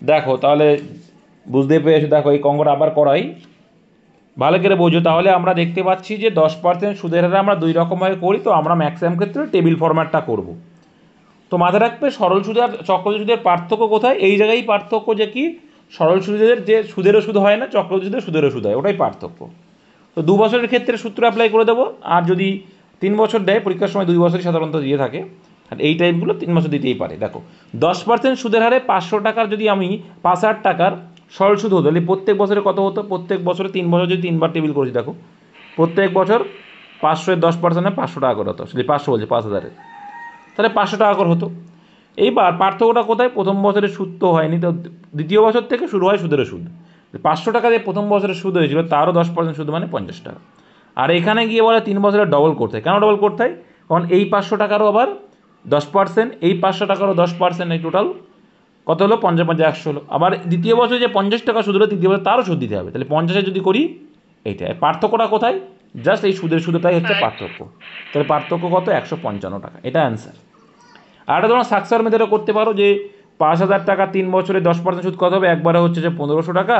দেখো তাহলে বুঝতে পেরেছো, দেখো এই অঙ্কটা আবার করাই, ভালো করে বোঝো। তাহলে আমরা দেখতে পাচ্ছি যে 10% সুদের হারে আমরা দুই রকমভাবে করি, তো আমরা ম্যাক্সিমাম ক্ষেত্রে টেবিল ফরম্যাটটা করব। তো মাথায় রাখবে সরল সুদ আর চক্রবৃদ্ধি সুদের পার্থক্য কোথায়, এই জায়গায় পার্থক্য যে কি সরল সুদের যে সুদেরও সুদ হয় না, চক্রবৃদ্ধি সুদের সুদেরও সুদ হয়, ওটাই পার্থক্য। তো 2 বছরের ক্ষেত্রে সূত্র অ্যাপ্লাই করে দেবো, আর যদি 3 বছর দেয়, পরীক্ষার সময় 2 বছরই সাধারণত দিয়ে থাকে, আর এই টাইপগুলো 3 বছর দিতেই পারে। দেখো 10% সুদের হারে 500 টাকার যদি আমি 5,000 টাকার সরল সুদ হতো, তাহলে প্রত্যেক বছরে কত হতো, প্রত্যেক বছরে 3 বছর যদি 3বার টেবিল করেছি, দেখো প্রত্যেক বছর 500-এর 10% 500 টাকা করে হতো, যদি 500 বলছে 5,000-এর, তাহলে 500 টাকা করে হতো। এইবার পার্থক্যটা কোথায়, প্রথম বছরের সুদ তো হয়নি, তো দ্বিতীয় বছর থেকে শুরু হয় সুদের সুদ। 500 টাকা দিয়ে প্রথম বছরের সুদ হয়েছিল, তারও 10% সুদ মানে 50 টাকা। আর এখানে গিয়ে বলে 3 বছরের ডবল করতে হয়। কেন ডবল করতে হয়, কারণ এই 500 টাকারও আবার 10%, এই 500 টাকারও 10%, এই টোটাল কত হলো, 50-50 হলো। আবার দ্বিতীয় বছর যে 50 টাকা সুদ হলো, তৃতীয় বছর তারও সুদ দিতে হবে, তাহলে 50-এ যদি করি এইটা পার্থক্যটা কোথায়, জাস্ট এই সুদের সুদটাই হচ্ছে পার্থক্য। তাহলে পার্থক্য কত, 155 টাকা, এটা অ্যান্সার। আর একটা তোমরা সাকসার মেথডও করতে পারো, যে 5,000 টাকা 3 বছরে 10% সুদ কত হবে, একবারে হচ্ছে যে 1,500 টাকা।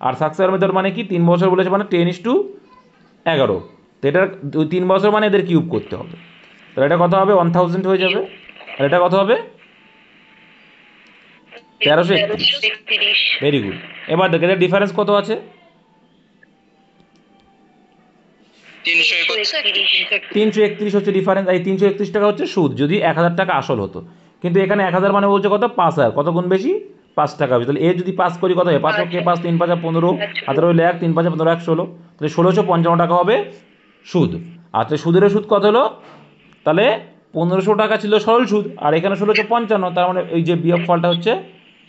আর সাকসার মেথড মানে কি, 3 বছর বলেছে মানে 10:11, তো এটা 3 বছর মানে এদের কিউব করতে হবে, তাহলে এটা কত হবে, 1000 হয়ে যাবে। আর এটা কত হবে, 1331। Very good. এবার দেখো এদের ডিফারেন্স কত আছে, 331 হচ্ছে ডিফারেন্স। এই 331 টাকা হচ্ছে সুদ যদি 1,000 টাকা আসল হতো, কিন্তু এখানে 1,000 মানে বলছে কত, 5,000, কত গুণ বেশি, 5 টাকা বেশি। তাহলে এ যদি 5 করি কত হয়, 5 কে 5, 3 5 15, 18 হলে 1, 3 5 15, 1 16, তাহলে 1,655 টাকা হবে সুদ। আচ্ছা সুদের সুদ কত হলো, তাহলে 1,500 টাকা ছিল সরল সুদ, আর এখানে 1,655, তার মানে এই যে বিয়োগ ফলটা হচ্ছে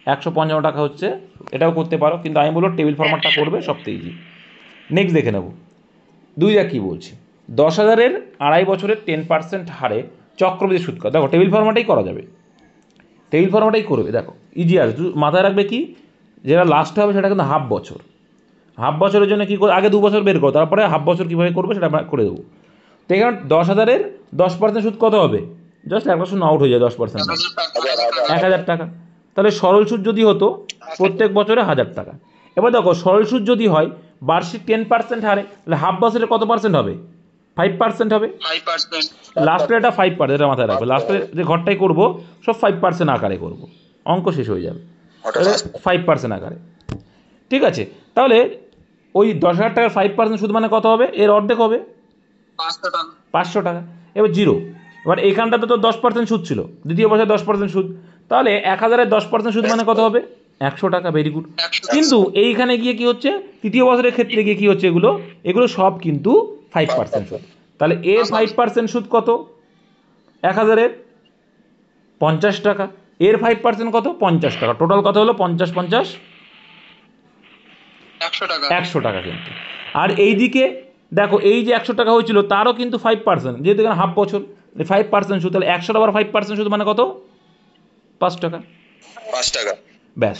155 টাকা হচ্ছে। এটাও করতে পারো, কিন্তু আমি বলবো টেবিল ফরম্যাটটা করবে, সবথেকে ইজি। নেক্সট দেখে নেব 2 কী বলছে, 10,000-এর 2.5 বছরের 10% হারে চক্রবৃদ্ধি সুদ কত। দেখো টেবিল ফরম্যাটেই করা যাবে, টেবিল ফরম্যাটেই করবে, দেখো ইজি আছে। মাথায় রাখবে কি, যেটা লাস্টে হবে সেটা কিন্তু হাফ বছর। হাফ বছরের জন্য কী করে, আগে 2 বছর বের করো, তারপরে হাফ বছর কীভাবে করবে সেটা আমরা করে দেবো। তো এখানে 10,000-এর 10% সুদ কত হবে, জাস্ট একটা শূন্য আউট হয়ে যায়, 10% 1,000 টাকা। তাহলে সরল সুদ যদি হতো প্রত্যেক বছরে 1,000 টাকা। এবার দেখো সরল সুদ যদি হয় বার্ষিক 10% হারে, তাহলে হাফ বছরে কত পার্সেন্ট হবে, 5% হবে। লাস্টের এটা 5%, এটা মাথায় রাখবে, লাস্টের যে ঘরটাই করবো সব 5% আকারে করবো, অঙ্ক শেষ হয়ে যাবে, তাহলে 5% আকারে। ঠিক আছে, তাহলে ওই 10,000 টাকার 5% সুদ মানে কত হবে, এর অর্ধেক হবে 500 টাকা। এবার জিরো, এবার এইখানটাতে তো 10% সুদ ছিল, দ্বিতীয় বছরে 10% সুদ, তাহলে 1,000-এর 10% সুদ মানে কত হবে, 100 টাকা। Very good. কিন্তু এইখানে গিয়ে কি হচ্ছে, তৃতীয় বছরের ক্ষেত্রে গিয়ে কী হচ্ছে, এগুলো এগুলো সব কিন্তু 5% সুদ। তাহলে এর 5% সুদ কত, 1,000-এর 50 টাকা, এর 5% কত, 50 টাকা, টোটাল কত হলো, 50-50 100 টাকা কিন্তু। আর এই দিকে দেখো এই যে 100 টাকা হয়েছিল তারও কিন্তু 5%, যেহেতু এখানে হাফ বছর 5% সুদ, তাহলে 100 আবার 5% সুদ মানে কত, 5 টাকা। ব্যাস।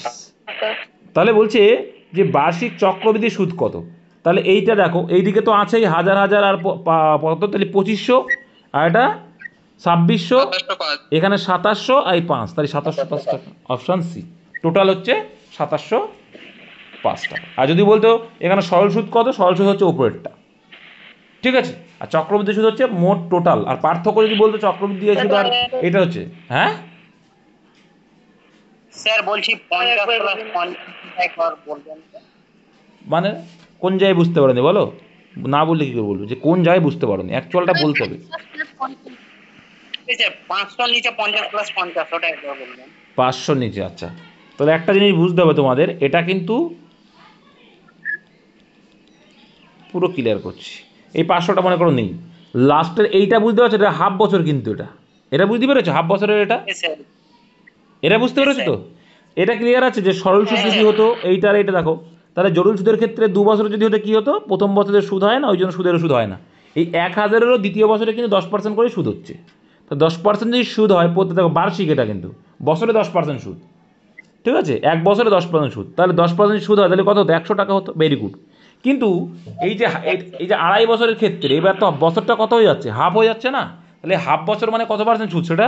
তাহলে বলছে যে বার্ষিক চক্রবৃদ্ধি সুদ কত, তাহলে এইটা দেখো এইদিকে তো আছেই হাজার হাজার, আর কত, তাহলে 2,500, আর এটা 2,600, এখানে 2,700, আর 5, তাহলে 2,705 টাকা, অপশান সি। টোটাল হচ্ছে 2,705 টাকা। আর যদি বলতো এখানে সরল সুদ কত, সরল সুদ হচ্ছে ওপরেরটা, ঠিক আছে, আর চক্রবৃদ্ধি সুদ হচ্ছে মোট টোটাল। আর পার্থক্য যদি বলতো চক্রবৃদ্ধি সুদ আর এটা হচ্ছে, হ্যাঁ স্যার বলছি 50 প্লাস 50 একবার বলবেন, মানে কোন জায়গায় বুঝতে পারোনি বলো, না বললে কী করে বলবো যে কোন জায়গায় বুঝতে পারোনি, অ্যাকচুয়ালটা বলতে হবে। 500 নিচে 50 প্লাস 50, ওটা একবার বলবেন। 500 নিচে, আচ্ছা। তাহলে একটা জিনিস বুঝতে হবে তোমাদের, এটা কিন্তু পুরো ক্লিয়ার করছি, এই 500টা মনে করো নেই, লাস্টের এইটা বুঝতে পারছো, এটা হাফ বছর কিন্তু, এটা এটা বুঝতে পেরেছো, হাফ বছরের এটা, এটা বুঝতে পেরেছো তো। এটা ক্লিয়ার আছে যে সরল সুদ যদি হতো এইটার, এইটা দেখো, তাহলে জরুরি সুদের ক্ষেত্রে 2 বছর যদি হতো কী হতো, প্রথম বছরের সুদ হয় না, ওই জন্য সুদেরও সুদ হয় না। এই 1,000-এরও দ্বিতীয় বছরে কিন্তু 10% করে সুদ হচ্ছে, তো 10% যদি সুদ হয় প্রত্যেক, দেখো বার্ষিক, এটা কিন্তু বছরে 10% সুদ, ঠিক আছে, 1 বছরে 10% সুদ, তাহলে 10% সুদ হয়, তাহলে কত হতো, 100 টাকা হতো। Very good. কিন্তু এই যে এই যে 2.5 বছরের ক্ষেত্রে এবার তো বছরটা কত হয়ে যাচ্ছে, হাফ হয়ে যাচ্ছে না, তাহলে হাফ বছর মানে কত পার্সেন্ট সুদ সেটা,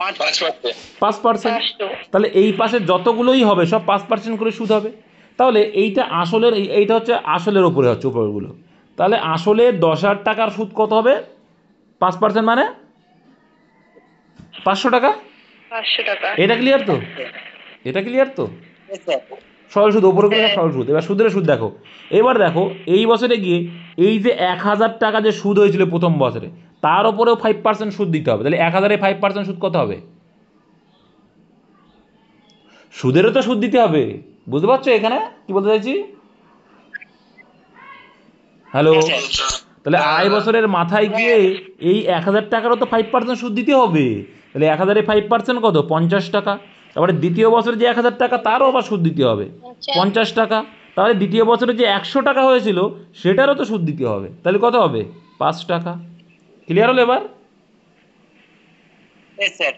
5%। তাহলে এই পাশে যতগুলোই হবে সব 5% করে সুদ হবে। তাহলে এইটা আসলের এইটা হচ্ছে আসলের ওপরে হচ্ছে উপরগুলো। তাহলে আসলে 10,000 টাকার সুদ কত হবে? 5% মানে 500 টাকা। 500 টাকা। এটা ক্লিয়ার তো? এটা ক্লিয়ার তো? Yes, sir. সরল সুদ ওপরে গেলে হ্যাঁ। সরল সুদ। এবার সুদের সুদ দেখো। এবার দেখো এই বছরে গিয়ে এই যে 1,000 টাকা যে সুদ হয়েছিল প্রথম বছরে তার ওপরেও 5% সুদ দিতে হবে। তাহলে 1,000-এ 5% সুদ কত হবে? সুদেরও তো সুদ দিতে হবে। বুঝতে পারছো এখানে কি বলতে চাইছি? হ্যালো। Yes, sir. তাহলে আড়াই বছরের মাথায় গিয়ে এই 1,000 টাকারও তো 5% সুদ দিতে হবে। তাহলে 1,000-এ 5% কত? 50 টাকা। তারপরে দ্বিতীয় বছরে যে 1,000 টাকা তারও আবার সুদ দিতে হবে 50 টাকা। তাহলে দ্বিতীয় বছরে যে 100 টাকা হয়েছিল সেটারও তো সুদ দিতে হবে। তাহলে কত হবে? 5 টাকা। ক্লিয়ার হলো এবার? Yes, sir.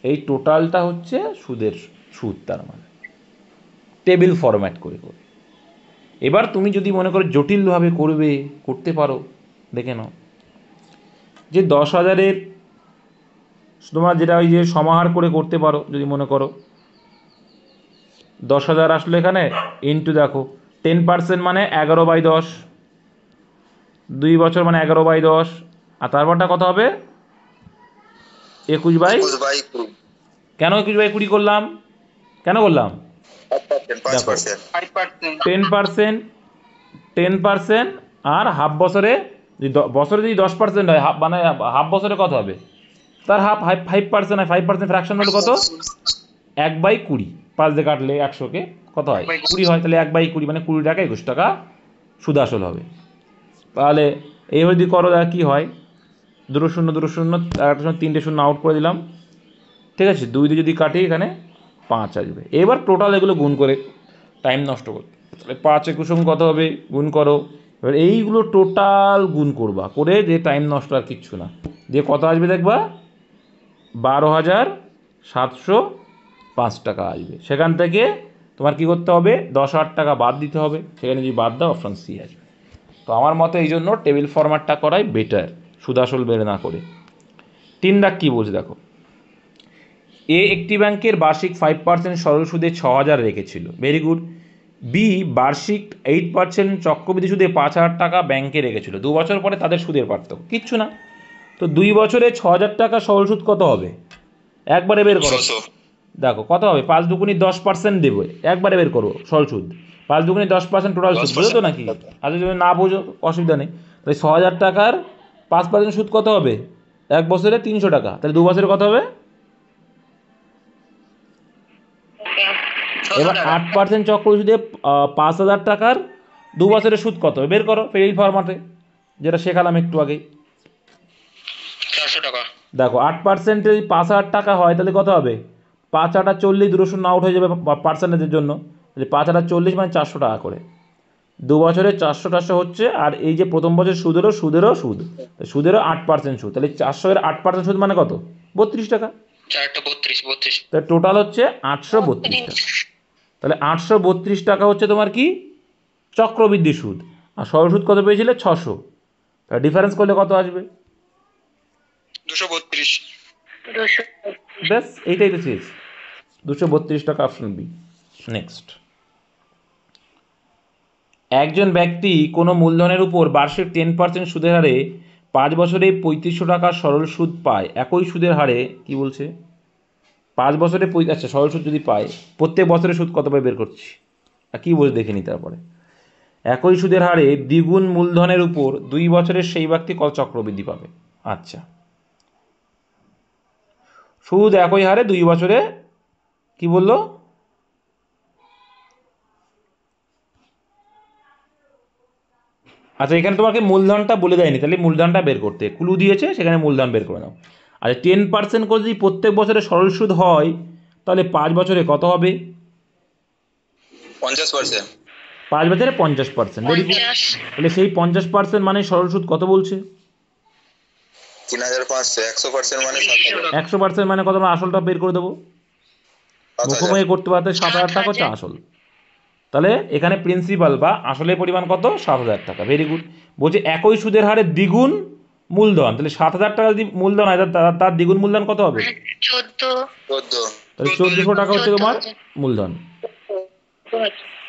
এই টোটালটা হচ্ছে সুদের সুদ, তার মানে টেবিল ফরম্যাট করে করে। এবার তুমি যদি মনে করো জটিলভাবে করবে, করতে পারো। দেখে নাও যে 10,000-এর তোমার যেটা ওই যে সমাহার করে করতে পারো যদি মনে করো 10,000 আসলে এখানে ইন্টু দেখো 10% মানে 11/10, 2 বছর মানে 11/10, আর তারপরটা কত হবে? 21/20। কেন 21/20 করলাম? কেন করলাম? দেখো 5%. 10%, 10% আর হাফ বছরে যদি বছরে যদি 10% হয় হাফ মানে হাফ বছরে কত হবে? তার হাফ 5% হয়। 5% ফ্র্যাকশন হলো কত? 1/20। 5 দিয়ে কাটলে 100-কে কত হয়? 20 হয়। তাহলে 1/20 মানে 20 টাকা 21 টাকা সুদ আসল হবে। তাহলে এইভাবে যদি করো দেখা কী হয়? 2 শূন্য 2 শূন্য, একটা সময় 3টে শূন্য আউট করে দিলাম। ঠিক আছে, 2 দিয়ে যদি কাটি এখানে 5 আসবে। এবার টোটাল এগুলো গুণ করে টাইম নষ্ট করতে, তাহলে 5 21 কত হবে? গুণ করো। এবার এইগুলো টোটাল গুণ করবা, করে যে টাইম নষ্ট আর কিচ্ছু না, দিয়ে কত আসবে দেখবা? 12,705 টাকা আসবে। সেখান থেকে তোমার কি করতে হবে? 10,000 টাকা বাদ দিতে হবে। সেখানে যদি বাদ দাও অপশান সি আসবে। তো আমার মতে এই জন্য টেবিল ফরম্যাটটা করাই বেটার, সুদ আসল বের না করে। 3 দাগ কী বলছে দেখো। এ একটি ব্যাংকের বার্ষিক 5% সরল সুদে 6,000 রেখেছিল, ভেরি গুড। বি বার্ষিক 8% চক্রবৃদ্ধি সুদে 5,000 টাকা ব্যাংকে রেখেছিল। 2 বছর পরে তাদের সুদের পার্থক্য কিচ্ছু না। তো 2 বছরে 6,000 টাকা সরল সুদ কত হবে? একবারে বের করো। দেখো কত হবে? 5 দুগুণি 10% দেবে, একবারে বের করো সরল সুদ। 5 দুগুণি 10% টোটাল সুদ, বুঝো তো নাকি? আচ্ছা যদি না বোঝো অসুবিধা নেই। তাহলে 6,000 টাকার 5% সুদ কত হবে? 1 বছরে 300 টাকা। তাহলে 2 বছরে কত হবে? এবার 8% চক্রবৃদ্ধি সুদে 5,000 টাকার 2 বছরের সুদ কত? বের করো এই ফরম্যাটে যেটা শেখালাম একটু আগেই। 400 টাকা। দেখো 8% যদি 5,000 টাকা হয় তাহলে কত হবে? 5 8 40, 2 শূন্য আউট হয়ে যাবে পার্সেন্টেজের জন্য। তাহলে 5 8 40 মানে 400 টাকা করে। 2 বছরে 400 হচ্ছে। আর এই যে প্রথম বছর সুদেরও সুদ, সুদেরও 8% সুদ। তাহলে 400-এর 8% সুদ মানে কত? 32 টাকা। 32। তাহলে টোটাল হচ্ছে 832 টাকা। তাহলে 832 টাকা হচ্ছে তোমার কি? চক্রবৃদ্ধি সুদ। আর সরল সুদ কত পেয়েছিলে? 600। তাহলে ডিফারেন্স করলে কত আসবে? 232। ব্যাস এইটাই তো চেয়েছি। 232 টাকা, অপশন বি। নেক্সট। একজন ব্যক্তি কোনো মূলধনের উপর বার্ষিক 10% সুদের হারে 5 বছরে 3500 টাকা সরল সুদ পায়। একই সুদের হারে কি বলছে? 5 বছরে আচ্ছা সরল সুদ যদি পায়, প্রত্যেক বছরে সুদ কত পায় বের করছি। আর কী বলছে দেখে নি তারপরে। একই সুদের হারে দ্বিগুণ মূলধনের উপর 2 বছরের সেই ব্যক্তি কত চক্রবৃদ্ধি পাবে? আচ্ছা, সুদ একই হারে 2 বছরে কি বললো? আচ্ছা এখানে তোমাকে মূলধনটা বলে দেয়নি, তাহলে মূলধনটা বের করতে ক্লু দিয়েছে, সেখানে মূলধন বের করে নাও। আচ্ছা 10% করে যদি প্রত্যেক বছরে সরল সুদ হয় তাহলে 5 বছরে কত হবে? 50%। 5 বছরে 50%, ভেরি গুড। তাহলে সেই 50% মানে সরল সুদ কত বলছে? 3,500। 100% মানে 100% মানে কত? আমরা আসলটা বের করে দেবো, মুখোমুখি করতে পারতে 7,000 টাকা হচ্ছে আসল। তাহলে এখানে প্রিন্সিপাল বা আসলের পরিমাণ কত? 7,000 টাকা, ভেরি গুড। বলছে একই সুদের হারে দ্বিগুণ মূলধন, তাহলে 7,000 টাকা যদি মূলধন হয় তার দ্বিগুণ মূলধন কত হবে? 14 তাহলে 1400 টাকা হচ্ছে তোমার মূলধন।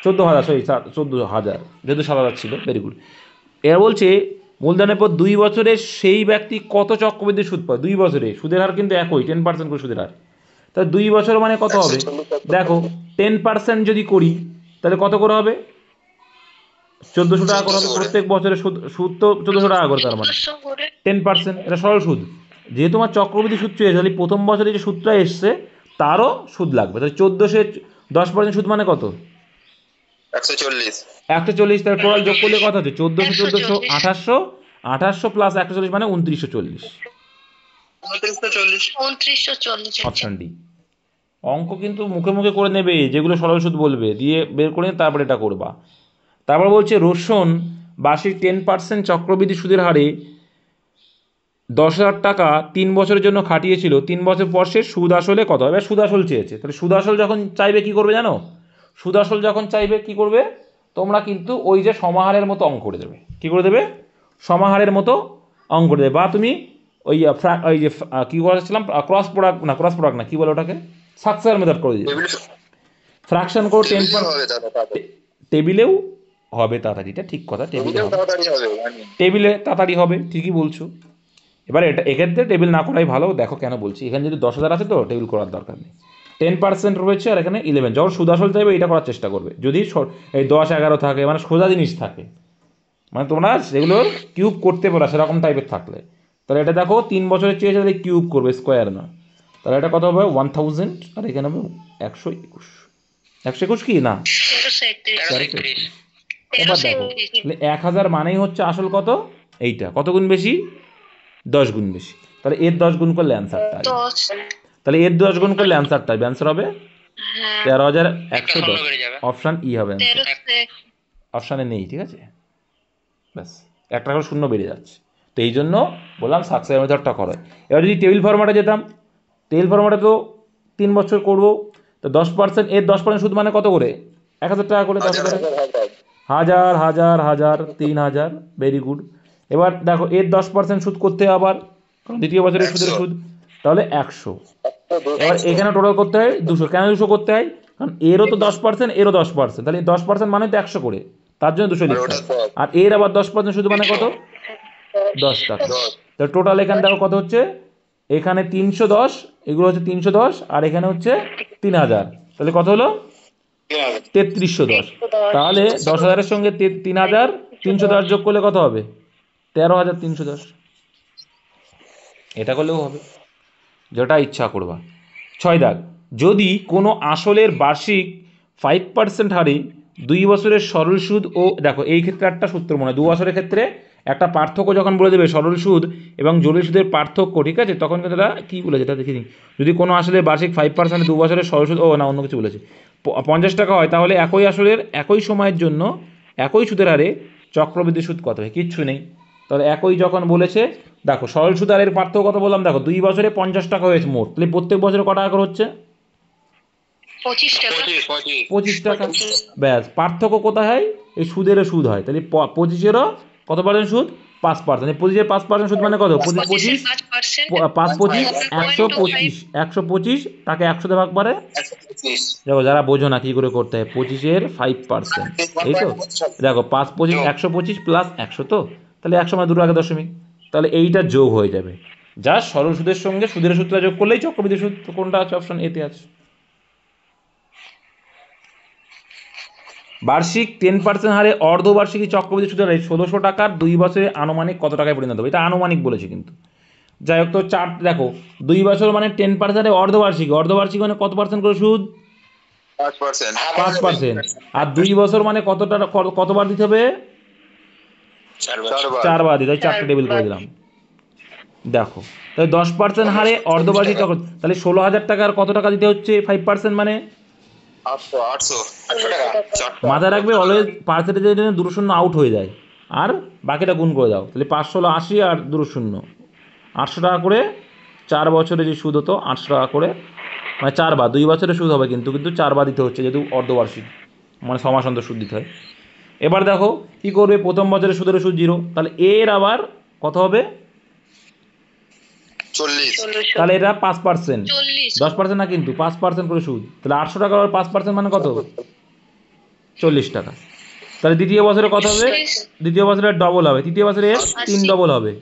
14,000, সরি 14,000, যেহেতু 7,000 ছিল, ভেরি গুড। এবার বলছে মূলধনের পর 2 বছরে সেই ব্যক্তি কত চক্রবৃদ্ধি সুদ পায়? 2 বছরে সুদের হার কিন্তু একই, 10% করে সুদের হার। তাহলে 2 বছর মানে কত হবে? দেখো 10% যদি করি তাহলে কত করে হবে? 1400 টাকা করে হবে। প্রত্যেক বছরে সুদ সুদ তো 1400 টাকা করে, তার মানে 10%, এটা সরল সুদ। যেহেতু আমার চক্রবৃদ্ধি সুদ চেয়েছে, তাহলে প্রথম বছরে যে সুদটা এসছে তারও সুদ লাগবে। তাহলে 1400 10% সুদ মানে কত? 140। 140। তাহলে টোটাল যোগ করলে কত হচ্ছে? 1400 1400 2800, 2800 প্লাস 140 মানে 2940। 2940 অপশন ডি। অঙ্ক কিন্তু মুখে মুখে করে নেবে, যেগুলো সরল সুদ বলবে দিয়ে বের করে নিয়ে তারপরে এটা করবা। তারপর বলছে রোশন বার্ষিক 10% চক্রবৃদ্ধি সুদের হারে 10,000 টাকা 3 বছরের জন্য খাটিয়েছিল। 3 বছর পর সে সুদ আসলে কত? এবার সুদ আসল চেয়েছে। তাহলে সুদ আসল যখন চাইবে কি করবে জানো? সুদ আসল যখন চাইবে কি করবে? তোমরা কিন্তু ওই যে সমাহারের মতো অঙ্ক করে দেবে। কি করে দেবে? সমাহারের মতো অঙ্ক করে দেবে। বা তুমি ওই যে কী করেছিলাম, ক্রস প্রোডাক্ট না, কী বলে ওটাকে, সাকসেসর মেথড করে দিবে। ফ্র্যাকশন করো 10%, টেবিলেও হবে তাড়াতাড়ি, এটা ঠিক কথা, টেবিলে তাড়াতাড়ি হবে, ঠিকই বলছো। এবার এটা এক্ষেত্রে টেবিল না করাই ভালো। দেখো কেন বলছি, এখানে যদি 10,000 আছে তো টেবিল করার দরকার নেই। 10% রয়েছে আর এখানে 11। যখন সুদ আসল চাইবে এটা করার চেষ্টা করবে। যদি এই 10 11 থাকে, মানে সোজা জিনিস থাকে, মানে তোমরা সেগুলোর কিউব করতে পারো সেরকম টাইপের থাকলে, তাহলে এটা দেখো 3 বছরের চেয়েছে, তাহলে কিউব করবে, স্কোয়ার না। তাহলে এটা কত হবে? 1000, আর এখানে হবে 121। 121 কি না? 1331। এবার দেখো 1000 মানেই হচ্ছে আসল কত? এইটা কত গুণ বেশি? 10 গুণ বেশি। তাহলে এর 10 গুণ করলে অ্যান্সারটা আসবে। তাহলে এর 10 গুণ করলে অ্যান্সারটা আসবে। অ্যান্সার হবে 13,110। অপশান ই হবে অ্যান্সার। অপশানে নেই, ঠিক আছে, ব্যাস একটা করে শূন্য বেড়ে যাচ্ছে। তো এই জন্য বললাম সাকসেস মেথডটা করো। এবার যদি টেবিল ফর্ম্যাটে যেতাম, টেবিল ফর্ম্যাটে তো 3 বছর করবো, তো 10%, এর 10% সুদ মানে কত করে? 1,000 টাকা করে। 10,000 হাজার হাজার হাজার 3,000, ভেরি গুড। এবার দেখো এর 10% সুদ করতে হয় আবার, কারণ দ্বিতীয় বছরের সুদের সুদ, তাহলে 100। এবার এখানে টোটাল করতে হয় 200। কেন 200 করতে হয়? কারণ এরও তো 10%, এরও 10%, তাহলে 10% মানে তো 100 করে, তার জন্য 200 লিখতে হয়। আর এর আবার 10% শুধু মানে কত? 10 টাকা। তো টোটাল এখানে দেখো কত হচ্ছে, এখানে 310, এগুলো হচ্ছে 310, আর এখানে হচ্ছে 3,000, তাহলে কত হলো? 3310। তাহলে 10,000-এর সঙ্গে 3,000, 310 যোগ করলে কত হবে? 13,310। এটা করলেও হবে, যেটা ইচ্ছা করবা। 6 দাগ, যদি কোনো আসলের বার্ষিক 5% হারে 2 বছরের সরল সুদ ও, দেখো এই ক্ষেত্রে একটা সূত্র মনে হয়, 2 বছরের ক্ষেত্রে একটা পার্থক্য যখন বলে দেবে, সরল সুদ এবং জটিল সুদের পার্থক্য, ঠিক আছে, তখন কিন্তু এটা কী বলেছে এটা দেখে নিই। যদি কোনো আসলে বার্ষিক 5% 2 বছরের সরল সুদ, ও না অন্য কিছু বলেছে, 50 টাকা হয়, তাহলে একই আসলের একই সময়ের জন্য একই সুদের হারে চক্রবৃদ্ধি সুদ কত হয়? কিচ্ছু নেই। তাহলে একই যখন বলেছে, দেখো সরল সুদ আর এর পার্থক্য কত বললাম, দেখো 2 বছরে 50 টাকা হয়েছে মোট, তাহলে প্রত্যেক বছরে কত টাকা করে হচ্ছে? 25 টাকা। ব্যাস, পার্থক্য কোথায় হয়? এই সুদেরও সুদ হয়, তাহলে 25-এরও কত পার্সেন্ট সুদ? 5%। 25-এর 5% সুদ মানে কত? 25 5 25 125, 125 তাকে 100 দিয়ে ভাগ পারে। দেখো যারা বোঝো না কী করে করতে হয়, 25-এর 5%, এই তো দেখো 5 25 125 প্লাস 100, তো তাহলে 100 মানে 2 আগে দশমিক, তাহলে এইটা যোগ হয়ে যাবে। যা সরল সুদের সঙ্গে সুদের সুদটা যোগ করলেই চক্রবৃদ্ধি সুদ। তো কোনটা আছে? অপশন এতে আছে। বার্ষিক 10% হারে অর্ধবার্ষিকী চক্রবৃদ্ধি সুদের হার 1,600 টাকার 2 বছরে আনুমানিক কত টাকায় পরিণত হবে? এটা আনুমানিক বলেছে কিন্তু, যাই হোক। তো চার দেখো 2 বছর মানে 10% অর্ধবার্ষিকী, অর্ধবার্ষিকী মানে কত পার্সেন্ট করে সুদ? 5%। আর 2 বছর মানে কতটা, কতবার দিতে হবে? 4বার দিতে হয়। 4টে টেবিল করে দিলাম। দেখো তাহলে 10% হারে অর্ধবার্ষিক চক্র, তাহলে 16,000 টাকার কত টাকা দিতে হচ্ছে? 5% মানে 800 টাকা। মাথায় রাখবে অলওয়েজ পার্সেন্টেজের জন্য 2 শূন্য আউট হয়ে যায়, আর বাকিটা গুণ করে দাও, তাহলে 5 16 80 আর 2 শূন্য 800 টাকা করে। 4 বছরে যে সুদ হতো 800 টাকা করে, মানে 4বার, 2 বছরে সুদ হবে কিন্তু 4বার দিতে হচ্ছে, যেহেতু অর্ধবার্ষিক, মানে 6 মাস অন্তর সুদ দিতে হয়। এবার দেখো কী করবে, প্রথম বছরের সুদের সুদ 0, তাহলে এর আবার কত হবে? 40 তাহলে এটা 5%, 10% না কিন্তু 5% করে সুদ। তাহলে 800 টাকা আর 5% মানে কত? 40 টাকা। তাহলে দ্বিতীয় বছরে কত হবে? দ্বিতীয় বছরে ডবল হবে, তৃতীয় বছরে 3 ডবল হবে।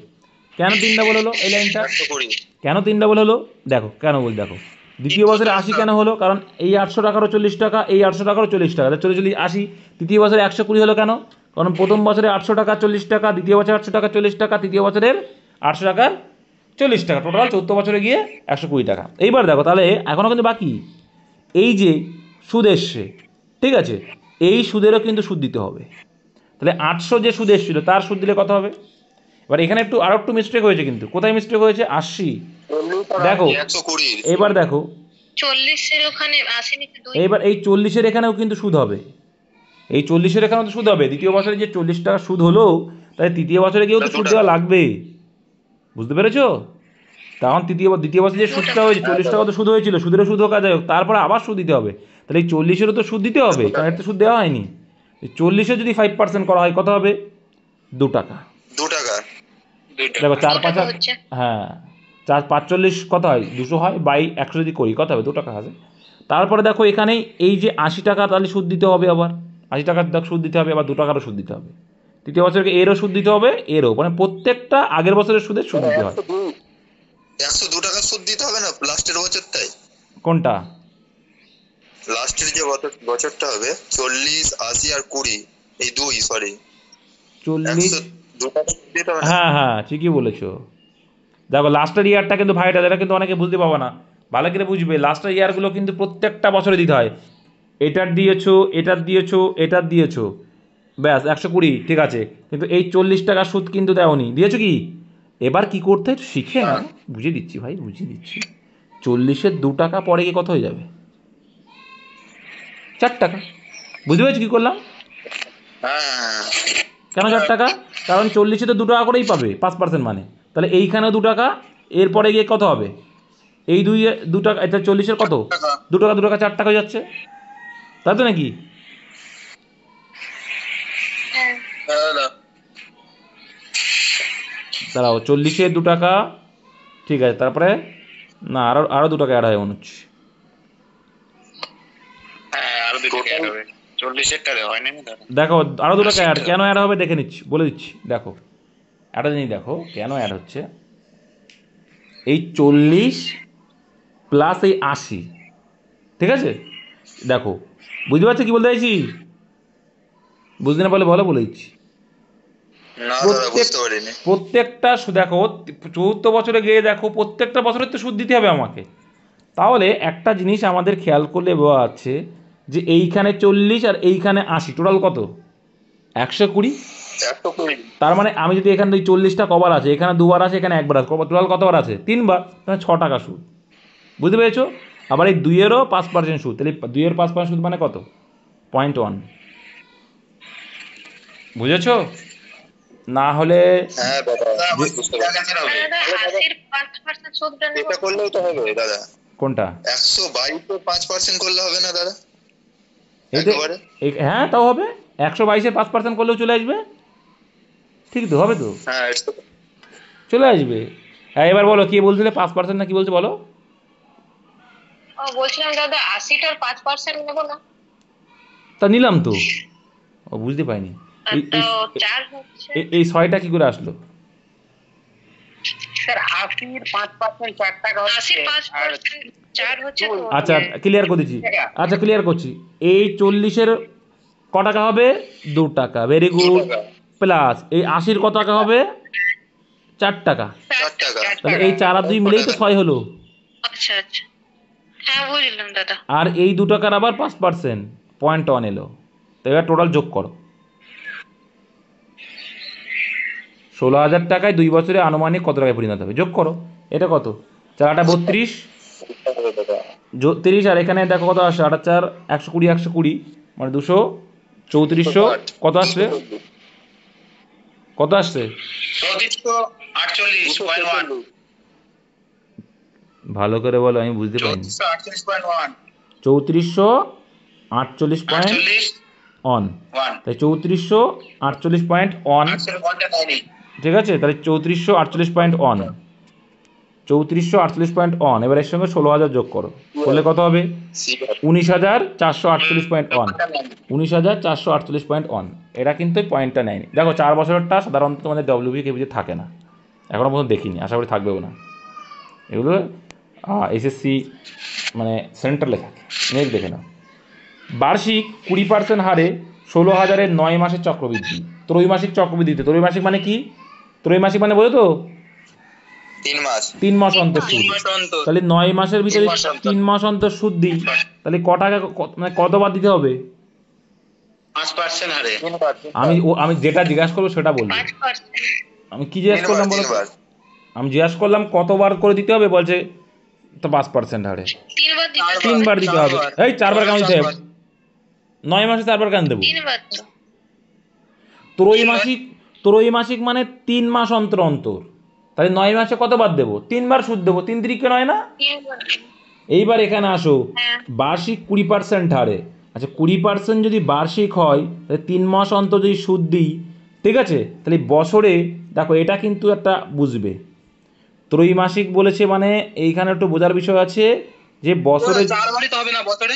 কেন 3 ডবল হলো এই লাইনটা? 120 কেন 3 ডবল হলো দেখো, কেন বল দেখো। দ্বিতীয় বছরে 80 কেন হলো? কারণ এই 800 টাকারও 40 টাকা, এই 800 টাকারও 40 টাকা, 40 40 80। তৃতীয় বছরে 120 হলো কেন? কারণ প্রথম বছরে 800 টাকা 40 টাকা, দ্বিতীয় বছরে 800 টাকা 40 টাকা, তৃতীয় বছরের 800 টাকার 40 টাকা, টোটাল 14 বছরে গিয়ে 120 টাকা। এইবার দেখো তাহলে এখনও কিন্তু বাকি এই যে সুদ এসছে, ঠিক আছে, এই সুদেরও কিন্তু সুদ দিতে হবে। তাহলে 800 যে সুদ এসেছিল তার সুদ দিলে কত হবে? এবার এখানে আরও একটু মিস্টেক হয়েছে, কিন্তু কোথায় মিস্টেক হয়েছে? 80 দেখো, 120 এবার দেখো 40 ওখানে আসেনি তো 2। এইবার এই 40-এর এখানেও কিন্তু সুদ হবে, এই 40-এর এখানেও তো সুদ হবে। দ্বিতীয় বছরে যে 40 টাকা সুদ হলো, তাহলে তৃতীয় বছরে গিয়েও তো সুদ দেওয়া লাগবে, বুঝতে পেরেছো? তখন দ্বিতীয় বছরে যে সুদটা হয়েছে 40 টাকা তো সুদ হয়েছিল, সুদেরও সুদ হোক আর যাই হোক, তারপরে আবার সুদ দিতে হবে। তাহলে এই 40-এরও তো সুদ দিতে হবে, কারণ এটা সুদ দেওয়া হয়নি। 40-এ যদি 5% করা হয় কত হবে? 2 টাকা। 2 টাকা দেখো 4 5 হ্যাঁ 4 45 কত হয়? 200 হয়, বাই 100 যদি করি কত হবে? 2 টাকা হবে। তারপরে দেখো এখানেই এই যে 80 টাকা তাহলে সুদ দিতে হবে, আবার 80 টাকার সুদ দিতে হবে, আবার 2 টাকারও সুদ দিতে হবে। তৃতীয় বছরকে এরও সুদ দিতে হবে, এরও, মানে প্রত্যেকটা আগের বছরের সুদের সুদ দিতে হয়। 102 টাকা সুদ দিতে হবে না লাস্টের বছরটাই? কোনটা? লাস্টের যে বছরটা হবে 40 80 আর 20, এই 2 সরি 40 102 টাকা সুদ দিতে হবে না? হ্যাঁ হ্যাঁ ঠিকই বলেছো। দেখো লাস্টের ইয়ারটা কিন্তু ভাইটা, এটা কিন্তু অনেকে বুঝতে পাবো না, ভালো করে বুঝবে। লাস্টের ইয়ারগুলো কিন্তু প্রত্যেকটা বছরে দিতে হয়। এটার দিয়েছো, এটার দিয়েছো, এটার দিয়েছো, ব্যাস 120, ঠিক আছে। কিন্তু এই 40 টাকা সুদ কিন্তু দেওনি, দিয়েছো কি? এবার কি করতে হয় একটু শিখে না, বুঝিয়ে দিচ্ছি ভাই, বুঝিয়ে দিচ্ছি। 40-এর 2 টাকা পরে গিয়ে কত হয়ে যাবে? 4 টাকা। বুঝতে পেরেছো কী করলাম? হ্যাঁ কেন 4 টাকা? কারণ 40-এ তো 2 টাকা করেই পাবে 5% মানে, তাহলে এইখানেও 2 টাকা, এরপরে গিয়ে কত হবে? এই 2 টাকা, এটা 40-এর কত? 2 টাকা 2 টাকা 4 টাকা হয়ে যাচ্ছে, তাই তো নাকি? দাঁড়াও 40-এ 2 টাকা, ঠিক আছে, তারপরে না আরও 2 টাকা অ্যাড হয় মনে হচ্ছে। আরো 2 টাকা অ্যাড হবে, 40 টাকা হয় না দাদা? দেখো আরও 2 টাকা অ্যাড, কেন অ্যাড হবে দেখে নিচ্ছি, বলে দিচ্ছি। দেখো একটা জিনিস দেখো কেন অ্যাড হচ্ছে। এই 40 প্লাস এই 80, ঠিক আছে, দেখো বুঝতে পারছো কি বলতে চাইছি? বুঝতে না পারলে বলো, বলে দিচ্ছি। না দাদা বুঝতে পারিনি। প্রত্যেকটা দেখো 74 বছরে গিয়ে দেখো প্রত্যেকটা বছরের তো সুদ দিতে হবে আমাকে। তাহলে একটা জিনিস আমাদের খেয়াল করলে বোঝা যাচ্ছে যে এইখানে 40 আর এইখানে 80, টোটাল কত? 120। তার মানে আমি যদি এখানে ওই 40টা কবার আছে, এখানে দুবার আছে, এখানে একবার আছে, টোটাল কতবার আছে? 3বার, তাহলে 6 টাকা সুদ। বুঝতে পেরেছো? আবার এই 2-এরও 5% সুদ, তাহলে 2-এর 5% সুদ মানে কত? 0.1। বুঝেছো? না হলে হ্যাঁ দাদা বুঝতে পারছি। এটা করলেও তো হবে দাদা। কোনটা? 122 5% করলে হবে না দাদা? এতে একেবারে হ্যাঁ তাও হবে, 122-এর 5% করলেও চলে আসবে, ঠিক তো, হবে তো, হ্যাঁ চলে আসবে। হ্যাঁ এবার বলো কি বলছিলে, 5% না কি বলছো বলো? বলছিলাম দাদা 80টার 5% নেব না? তা নিলাম তো, ও বুঝতে পাইনি। এই 6টা কি করে আসলো? স্যার 80-এর 5% 4 টাকা হচ্ছে, 80 4 হচ্ছে তো। আচ্ছা ক্লিয়ার করে দিচ্ছি, আচ্ছা ক্লিয়ার করছি। এই 40-এর ক টাকা হবে? 2 টাকা, ভেরি গুড। প্লাস এই 80-র কত টাকা হবে? 4 টাকা। 4 টাকা। তাহলে এই 4 আর 2 মিলেই তো 6 হলো। আচ্ছা আচ্ছা হ্যাঁ বুঝলাম দাদা। আর এই 2 টাকার আবার 5%, 0.1 এলো। তো এবার টোটাল যোগ করো। 16,000 টাকায় 2 বছরে আনুমানিক কত টাকায় পরিণত হবে? যোগ করো। এটা কত? 4 32, 30, আর এখানে দেখো কত আসছে, 8 4 120, 120 মানে 200, 3400 কত আসছে? কত আসছে? 3448.1। ভালো করে বলো, আমি বুঝতে পারিনি। 3448.1, তাই 3448.1, ঠিক আছে, তাহলে 3448.1, 3448 এবার এর সঙ্গে 16,000 যোগ করো, করলে কত হবে? 19,448 19,448 এটা কিন্তু পয়েন্টটা নেয়নি। দেখো 4 বছরেরটা সাধারণত তোমাদের ডব্লিউবি কেবিতে থাকে না, এখনও পর্যন্ত দেখিনি, আশা করি থাকবেও না। এগুলো এসএসসি মানে সেন্ট্রালে থাকে। নেক্সট দেখে নাও, বার্ষিক 20% হারে 16,000-এর 9 মাসের চক্রবৃদ্ধি। ত্রৈমাসিক চক্রবৃদ্ধিতে, ত্রৈমাসিক মানে কি? ত্রৈমাসিক মানে বোঝো তো? 3 মাস অন্তর সুদ। তাহলে 9 মাসের ভিতরে 3 মাস অন্তর সুদ দিই, তাহলে ক টাকা মানে কতবার দিতে হবে? 5% হারে। আমি যেটা জিজ্ঞাসা করবো সেটা বলবো। আমি কি জিজ্ঞাসা করলাম বলো? আমি জিজ্ঞাসা করলাম কতবার করে দিতে হবে, বলছে তো 5% হারে 3বার দিতে হবে। এই 4বার কেন দিতে হবে? 9 মাসে 4বার কেন দেবো? ত্রৈমাসিক মানে 3 মাস অন্তর অন্তর, তাহলে 9 মাসে কতবার দেবো? 3বার সুদ দেবো, 3 3 9 না? এইবার এখানে আসো, বার্ষিক 20% হারে। আচ্ছা 20% যদি বার্ষিক হয় তাহলে 3 মাস অন্তর যদি সুদ দিই, ঠিক আছে, তাহলে বছরে দেখো এটা কিন্তু একটা বুঝবে। ত্রৈমাসিক বলেছে মানে এইখানে একটু বোঝার বিষয় আছে যে বছরে 4বারই তো হবে না বছরে?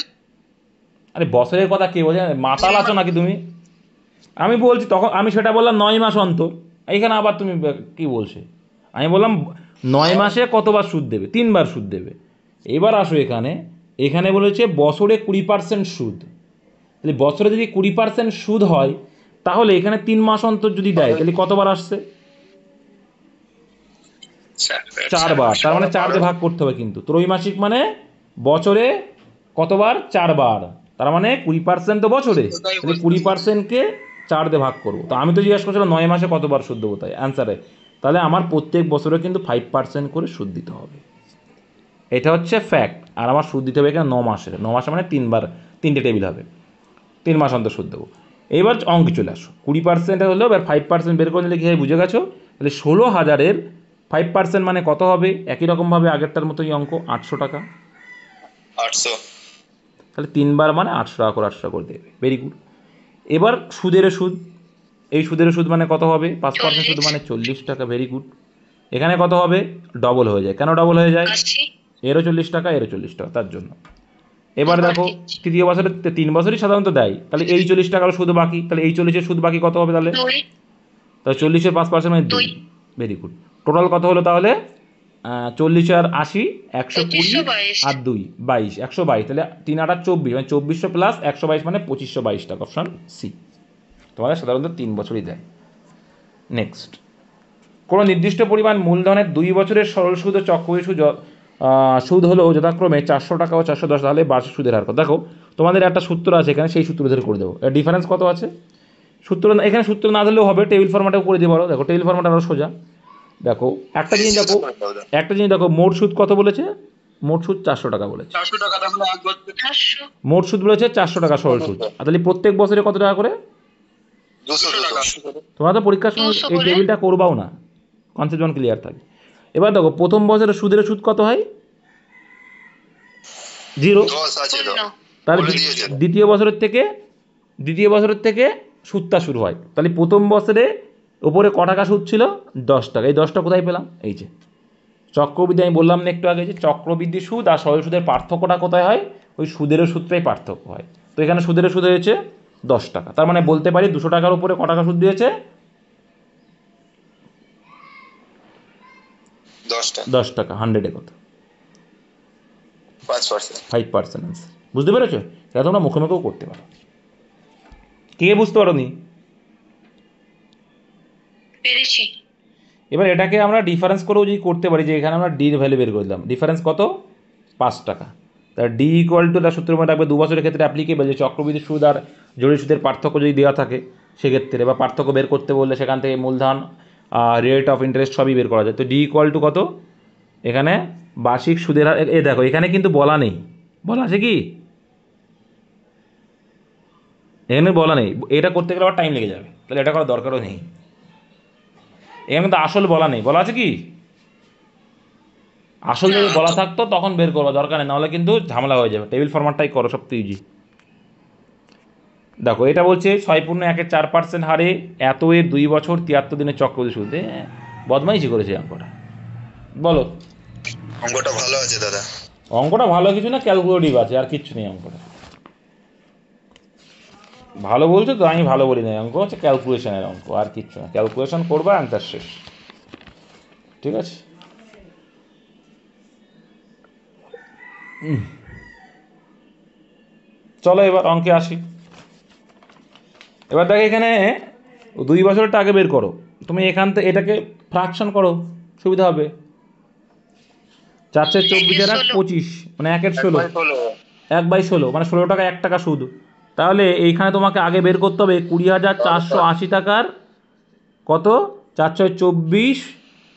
আরে বছরের কথা কে বোঝে? মাতাল আছো নাকি তুমি? আমি বলছি তখন, আমি সেটা বললাম 9 মাস অন্তর, এইখানে আবার তুমি কি বলছে? আমি বললাম 9 মাসে কতবার সুদ দেবে? 3বার সুদ দেবে। এবার আসো এখানে, এখানে বলেছে বছরে 20% সুদ, তাহলে বছরে যদি 20% সুদ হয় তাহলে এখানে 3 মাস অন্তর যদি দেয় তাহলে কতবার আসছে? 4বার। তার মানে 4 দিয়ে ভাগ করতে হবে, কিন্তু ত্রৈমাসিক মানে বছরে কতবার? 4বার। তার মানে 20% তো বছরে, তাহলে 20%কে 4 দিয়ে ভাগ করবো। তো আমি তো জিজ্ঞাসা করছিলাম 9 মাসে কতবার সুদ দেবো, তাই অ্যান্সারে তাহলে আমার প্রত্যেক বছরে কিন্তু 5% করে সুদ দিতে হবে। এটা হচ্ছে ফ্যাক্ট। আর আমার সুদ দিতে হবে এখানে 9 মাসের, 9 মাসে মানে 3বার, 3টে টেবিল হবে, 3 মাস অন্তর সুদ দেবো। এবার অঙ্কে চলে আসো, 20% হলেও এবার 5% বের করে নিলে কী হয় বুঝে গেছো? তাহলে 16,000-এর 5% মানে কত হবে? একই রকমভাবে আগেরটার মতোই অঙ্ক, 800 টাকা। 800। তাহলে 3বার মানে 800 টাকা করে, 800 টাকা করে দেবে। Very good. এবার সুদের সুদ, এই সুদের সুদ মানে কত হবে? 5% সুদ মানে 40 টাকা। Very good. এখানে কত হবে? ডবল হয়ে যায়। কেন ডবল হয়ে যায়? এরও 40 টাকা, এরও 40 টাকা, তার জন্য। এবার দেখো তৃতীয় বছরে 3 বছরই সাধারণত দেয়, তাহলে এই 40 টাকার সুদ বাকি, তাহলে এই 40-এর সুদ বাকি কত হবে তাহলে? তাহলে 40-এর 5% মানে 2। Very good. টোটাল কত হলো তাহলে? 40 আর 80 120 আর 2 22, 122। তাহলে 3 8 24 মানে 2400 প্লাস 122 মানে 2522 টাকা। Option C. তোমাদের সাধারণত 3 বছরই দেয়। নেক্সট, কোনো নির্দিষ্ট পরিমাণ মূলধনের 2 বছরের সরল সুদ ও চক্রবৃদ্ধি সুদ হলো যথাক্রমে 400 টাকা ও 410, তাহলে বার্ষিক সুদের হার কত? দেখো তোমাদের একটা সূত্র আছে এখানে, সেই সূত্র ধরে করে দেবো। এর ডিফারেন্স কত আছে? সূত্র এখানে সূত্র না ধরলেও হবে, টেবিল ফর্ম্যাটেও করে দিতে পারো। দেখো টেবিল ফর্ম্যাট আরও সোজা। দেখো একটা জিনিস দেখো, মোট সুদ কত বলেছে? মোট সুদ 400 টাকা বলেছে। 400 টাকা তাহলে 1 বছরে মোট সুদ বলেছে 400 টাকা সরল সুদ। আর তাহলে প্রত্যেক বছরে কত টাকা করে? 200 টাকা। তোমরা তো পরীক্ষার সময় এই টেবিলটা করবাও না, কনসেপ্ট যখন ক্লিয়ার থাকে। এবার দেখো প্রথম বছরের সুদের সুদ কত হয়? 0। 10 আছে তো। তাহলে দ্বিতীয় বছরের থেকে সুদটা শুরু হয়। তাহলে প্রথম বছরে ওপরে ক টাকা সুদ ছিল? 10 টাকা। এই 10টা কোথায় পেলাম? এই যে চক্রবৃদ্ধি, আমি বললাম না একটু আগে যে চক্রবৃদ্ধি সুদ আর সরল সুদের পার্থক্যটা কোথায় হয়? ওই সুদেরও সূত্রেই পার্থক্য হয়। তো এখানে সুদের সুদ হয়েছে 10 টাকা। তার মানে বলতে পারি 200 টাকার উপরে ক টাকা সুদ দিয়েছে? 10 টাকা। 100-এ কত? 5% আনসার। বুঝতে পেরেছো? এটা তোমরা মুখে মুখেও করতে পারো। কে বুঝতে পারো নি? এবার এটাকে আমরা ডিফারেন্স করেও যদি করতে পারি, যে এখানে আমরা ডির ভ্যালু বের করে দিলাম, ডিফারেন্স কত? 5 টাকা। তার ডি ইকুয়াল টু, তার সূত্র মনে রাখবে 2 বছরের ক্ষেত্রে অ্যাপ্লিকেবল, যে চক্রবৃদ্ধি সুদ আর জড়িত সুদের পার্থক্য যদি দেওয়া থাকে সেক্ষেত্রে, বা পার্থক্য বের করতে বললে সেখান থেকে মূলধন, রেট অফ ইন্টারেস্ট সবই বের করা যায়। তো ডি ইকুয়াল টু কত? এখানে বার্ষিক সুদের হার, এ দেখো এখানে কিন্তু বলা নেই, বলা আছে কি? এখানে বলা নেই। এটা করতে গেলে আবার টাইম লেগে যাবে, তাহলে এটা করার দরকারও নেই। এখানে কিন্তু আসল বলা নেই, বলা আছে কি? আসল যদি বলা থাকতো তখন বের করবো, দরকার নেই, নাহলে কিন্তু ঝামেলা হয়ে যাবে। টেবিল ফরম্যাটটাই করো, সবথেকে ইজি। দেখো এটা বলছে 6.14% হারে এত এর 2 বছর 73 দিনের চক্রবৃদ্ধি সুদে। বদমাইশি করেছে অঙ্কটা, বলো। অঙ্কটা ভালো আছে দাদা। অঙ্কটা ভালো কিছু না, ক্যালকুলেটিভ আছে, আর কিচ্ছু নেই অঙ্কটা। ভালো বলছো তো, আমি ভালো বলি না, অঙ্ক হচ্ছে ক্যালকুলেশনের অঙ্ক, আর কিচ্ছু না, ক্যালকুলেশন করবে অ্যান্সার শেষ। ঠিক আছে। চলো এবার অঙ্কে আসি। এবার দেখো এখানে 2 বছরটা আগে বের করো। তুমি এখান থেকে এটাকে ফ্র্যাকশন করো, সুবিধা হবে। 4/24 আর 25 মানে 1/16। 1/16 মানে 16 টাকা 1 টাকা সুদ। তাহলে এইখানে তোমাকে আগে বের করতে হবে 20,480 টাকার কত, 4/24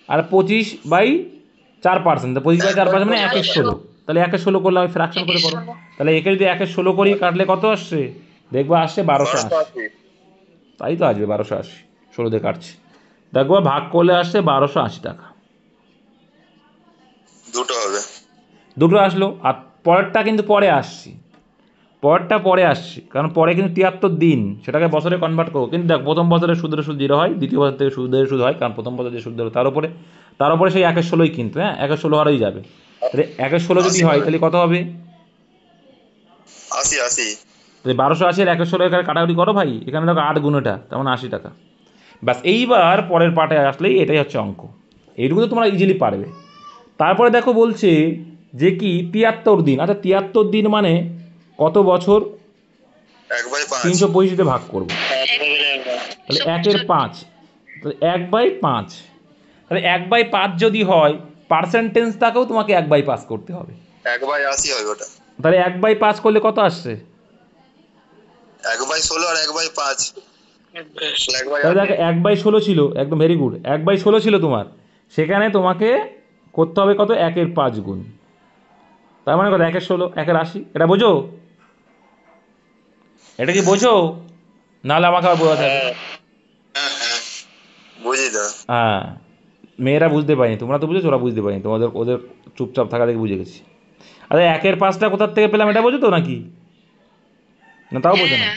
আর 25/4%, 25/4% মানে 1/16। তাহলে 1/16 করলে আমি ফ্র্যাকশন করে করো। তাহলে একে যদি 1/16 করি কাটলে কত আসছে, দেখবো আসছে 1280। তাই তো আসবে 1280, 16 দিয়ে কাটছি, দেখবো ভাগ করলে আসছে 1280 টাকা। দুটো হবে। দুটো আসলো। আর পরেরটা কিন্তু পরে আসছি, পরে আসছি, কারণ পরে কিন্তু 73 দিন, সেটাকে বছরে কনভার্ট করবো। কিন্তু দেখ, প্রথম বছরে সুদের সুদ 0 হয়, দ্বিতীয় বছর থেকে সুদের সুদ হয়, কারণ প্রথম বছর যে সুদ দেবে তার উপরে সেই 1/16ই কিন্তু, হ্যাঁ 1/16 হারেই যাবে। তাহলে 1/16 যদি হয় তাহলে কত হবে, 80। তাহলে 1280 আর 1/16 এখানে কাটাকুটি করো ভাই, এখানে দেখো 8 গুণ এটা, তেমন 80 টাকা। ব্যাস, এইবার পরের পার্টে আসলেই এটাই হচ্ছে অঙ্ক। এইটুকু তো তোমরা ইজিলি পারবে। তারপরে দেখো বলছে যে কি 73 দিন। আচ্ছা 73 দিন মানে কত বছর, 1/5। 365 ভাগ করবো, তাহলে 1/5, তাহলে 1/5, তাহলে 1/5 যদি হয় পার্সেন্টেজটাকেও তোমাকে 1/5 করতে হবে। 1/80 হবে ওটা। তাহলে 1/5 করলে কত আসছে, 1/16 আর 1/5। তাহলে দেখো 1/16 ছিল, একদম ভেরি গুড, 1/16 ছিল তোমার, সেখানে তোমাকে করতে হবে কত, 1/5 গুণ। তার মানে কত, 1/16, 1/80। এটা বোঝো, এটা কি বোঝো, নাহলে আমাকে আবার বোঝাতে হবে। বুঝি তো। হ্যাঁ, মেয়েরা বুঝতে পারিনি, তোমরা তো বুঝেছো, ওরা বুঝতে পারিনি, তোমাদের ওদের চুপচাপ থাকা দেখে বুঝে গেছি। আরে 1/5টা কোথার থেকে পেলাম এটা বোঝো তো নাকি, না তাও বোঝো না?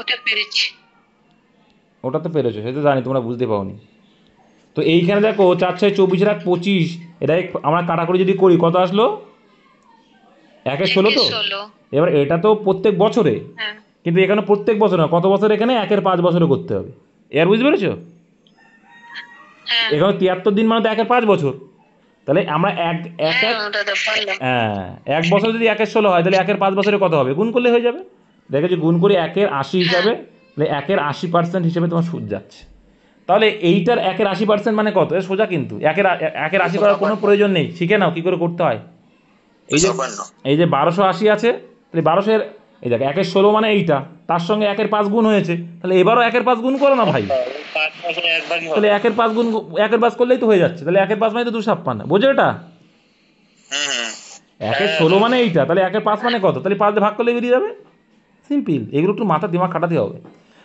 ওটা পেরেছি। ওটা তো পেরেছো, সে তো জানি, তোমরা বুঝতে পাওনি। তো এইখানে দেখো 4/24 আর 25, এটা আমরা কাটাকুটি যদি করি কত আসলো, 1/16 তো। 1/16। এবার এটা তো প্রত্যেক বছরে, হ্যাঁ কিন্তু এখানে প্রত্যেক বছর না, কত বছর, এখানে 1/5 বছরে করতে হবে। এর বুঝতে পেরেছো? হ্যাঁ এখানে 73 দিন মানে তো 1/5 বছর। তাহলে আমরা এক এক হ্যাঁ এক ওটা তো পারলাম। হ্যাঁ, এক বছর যদি 1/16 হয় তাহলে 1/5 বছরে কত হবে, গুণ করলে হয়ে যাবে। দেখেছি গুণ করি 1/80 হিসাবে, তাহলে 1/80% হিসেবে তোমার সুদ যাচ্ছে। তাহলে এইটার 1/80% মানে কত, এ সোজা কিন্তু 1/80 করার কোনো প্রয়োজন নেই, শিখে নাও কী করে করতে হয়। এই যে 56। এই যে 1280 আছে, তাহলে 1200 এই দেখ 1/16 মানে এইটা, তার সঙ্গে 1/5 গুণ হয়েছে, তাহলে এবারও 1/5 গুণ করো না ভাই। 5 বছরে একবারই হবে। তাহলে 1/5 গুণ 1/5 করলেই তো হয়ে যাচ্ছে, তাহলে 1/5 মানে তো 256, বোঝো এটা? হুম। 1/16 মানে এইটা, তাহলে 1/5 মানে কত, তাহলে 5 দিয়ে ভাগ করলে বেরিয়ে যাবে, সিম্পল। এগুলো একটু মাথা দিমাগ খাটাতে হবে।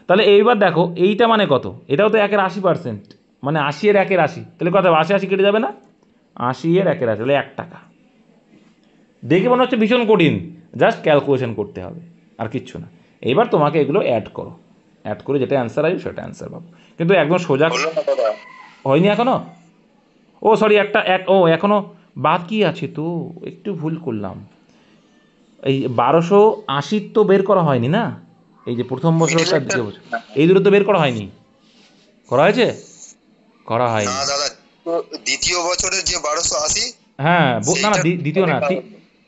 তাহলে এইবার দেখো এইটা মানে কত, এটাও তো 1/80%, মানে 80 এর 1/80, তাহলে কত হবে, 80 কেটে যাবে না, 80 এর 1/80, তাহলে 1 টাকা। দেখে মনে হচ্ছে ভীষণ কঠিন, জাস্ট ক্যালকুলেশন করতে হবে, আর কিচ্ছু না। এইবার তোমাকে এগুলো অ্যাড করো, অ্যাড করে যেটা অ্যান্সার আসবে সেটা অ্যান্সার পাবো, কিন্তু একদম সোজা হলো না দাদা? হয়নি এখনো। ও সরি, এখনো বাকি আছে তো, একটু ভুল করলাম। এই 1280 তো বের করা হয়নি না, এই যে প্রথম বছরটা দ্বিতীয় বছর, এই দুটো তো বের করা হয়নি, করা হয়েছে, করা হয়নি। না দাদা, তো দ্বিতীয় বছরের যে 1280, হ্যাঁ না না, সেইটা দ্বিতীয় না,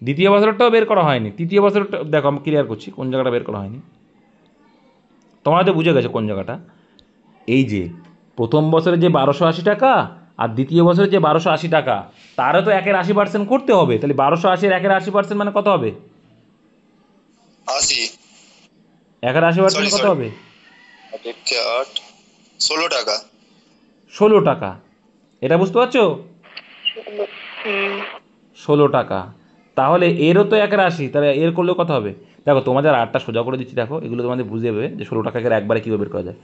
দ্বিতীয় বছরটাও বের করা হয়নি, তৃতীয় বছরটা দেখো আমি ক্লিয়ার করছি কোন জায়গাটা বের করা হয়নি। তোমরা তো বুঝে গেছো কোন জায়গাটা। এই যে প্রথম বছরে যে 1280 টাকা আর দ্বিতীয় বছরে যে 1280 টাকা, তারও তো 1/80% করতে হবে, তাহলে 1280 এর 1/80% মানে কত হবে, 80। 1/80% কত Sorry. হবে, 8 16 টাকা। 16 টাকা। এটা বুঝতে পারছো, হুম 16 টাকা। তাহলে এরও তো 1/80, তাহলে এর করলেও কত হবে। দেখো তোমাদের আটটা সোজা করে দিচ্ছি, দেখো এগুলো তোমাদের বুঝে যাবে যে 16 টাকাকে একবারে কীভাবে বের করা যায়।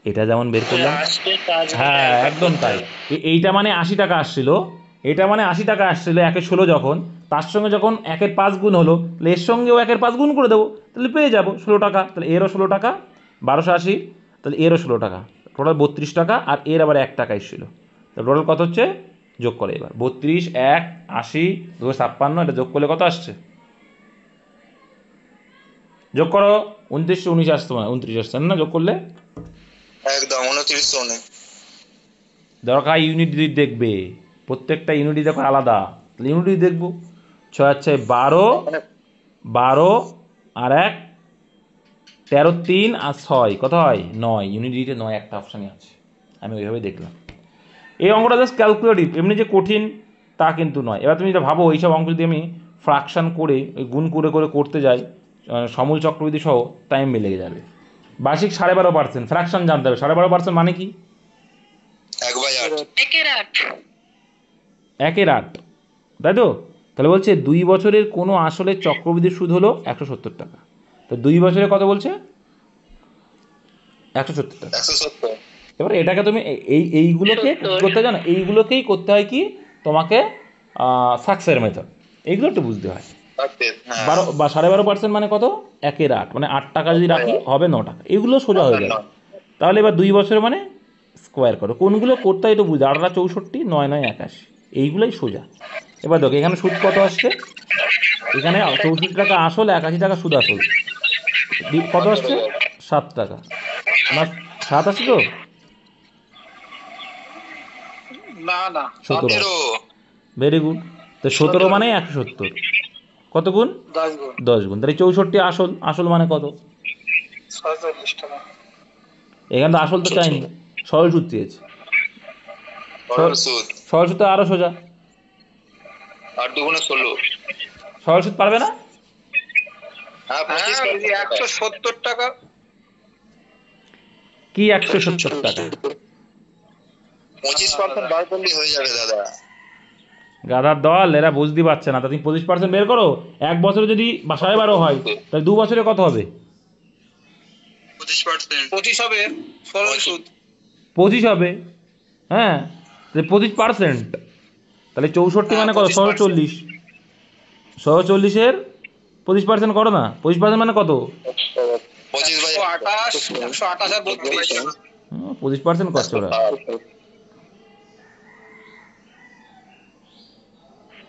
এটা যেমন বের করলাম, আসবে কাজ করে হ্যাঁ একবার একদম করতে তাই। হবে। এইটা মানে 80 টাকা আসছিল, এটা মানে 80 টাকা আসছিল 1/16 যখন, তার সঙ্গে যখন 1/5 গুণ হলো, তাহলে এর সঙ্গেও 1/5 গুণ করে দেবো, তাহলে পেয়ে যাবো 16 টাকা। তাহলে এরও 16 টাকা, 1280, তাহলে এরও 16 টাকা, টোটাল 32 টাকা, আর এর আবার 1 টাকা এসেছিলো, তাহলে টোটাল কত হচ্ছে, যোগ করে এবার 32, 1, 80, 256, এটা যোগ করলে কত আসছে? যোগ করো, 29, 19 আসছে, মানে 29 আসছে না যোগ করলে? একদম 29 অনেক। দরকার ইউনিট দেখবে, প্রত্যেকটা ইউনিটই দেখো আলাদা, তাহলে ইউনিটই দেখবো। 6 আছে 12, 12 আর 1, 13, 3 আর 6 কত হয়? 9। ইউনিটিতে 9 একটা অপশানই আছে, আমি ওইভাবে দেখলাম। এই অঙ্কটা জাস্ট ক্যালকুলেটিভ, এমনি যে কঠিন তা কিন্তু নয়। এবার তুমি যেটা ভাবো, এইসব অঙ্ক যদি আমি ফ্রাকশান করে ওই গুণ করে করে করতে যাই সমূল চক্রবৃদ্ধি সহ, টাইম লেগে যাবে। বার্ষিক 12.5%, ফ্র্যাকশন জানতে হবে। 12.5% মানে কি? 1/8। 1/8। 1/8, তাই তো? তাহলে বলছে 2 বছরের কোনো আসলে চক্রবৃদ্ধি সুদ হলো 170 টাকা। তো 2 বছরে কত বলছে? 170 টাকা। 170। এবার এটাকে তুমি এইগুলোকে করতে জানো, এইগুলোকেই করতে হয় কি তোমাকে, সাকসের মেথড, এইগুলো একটু বুঝতে হয়। 12 বা 12.5% মানে কত? 1/8, মানে 8 টাকা যদি রাখি হবে 9 টাকা, এগুলো সোজা হয়ে যাবে। তাহলে এবার 2 বছরে মানে স্কোয়ার করো, কোনগুলো করতে হয় একটু বুঝতে। 8 64, 9 9 81, এইগুলোই সোজা। এবার দেখো এখানে সুদ কত আসছে, এখানে 64 টাকা আসল, 81 টাকা সুদ আসল, কত আসছে? 7 টাকা না, 7 আসছে তো? না না 17, ভেরি গুড। তো 17 মানে 170, কত গুণ? 10 গুণ 10 গুণ। তাহলে 64 আসল, আসল মানে কত? 46 টাকা। এখানে তো আসল তো চাইনি, সরল সুদ চেয়েছে। সরল সুদ সরল সুদ তো আরো সোজা, 8 দুগুণে 16। সরল সুদ পারবে না? হ্যাঁ 170 টাকা। কি 170 টাকা? 25% বার করলেই হয়ে যাবে দাদা। গাধার দল, এরা বুঝতে পারছে না। তা তুমি 25% বের করো। এক বছরে যদি 12.5 হয়, তাহলে 2 বছরে কত হবে? 25%। 25 হবে সরল সুদ। 25 হবে, হ্যাঁ, তাহলে 25%, তাহলে 64 মানে কত? 140, 140-এর 25% করো না। 25% মানে কত? 25/28 128 আর 32। 25% করছে ওরা।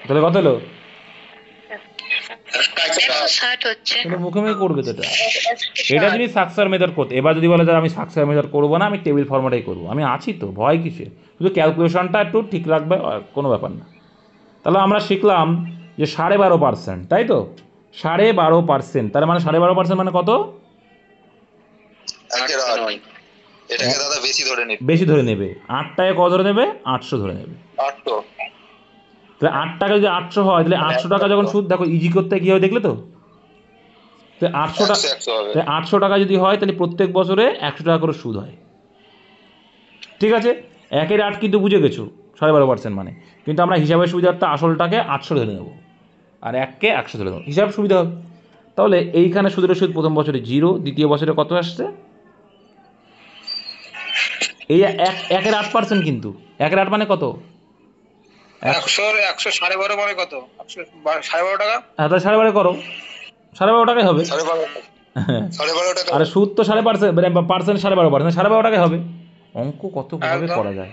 তাহলে কত হলো? 160 হচ্ছে। তাহলে মুখে মুখে করবে তো এটা। এটা তুমি সাকসার মেথড করতে। এবার যদি বলে যে আমি সাকসার মেথড করবো না, আমি টেবিল ফর্মেটাই করবো, আমি আছি তো, ভয় কিসে? শুধু ক্যালকুলেশনটা একটু ঠিক রাখবে, আর কোনো ব্যাপার না। তাহলে আমরা শিখলাম যে 12.5%, তাই তো? 12.5%, তার মানে 12.5% মানে কত? 1/8। এটাকে দাদা বেশি ধরে নিতে। বেশি ধরে নেবে। 8 টাকায় কত ধরে নেবে? 800 ধরে নেবে। 800। তাহলে 8 টাকা যদি 800 হয়, তাহলে 800 টাকা যখন সুদ, দেখো ইজি করতে কী হয় দেখলে তো? তো 800 টাকা, 100 হবে। 800 টাকা যদি হয়, তাহলে প্রত্যেক বছরে 100 টাকা করে সুদ হয়। ঠিক আছে, 1/8 কিন্তু বুঝে গেছো, 12.5% মানে। কিন্তু আমরা হিসাবের সুবিধার্থে আসলটাকে 800 ধরে নেব, আর 1কে 100 ধরে নেব, হিসাব সুবিধা হবে। তাহলে এইখানে সুদের সুদ প্রথম বছরে 0, দ্বিতীয় বছরে কত আসছে? এই 1/8%, কিন্তু 1/8 মানে কত? 100 12.5 মানে কত? 12.5 টাকা। হ্যাঁ, তাহলে 12.5 করো, 12.5 টাকাই হবে। 12.5 টাকা। আরে সুদ তো 12.5%, পার্সেন্ট 12.5%, 12.5 টাকাই হবে। অঙ্ক কতভাবে একদম। করা যায়।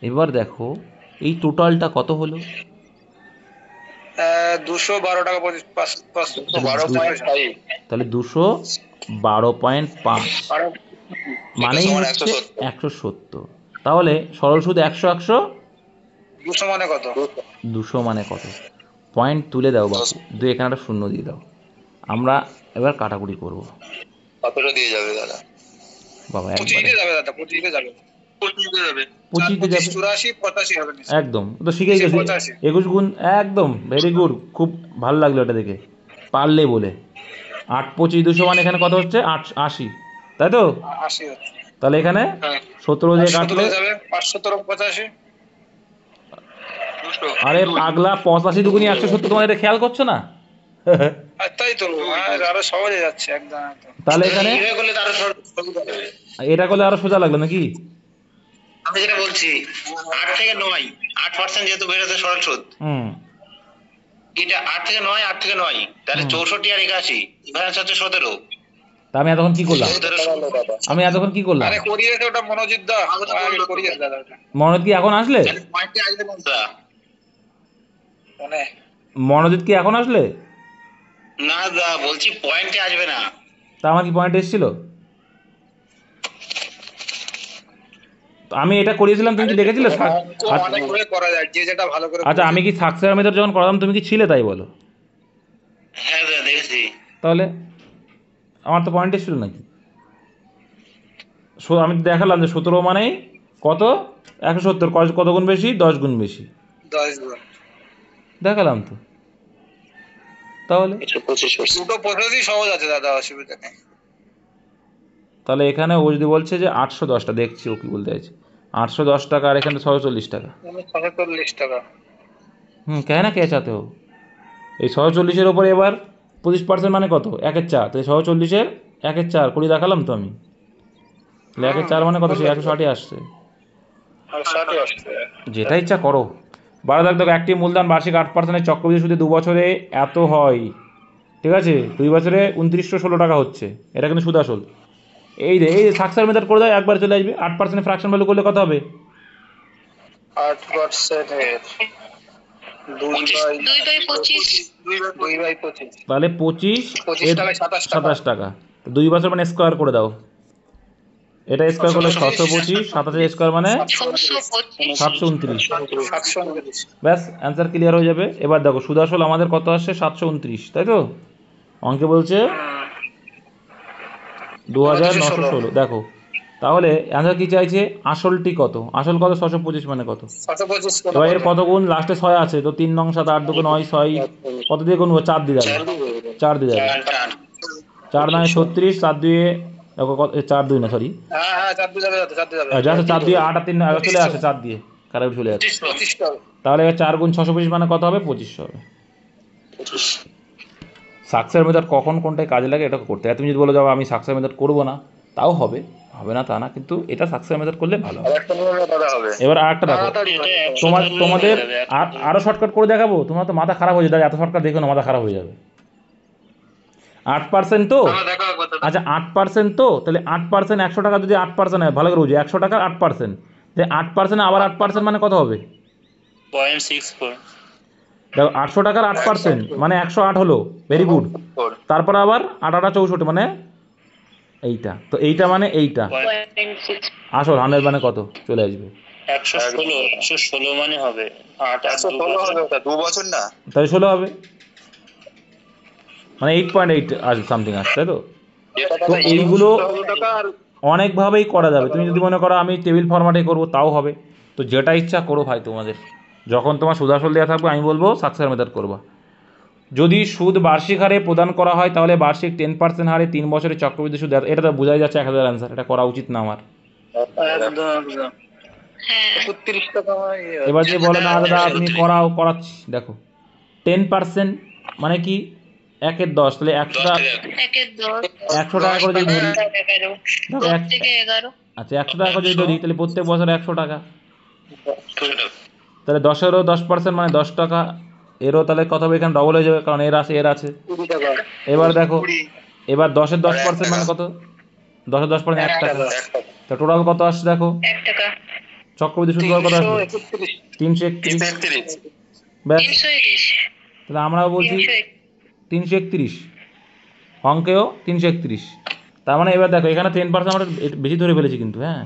এবার দেখো এই টোটালটা কত হলো? 212 টাকা 25। 12.5। তাহলে 212.5 মানেই হচ্ছে 170। তাহলে সরল সুদ 100 100, 200 মানে কত? 200 মানে কত? পয়েন্ট তুলে দাও বাপু, এখানে একটা শূন্য দিয়ে দাও। আমরা এবার কাটাকুটি করব। কতটা দিয়ে যাবে দাদা? বাবা 25 একবারে দিয়ে যাবে দাদা, 25 দিয়ে যাবে। 25 দিয়ে যাবে। 25 দিয়ে যাবে, 84 85 হবে নিশ্চয়ই। একদম তো শিখেই গেছি। 85। 21 গুণ, একদম ভেরি গুড, খুব ভালো লাগলো এটা দেখে, পারলে বলে। 8 25 200 মানে এখানে কত হচ্ছে? 80, তাই তো? 80 হচ্ছে। তাহলে এখানে 17 দিয়ে কাটলে, যাবে 517 85। আরে পাগলা, 85 দুগুনি 170, তোমার এটা খেয়াল করছো না? আর তাই তো, আরো সহজে যাচ্ছে একদম একদম। তাহলে এখানে এইভাবে করলে তো আরো সুবিধা হবে। এটা করলে আরো সোজা লাগলো নাকি? আমি যেটা বলছি 8 থেকে 9, 8% যেহেতু বেরোতে সরল সুদ, হুম, এটা 8 থেকে 9, 8 থেকে 9, তাহলে 64 আর 81, ডিফারেন্স হচ্ছে 17। তা আমি এতক্ষণ কি করলাম? আরে করিয়েছে ওটা মনোজিৎ দা, করিয়েছে দাদা ওটা। মনে কি এখন আসলে? পয়েন্টে আসলে বলতা মানে মনোজিৎ কি এখন আসলে? না দা বলছি পয়েন্টে আসবে না। তা আমার কি পয়েন্ট এসেছিল? তো আমি এটা করিয়েছিলাম, তুমি কি দেখেছিলে? অঙ্ক অনেক করে করা যায়, যে যেটা ভালো করে আচ্ছা, আমি কি সাকসেস মেথড যখন করালাম তুমি কি ছিলে তাই বলো? হ্যাঁ দা দেখেছি। তাহলে আমার তো পয়েন্ট এসেছিল নাকি? আমি দেখালাম যে 17 মানে কত, 170, কত গুণ বেশি? 10 গুণ বেশি 10 গুণ দেখালাম তো। তাহলে দুটো পদ্ধতি সহজ আছে দাদা, অসুবিধা নেই। তাহলে এখানে ও যদি বলছে যে 810টা, দেখছি ও কি বলতে চাইছে। 810 টাকা আর এখানে 640 টাকা। 640 টাকা। কে না কে চাতে हो? এই 640-এর ওপরে এবার 25% মানে কত? 1/4। তাই 640-এর 1/4 করে দেখালাম তো আমি। তাহলে 1/4 মানে কত? সেই 160-ই আসছে। আর 60 আসছে। যেটা ইচ্ছা করো। 12 দাগ দেখো, একটি মূলধন বার্ষিক 8%-এর চক্রবৃদ্ধি সুদে 2 বছরে এত হয়, ঠিক আছে? 2 বছরে 2916 টাকা হচ্ছে। এটা কিন্তু সুদ আসল। এই যে সাকসেস মেথড করে দাও, একবার চলে আসবে। 8% ফ্র্যাকশন ভ্যালু করলে কত হবে? 8% এর 2/25। 2/25। তাহলে 25 25 এর টাকায় 27 টাকা। 27 টাকা। তো 2 বছর মানে স্কোয়ার করে দাও। এটা স্কোয়ার করলে 625, 27 স্কোয়ার মানে 625। 729। 729। ব্যাস, অ্যান্সার ক্লিয়ার হয়ে যাবে। এবার দেখো সুদ আসল আমাদের কত আসছে? 729, তাই তো? অঙ্কে বলছে 2916। দেখো তাহলে অ্যান্সার কি চাইছে? আসলটি কত? আসল কত? 625 মানে কত? 725 কত? এবার এর কত গুণ? লাস্টে 6 আছে, তো 3 নং 7, 8 2 9, 6 কত দিয়ে গুনবো? 4 দিয়ে যাবে, 4 দিয়ে যাবে। 4 9 36, 4 2 দেখো কত, 4 2 না সরি, হ্যাঁ হ্যাঁ 4 দিয়ে যাবে, 4 দিয়ে যাবে। জাস্ট 4 দিয়ে 8 আর 3 চলে আসে, 4 দিয়ে কারেক্ট চলে আসে। 25 টাকা। তাহলে 4 গুণ 625 মানে কত হবে? 2500 হবে। সাকসেস মেথড কখন কোনটায় কাজে লাগে এটা করতে হয়। তুমি যদি বলো যাও আমি সাকসেস মেথড করবো না, তাও হবে, হবে না তা না, কিন্তু এটা সাকসেস মেথড করলে ভালো হবে। আরেকটা নিয়মে দাদা হবে। এবার আরেকটা দেখো, তোমাদের আরও শর্টকাট করে দেখাবো। তোমার তো মাথা খারাপ হয়ে যাবে, এত শর্টকাট দেখো না, মাথা খারাপ হয়ে যাবে। 8% তো, আচ্ছা 8% তো, তাহলে 8% 100 টাকা যদি 8% হয়, ভালো করে বুঝি, 100 টাকার 8%, তাহলে 8% আবার 8% মানে কত হবে? 0.64। দেখো 800 টাকার 8% মানে 108 হলো, ভেরি গুড। তারপর আবার 8 8 64 মানে এইটা, তো এইটা মানে এইটা 0.6। আসল 100 মানে কত চলে আসবে? 116 মানে হবে 8 আর 2 116 হবে ওটা, 2 বছর না? তাই 16 হবে, মানে 8.8 আস সামথিং আসছে, তাই তো? তো এইগুলো টাকা আর অনেকভাবেই করা যাবে। তুমি যদি মনে করো আমি টেবিল ফরম্যাটে করবো তাও হবে। তো যেটা ইচ্ছা করো ভাই তোমাদের। যখন তোমার সুদ আসল দেওয়া থাকবে আমি বলবো সাকসেস মেথড করবা। যদি সুদ বার্ষিক হারে প্রদান করা হয় তাহলে বার্ষিক 10% হারে 3 বছরের চক্রবৃদ্ধি সুদ, এটা তো বোঝাই যাচ্ছে 1000 অ্যান্সার। এটা করা উচিত না আমার। একদম একদম হ্যাঁ 31 টাকা এবার যে বলে না দাদা আপনি করাচ্ছি, দেখো 10% মানে কি? 1/10, তাহলে 100 টাকা, 1/10। 100 টাকা করে যদি ধরি, 11। দেখো 10 থেকে 11। আচ্ছা 100 টাকা করে যদি ধরি তাহলে প্রত্যেক বছর 100 টাকা, তাহলে 10-এরও 10% মানে 10 টাকা। এরও তাহলে কত হবে? এখানে ডবল হয়ে যাবে, কারণ এর আছে এর আছে। 20 টাকা। এবার দেখো, এবার 10-এর 10% মানে কত? 10-এর 10% 1 টাকা। তা টোটাল কত আসছে দেখো? 1 টাকা। চক্রবৃদ্ধি সুদ কত আসবে? 331। 331। ব্যাস, 320। তাহলে আমরাও বলছি 331, অঙ্কেও 331। তার মানে এবার দেখো এখানে 10% আমরা বেশি ধরে ফেলেছি কিন্তু, হ্যাঁ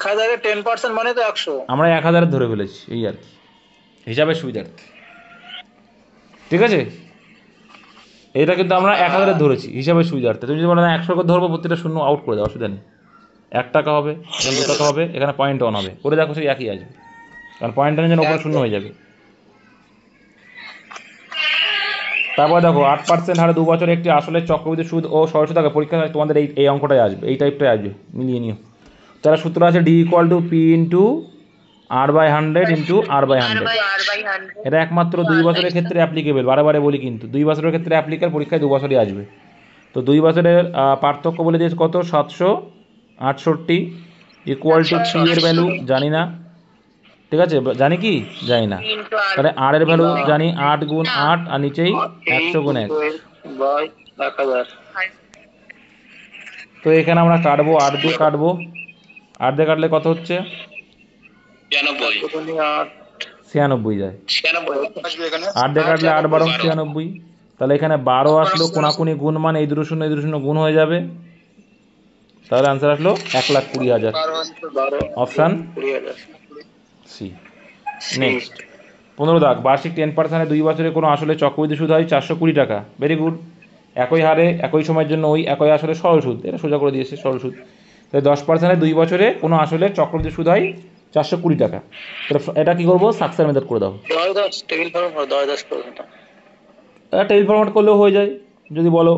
1000 এ 10% মানে তো 100। আমরা 1000 ধরে ফেলেছি, এই আর কি, হিসাবের সুবিধার্থে, ঠিক আছে? এটা কিন্তু আমরা 1000 ধরেছি হিসাবের সুবিধার্থে। তুমি যদি বলো না 100 করে ধরবো, প্রত্যেকটা শূন্য আউট করে দাও, অসুবিধা নেই। 1 টাকা হবে, এখানে 2 টাকা হবে, এখানে পয়েন্ট অন হবে, করে দেখো সেই একই আসবে, কারণ পয়েন্ট অনের জন্য ওপরে শূন্য হয়ে যাবে। তারপর দেখো 8% হারে 2 বছরে একটি আসলের চক্রবৃদ্ধি সুদ ও সরল টাকা পরীক্ষা হয়, তোমাদের এই অঙ্কটাই আসবে, এই টাইপটাই আসবে, মিলিয়ে নিও। তাহলে সূত্র আছে D = P × R/100 × R/100। এটা একমাত্র 2 বছরের ক্ষেত্রে অ্যাপ্লিকেবল, বারে বলি কিন্তু 2 বছরের ক্ষেত্রে অ্যাপ্লিকেবল, পরীক্ষায় 2 বছরই আসবে। তো 2 বছরের পার্থক্য বলে দিয়েছে কত? 768 = P এর ভ্যালু জানি না, ঠিক আছে? জানি কি? জানি না। তাহলে R এর ভ্যালু জানি 8 × 8 আর নিচেই 100 × 1। বাই 1000। তো এখানে আমরা কাটবো, 8 দিয়ে কাটবো, 8 দিয়ে কাটলে কত হচ্ছে? 92 8 96 যায়। 96 আসবে এখানে 8 দিয়ে কাটলে 8 12 96। তাহলে এখানে 12 আসলো, কোনাকুনি গুণ মানে এই দুটো শূন্য এই দুটো শূন্য গুণ হয়ে যাবে। তাহলে আনসার আসলো 1,20,000। 12 অপশান 20,000 সি। নেক্সট 15 দাগ, বার্ষিক 10% 2 বছরে কোনো আসলে চক্রবৃদ্ধি সুদ হয় 420 টাকা। Very good. একই হারে একই সময়ের জন্য ওই একই আসলে সরল সুদ, এটা সোজা করে দিয়েছে সরল সুদ। তাহলে 10% 2 বছরে কোনো আসলে চক্রবৃদ্ধি সুদ হয় 420 টাকা। তাহলে এটা কী করবো, সাকসেস মেথড করে দাও। 10 টেবিল ফর্ম 10 পর্যন্ত এটা টেবিল ফরম্যাট করলেও হয়ে যায়, যদি বলো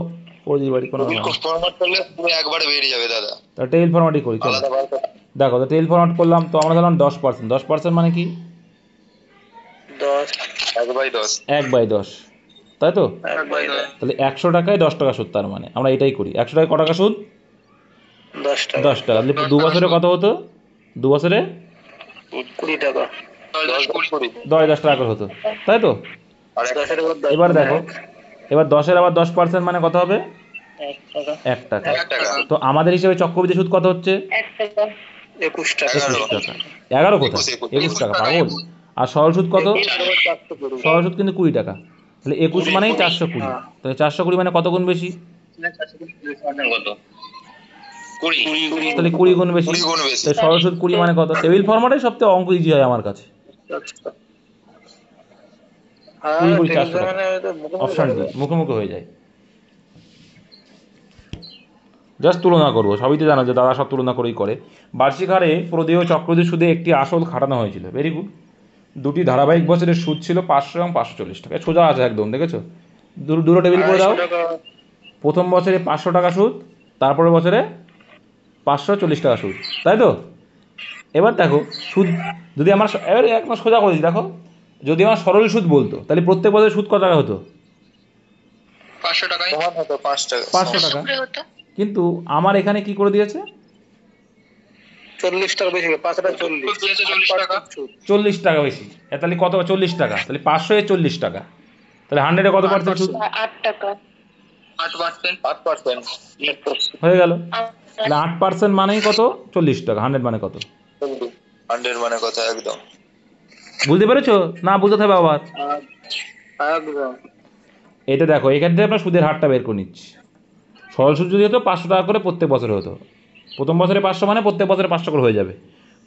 করে দিতে পারি, কোনো ব্যাপার না। ফরম্যাট করলে পুরো একবারে বেরিয়ে যাবে দাদা, তাহলে টেবিল ফরম্যাটই করি, চলো। আলাদা বার করতে দেখো, তো টেবিল ফরম্যাট করলাম, তো আমরা ধরলাম 10%। 10% মানে কি? 10 1/10 1/10, তাই তো? 1/10 তাহলে 100 টাকায় 10 টাকা সুদ, তার মানে আমরা এটাই করি। 100 টাকায় ক টাকা সুদ? 10 টাকা 10 টাকা। তাহলে 2 বছরে কত হতো? 2 বছরে 20 টাকা 10 10 টাকা করে হতো, তাই তো? আর 10 এর উপর 10 এবার দেখো, এবার 10-এর আবার 10% মানে কত হবে? 1 টাকা 1 টাকা। 1 টাকা তো আমাদের হিসেবে চক্রবৃদ্ধি সুদ কত হচ্ছে? 1 টাকা 21 টাকা 21 টাকা। 11 কোথায়? 21 টাকা, পাগল। আর সরল সুদ কত? 420 সরল সুদ কিন্তু 20 টাকা। তাহলে 21 মানেই 420। তাহলে 420 মানে কত গুণ বেশি? কত 20 তাহলে 20 গুণ বেশি। 20 গুণ বেশি। তাহলে সরল সুদ 20 মানে কত? টেবিল ফরম্যাটে সবথেকে অঙ্ক ইজি হয় আমার কাছে। 20 গুণ 400 টাকা। অপশান ডি, মুখে মুখে হয়ে যায়। জাস্ট তুলনা করবো, সবই তো জানো যে দাদা সব তুলনা করেই করে। বার্ষিক হারে প্রদেয় চক্রবৃদ্ধি সুদে একটি আসল খাটানো হয়েছিল। Very good. দুটি ধারাবাহিক বছরের সুদ ছিল 500 এবং 540 টাকা। সোজা আছে একদম, দেখেছো? দুটো টেবিল করে দাও। প্রথম বছরে 500 টাকা সুদ, তারপরের বছরে 540 টাকা সুদ, তাই তো? এবার দেখো, সুদ যদি আমার এবার একদম সোজা করে দিই, দেখো, যদি আমার সরল সুদ বলতো তাহলে প্রত্যেক বছরে সুদ কত টাকা হতো? 500 টাকায় হতো 5 টাকা 500 টাকা। করে হতো। কিন্তু আমার এখানে কি করে দিয়েছে? 40 টাকা বেশি 5 টাকা 40 টাকা 40 টাকা বেশি। তাহলে কত? 40 টাকা। তাহলে 500 এ 40 টাকা। তাহলে 100-এ কত পার্সেন্ট সুদ? 8 টাকা 8% হয়ে গেল। তাহলে 8% মানেই কত? 40 টাকা। 100 মানে কত? 100 মানে কথা একদম বুঝতে পেরেছো না? বুঝতে হবে আবার। একদম এটা দেখো, এখান থেকে আমরা সুদের হারটা বের করে নিচ্ছি। সরল সুদ যদি হতো 500 টাকা করে প্রত্যেক বছরে হতো, প্রথম বছরে 500 মানে প্রত্যেক বছরে 500 করে হয়ে যাবে।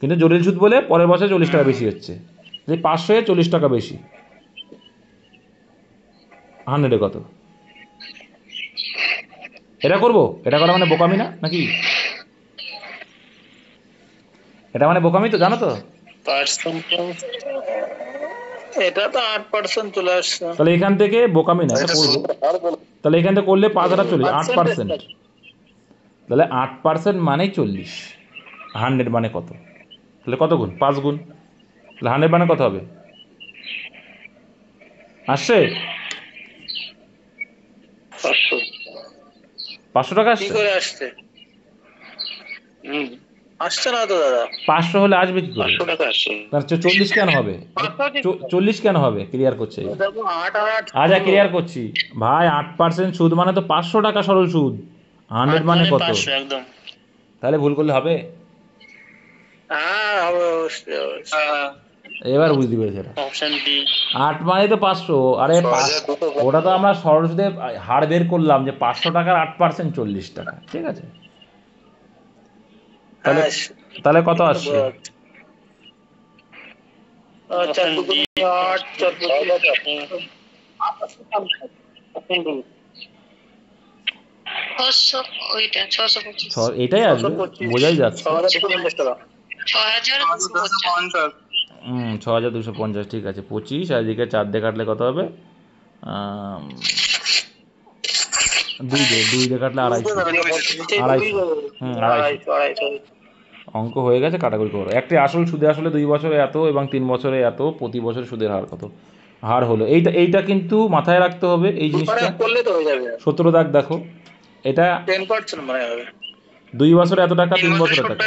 কিন্তু জটিল সুদ বলে পরের বছরে 40 টাকা বেশি হচ্ছে। যে 500 এ 40 টাকা বেশি, 100-এ কত? এটা করবো? এটা করা মানে বোকামি না নাকি? এটা মানে বোকামি তো, জানো তো? এটা তো 8% চলে আসছে। তাহলে এখান থেকে বোকামি না, এটা করবো। তাহলে এখান থেকে করলে 5,040, 8%। তাহলে 8% মানেই 40। 100 মানে কত? তাহলে কত গুণ? 5 গুণ। তাহলে 100 মানে কত হবে? আসছে 500 টাকা কি আসছে। করে আসছে? আসছে না তো দাদা। 500 হলে আসবে কি করে? 500 টাকা আসছে। তার 40 কেন হবে? 40 কেন হবে? ক্লিয়ার করছে। দেখো 8 আর 8 আচ্ছা, ক্লিয়ার করছি ভাই। 8% সুদ মানে তো 500 টাকা সরল সুদ। 100 মানে কত? 500 একদম। তাহলে ভুল করলে হবে? হ্যাঁ হবে অবশ্যই অবশ্যই। এবার বুঝতে পেরেছি এটা। অপশন ডি 8 মানে তো 500। আরে 6,200 ওটা তো আমরা সরল সুদে হার বের করলাম যে 500 টাকার 8% 40 টাকা, ঠিক আছে? তাহলে তাহলে কত আসছে? আচ্ছা 8 600 ওইটা 625 এটাই আসবে, বোঝাই যাচ্ছে। 6,250 টাকা 6250 6,250, ঠিক আছে। 25 আর এদিকে 4 দিয়ে কাটলে কত হবে? 2 দিয়ে কাটলে 250। 250। অঙ্ক হয়ে গেছে, কাটাকুটি করো। একটি আসল সুদে আসলে 2 বছরে এত এবং 3 বছরে এত, প্রতি বছর সুদের হার কত? হার হলো এইটা কিন্তু মাথায় রাখতে হবে এই জিনিসটা। করলে তো হয়ে যাবে। 17 দাগ দেখো, এটা 10% মনে হবে। 2 বছরে এত টাকা, 3 বছরে টাকা।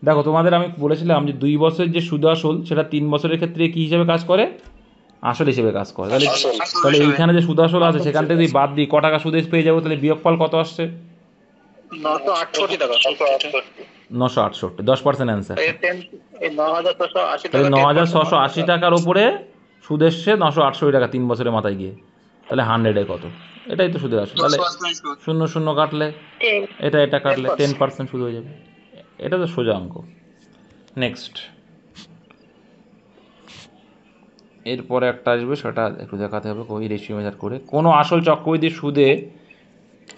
দেখো, তোমাদের আমি বলেছিলাম যে 2 বছরের যে সুদ আসল সেটা 3 বছরের ক্ষেত্রে কি হিসেবে কাজ করে? আসল হিসেবে কাজ করে। তাহলে এইখানে যে সুদ আসল আছে সেখান থেকে যদি বাদ দিই ক টাকা সুদে পেয়ে যাবো, তাহলে বিয়োগফল কত আসছে? 968 টাকা। 968, 10% অ্যান্সার। এই 9680 তাহলে টাকা 9680 টাকার উপরে সুদ এসছে 968 টাকা 3 বছরের মাথায় গিয়ে। তাহলে 100-এ কত? এটাই তো সুদের আসল। তাহলে 0 কাটলে এটা কাটলে 10% সুদ হয়ে যাবে। এটা তো সোজা অঙ্ক। নেক্সট, এরপরে একটা আসবে, সেটা একটু দেখাতে হবে ওই রেশিও মেজার করে। কোনো আসল চক্রবৃদ্ধি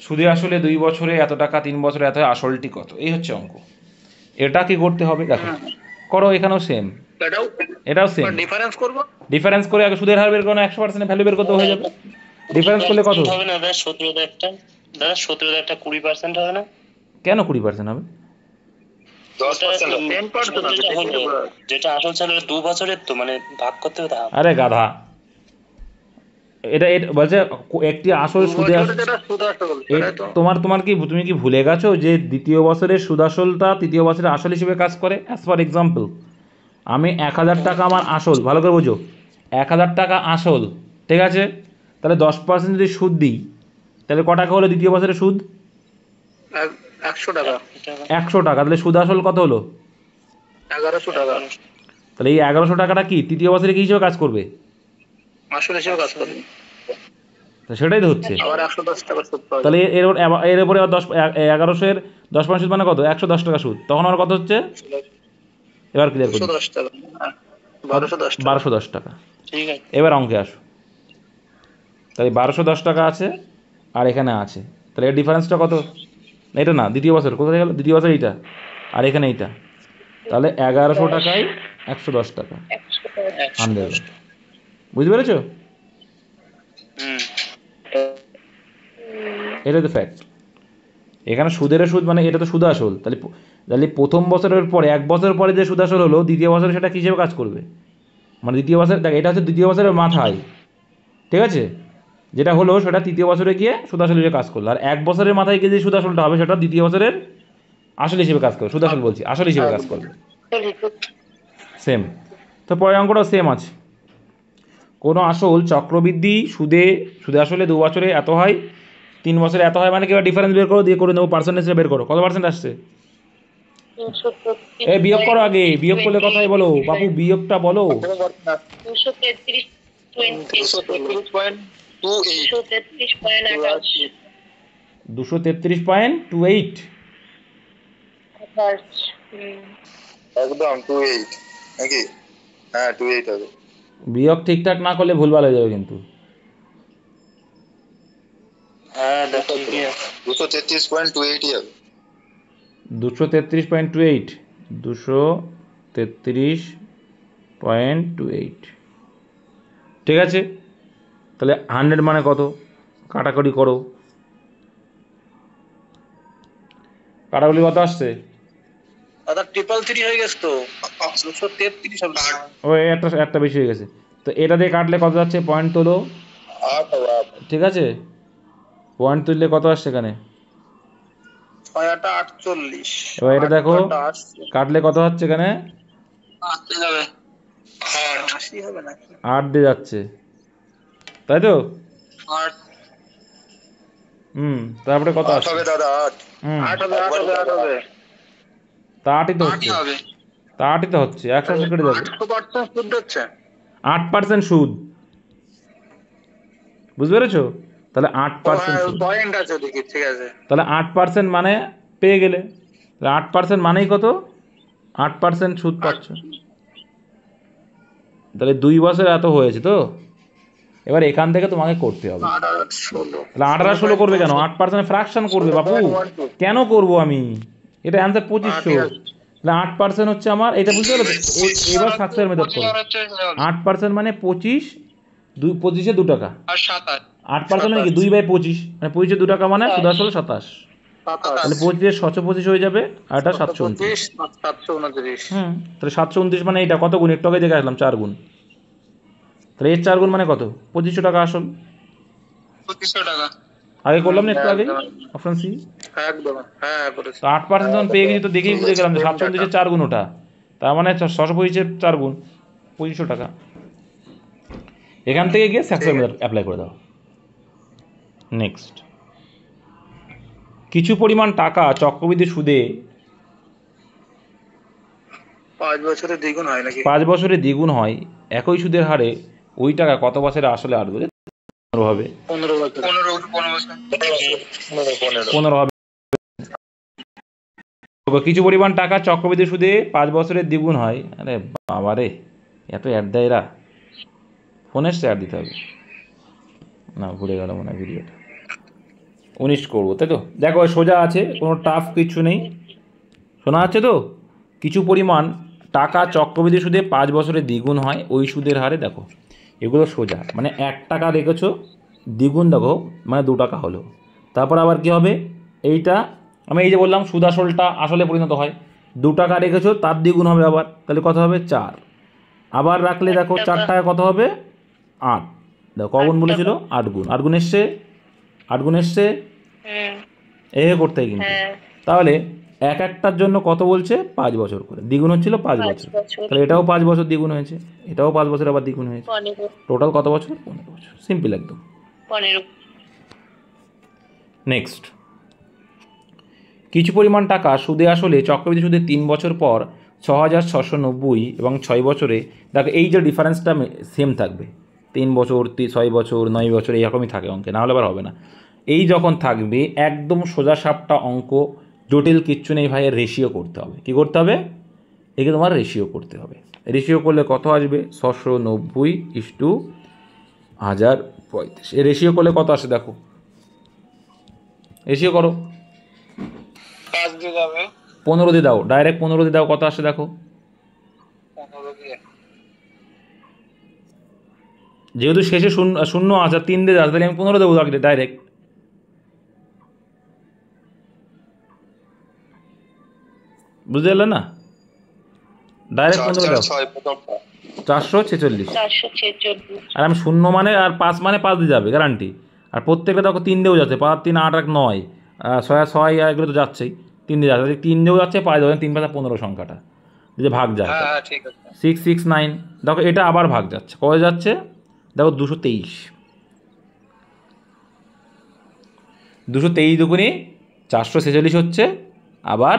সুদে আসলে 2 বছরে এত টাকা, 3 বছরে এত, আসলটি কত? এই হচ্ছে অঙ্ক। এটা কি করতে হবে দেখো, করো, এখানেও সেম, এটাও সেম। ডিফারেন্স করে আগে সুদের হার বের করো, 100% ভ্যালু বের করতে হয়ে যাবে। ডিফারেন্স করলে কত হবে না দাদা? 17 20% হবে না? কেন 20% হবে? 10% যেটা আসল ছিল 2 বছরের, তো মানে ভাগ করতে হবে। আরে গাধা, এটা বলছে একটি আসল সুদে তোমার কি তুমি কি ভুলে গেছো যে দ্বিতীয় বছরের সুদ আসলটা তৃতীয় বছরের আসল হিসেবে কাজ করে? অ্যাজ ফর এক্সাম্পল, আমি 1000 টাকা আমার আসল, ভালো করে বোঝো, 1000 টাকা আসল, ঠিক আছে? তাহলে 10% যদি সুদ দিই, তাহলে ক টাকা হলো দ্বিতীয় বছরের সুদ? 100 টাকা। 100 টাকা। তাহলে সুদ আসল কত হলো? 1100 টাকা তাহলে এই 1100 টাকাটা কি তৃতীয় বছরে কি হিসেবে কাজ করবে? আসলে হিসেবে কাজ করবে। তো সেটাই তো হচ্ছে। আবার 110 টাকা সুদ পাওয়া তাহলে এর উপরে 1100-এর 10% সুদ মানে কত? 110 টাকা সুদ। তখন আর কত হচ্ছে? এবার ক্লিয়ার করি। 210 টাকা। 1210 টাকা। 1210 টাকা। ঠিক আছে, এবার অঙ্কে আসো। তাই 1210 টাকা আছে আর এখানে আছে, তাহলে এর ডিফারেন্সটা কত? এটা না, দ্বিতীয় বছর কোথায় গেল? দ্বিতীয় বছর এইটা আর এখানে এইটা, তাহলে 1100 টাকায় 110 টাকা, 100। বুঝতে পেরেছো? এটা তো ফ্যাক্ট। এখানে সুদের সুদ মানে এটা তো সুদ আসল। তাহলে প্রথম বছরের পরে 1 বছর পরে যে সুদ আসল হলো, দ্বিতীয় বছরে সেটা কী হিসেবে কাজ করবে? মানে দ্বিতীয় বছর, দেখ এটা হচ্ছে দ্বিতীয় বছরের মাথায়, ঠিক আছে? যেটা হলো সেটা তৃতীয় বছরে গিয়ে সুদ আসল হিসেবে কাজ করলো। আর 1 বছরের মাথায় গিয়ে যে সুদ আসলটা হবে সেটা দ্বিতীয় বছরের আসল হিসেবে কাজ করবে। সুদ আসল বলছি, আসল হিসেবে কাজ করবে। সেম। তো পরের অঙ্কটাও সেম আছে। কোনো আসল চক্রবৃদ্ধি সুদে আসলে 2 বছরে এত হয়, 3 বছরে এত হয়, মানে কি ডিফারেন্স বের করো, দিয়ে করে নেবো, পার্সেন্টেজটা বের করো, কত পার্সেন্ট আসছে? এই বিয়োগ করো আগে, বিয়োগ করলে কথাই বলো বাপু, বিয়োগটা বলো। 233.28। একদম 28 নাকি? হ্যাঁ 28 হবে। বিয়োগ ঠিকঠাক না করলে ভুলভাল হয়ে যাবে কিন্তু। হ্যাঁ দেখো 233.28 হবে। 233.28, 233.28, ঠিক আছে? তাহলে 100 মানে কত? কাটাকুটি করো, কাটাকুটি কত আসছে? দাদা 333 হয়ে গেছে তো। 233 হবে। ও একটা বেশি হয়ে গেছে। তো এটা দিয়ে কাটলে কত যাচ্ছে? পয়েন্ট তোলো, 8 হবে 8। ঠিক আছে? পয়েন্ট তুললে কত আসছে এখানে? 6-8-48। এবার এটা দেখো, কাটলে কত হচ্ছে এখানে? 80 হবে। 80 হবে নাকি? 8 দিয়ে যাচ্ছে, তাই তো? 8 তারপরে কত 8 আসছে? হবে দাদা 8। 8 হবে 8 হবে 8 হবে। তা 8ই তো হচ্ছে, তা 8ই তো হচ্ছে, 180 কেটে যাবে। 8% সুদ হচ্ছে। 8% সুদ, বুঝতে পেরেছো? তাহলে 8% সুদ, পয়েন্ট আছে দেখি, ঠিক আছে। তাহলে 8% মানে পেয়ে গেলে। 8% মানেই কত? 8% সুদ পাচ্ছ। তাহলে 2 বছর এত হয়েছে তো। এবার এখান থেকে তোমাকে করতে হবে। 18-16 তাহলে 18-16 করবে কেন? 8% ফ্র্যাকশন করবে বাপু। কেন করব আমি? এটা অ্যান্সার 2500। তাহলে 8% হচ্ছে আমার, এটা বুঝতে পারো তো? এবার সাকসেসের মেথড করো। 8% মানে 25, 25-এ 2 টাকা। আর 27 8% মানে কি? 2/25, মানে 25-এ 2 টাকা মানে সুদ আসলে 27। তাহলে 25-এর 725 হয়ে যাবে, আর এটা 729। 729। তাহলে 729 মানে এটা কত গুণ? একটু আগে দেখে আসলাম 4 গুণ। তাহলে এর 4 গুণ মানে কত? 2500 টাকা আসল। 2500 টাকা আগে করলাম না একটু আগে, অপশন সি। একদম। হ্যাঁ করেছি। তো 8% যখন পেয়ে গেছি তো দেখেই বুঝে গেলাম যে 729-এর 4 গুণ ওটা, তার মানে 625-এর 4 গুণ, 2500 টাকা। এখান থেকে গিয়ে সাকসেস মেথড অ্যাপ্লাই করে দাও। নেক্সট, কিছু পরিমাণ টাকা চক্রবৃদ্ধি সুদে 5 বছরে দ্বিগুণ হয় নাকি? 5 বছরে দ্বিগুণ হয়, একই সুদের হারে ওই টাকা কত বছরে আসলে আসবে? 15 হবে। 15 বছর। 15 হবে। কিছু পরিমাণ টাকা চক্রবৃদ্ধি সুদে 5 বছরের দ্বিগুণ হয়। আরে বাবারে, এত অ্যাড দেয় এরা। ফোনে অ্যাড দিতে হবে না, ভুলে গেল মনে হয় ভিডিওটা। 19 করবো, তাই তো? দেখো সোজা আছে, কোনো টাফ কিছু নেই, শোনা আছে তো? কিছু পরিমাণ টাকা চক্রবৃদ্ধি সুদে 5 বছরে দ্বিগুণ হয় ওই সুদের হারে। দেখো এগুলো সোজা, মানে 1 টাকা রেখেছো, দ্বিগুণ দেখো মানে 2 টাকা হলো। তারপর আবার কি হবে? এইটা আমি এই যে বললাম সুদ আসলটা আসলে পরিণত হয়, 2 টাকা রেখেছো তার দ্বিগুণ হবে আবার, তাহলে কত হবে? 4। আবার রাখলে দেখো 4 টাকা কত হবে? 8। দেখো কগুণ বলেছিল? 8 গুণ। 8 গুণ এসছে, 8 গুণ এসছে, এ করতে হয় কিন্তু। তাহলে এক একটার জন্য কত বলছে? 5 বছর করে, দ্বিগুণ হচ্ছিল 5 বছর, তাহলে এটাও 5 বছর দ্বিগুণ হয়েছে, এটাও 5 বছর আবার দ্বিগুণ হয়েছে, টোটাল কত বছর? 15 বছর। সিম্পল একদম। 15। নেক্সট, কিছু পরিমাণ টাকা সুদে আসলে চক্রবৃদ্ধি সুদে 3 বছর পর 6,690 এবং 6 বছরে, দেখো এই যে ডিফারেন্সটা সেম থাকবে, 3 বছর 6 বছর 9 বছর এইরকমই থাকে অঙ্কে, না হলে আবার হবে না। এই যখন থাকবে একদম সোজা সাপটা অঙ্ক, জটিল কিচ্ছু নেই ভাই, রেশিও করতে হবে। কি করতে হবে? একে তোমার রেশিও করতে হবে। রেশিও করলে কত আসবে? 690/1035। এই রেশিও করলে কত আসে দেখো, রেশিও করো। 5 দিয়ে যাবে, 15 দিয়ে দাও, ডাইরেক্ট 15 দিয়ে দাও, কত আসে দেখো। 15 দিয়ে যেহেতু শেষে শূন্য শূন্য আছে, 3 দিয়ে যাচ্ছে, তাহলে আমি 15 দেবো ডাইরেক্ট। বুঝতে পারলে না? ডাইরেক্ট 15 দাও। 446। 446। আর আমি শূন্য মানে আর 5 মানে 5 দিয়ে যাবে গ্যারান্টি। আর প্রত্যেকটা দেখো 3 দিয়েও যাচ্ছে, 5 3 8 1 9, 6 6 এগুলো তো যাচ্ছেই, 3 দিয়ে যাচ্ছে, 3 দিয়েও যাচ্ছে, 5 দেবেন, 3 5 15 সংখ্যাটা যে ভাগ যায়। হ্যাঁ ঠিক আছে। 6 6 9, দেখো এটা আবার ভাগ যাচ্ছে, কবে যাচ্ছে দেখো? 223। 223 দুগুণে 446 হচ্ছে, আবার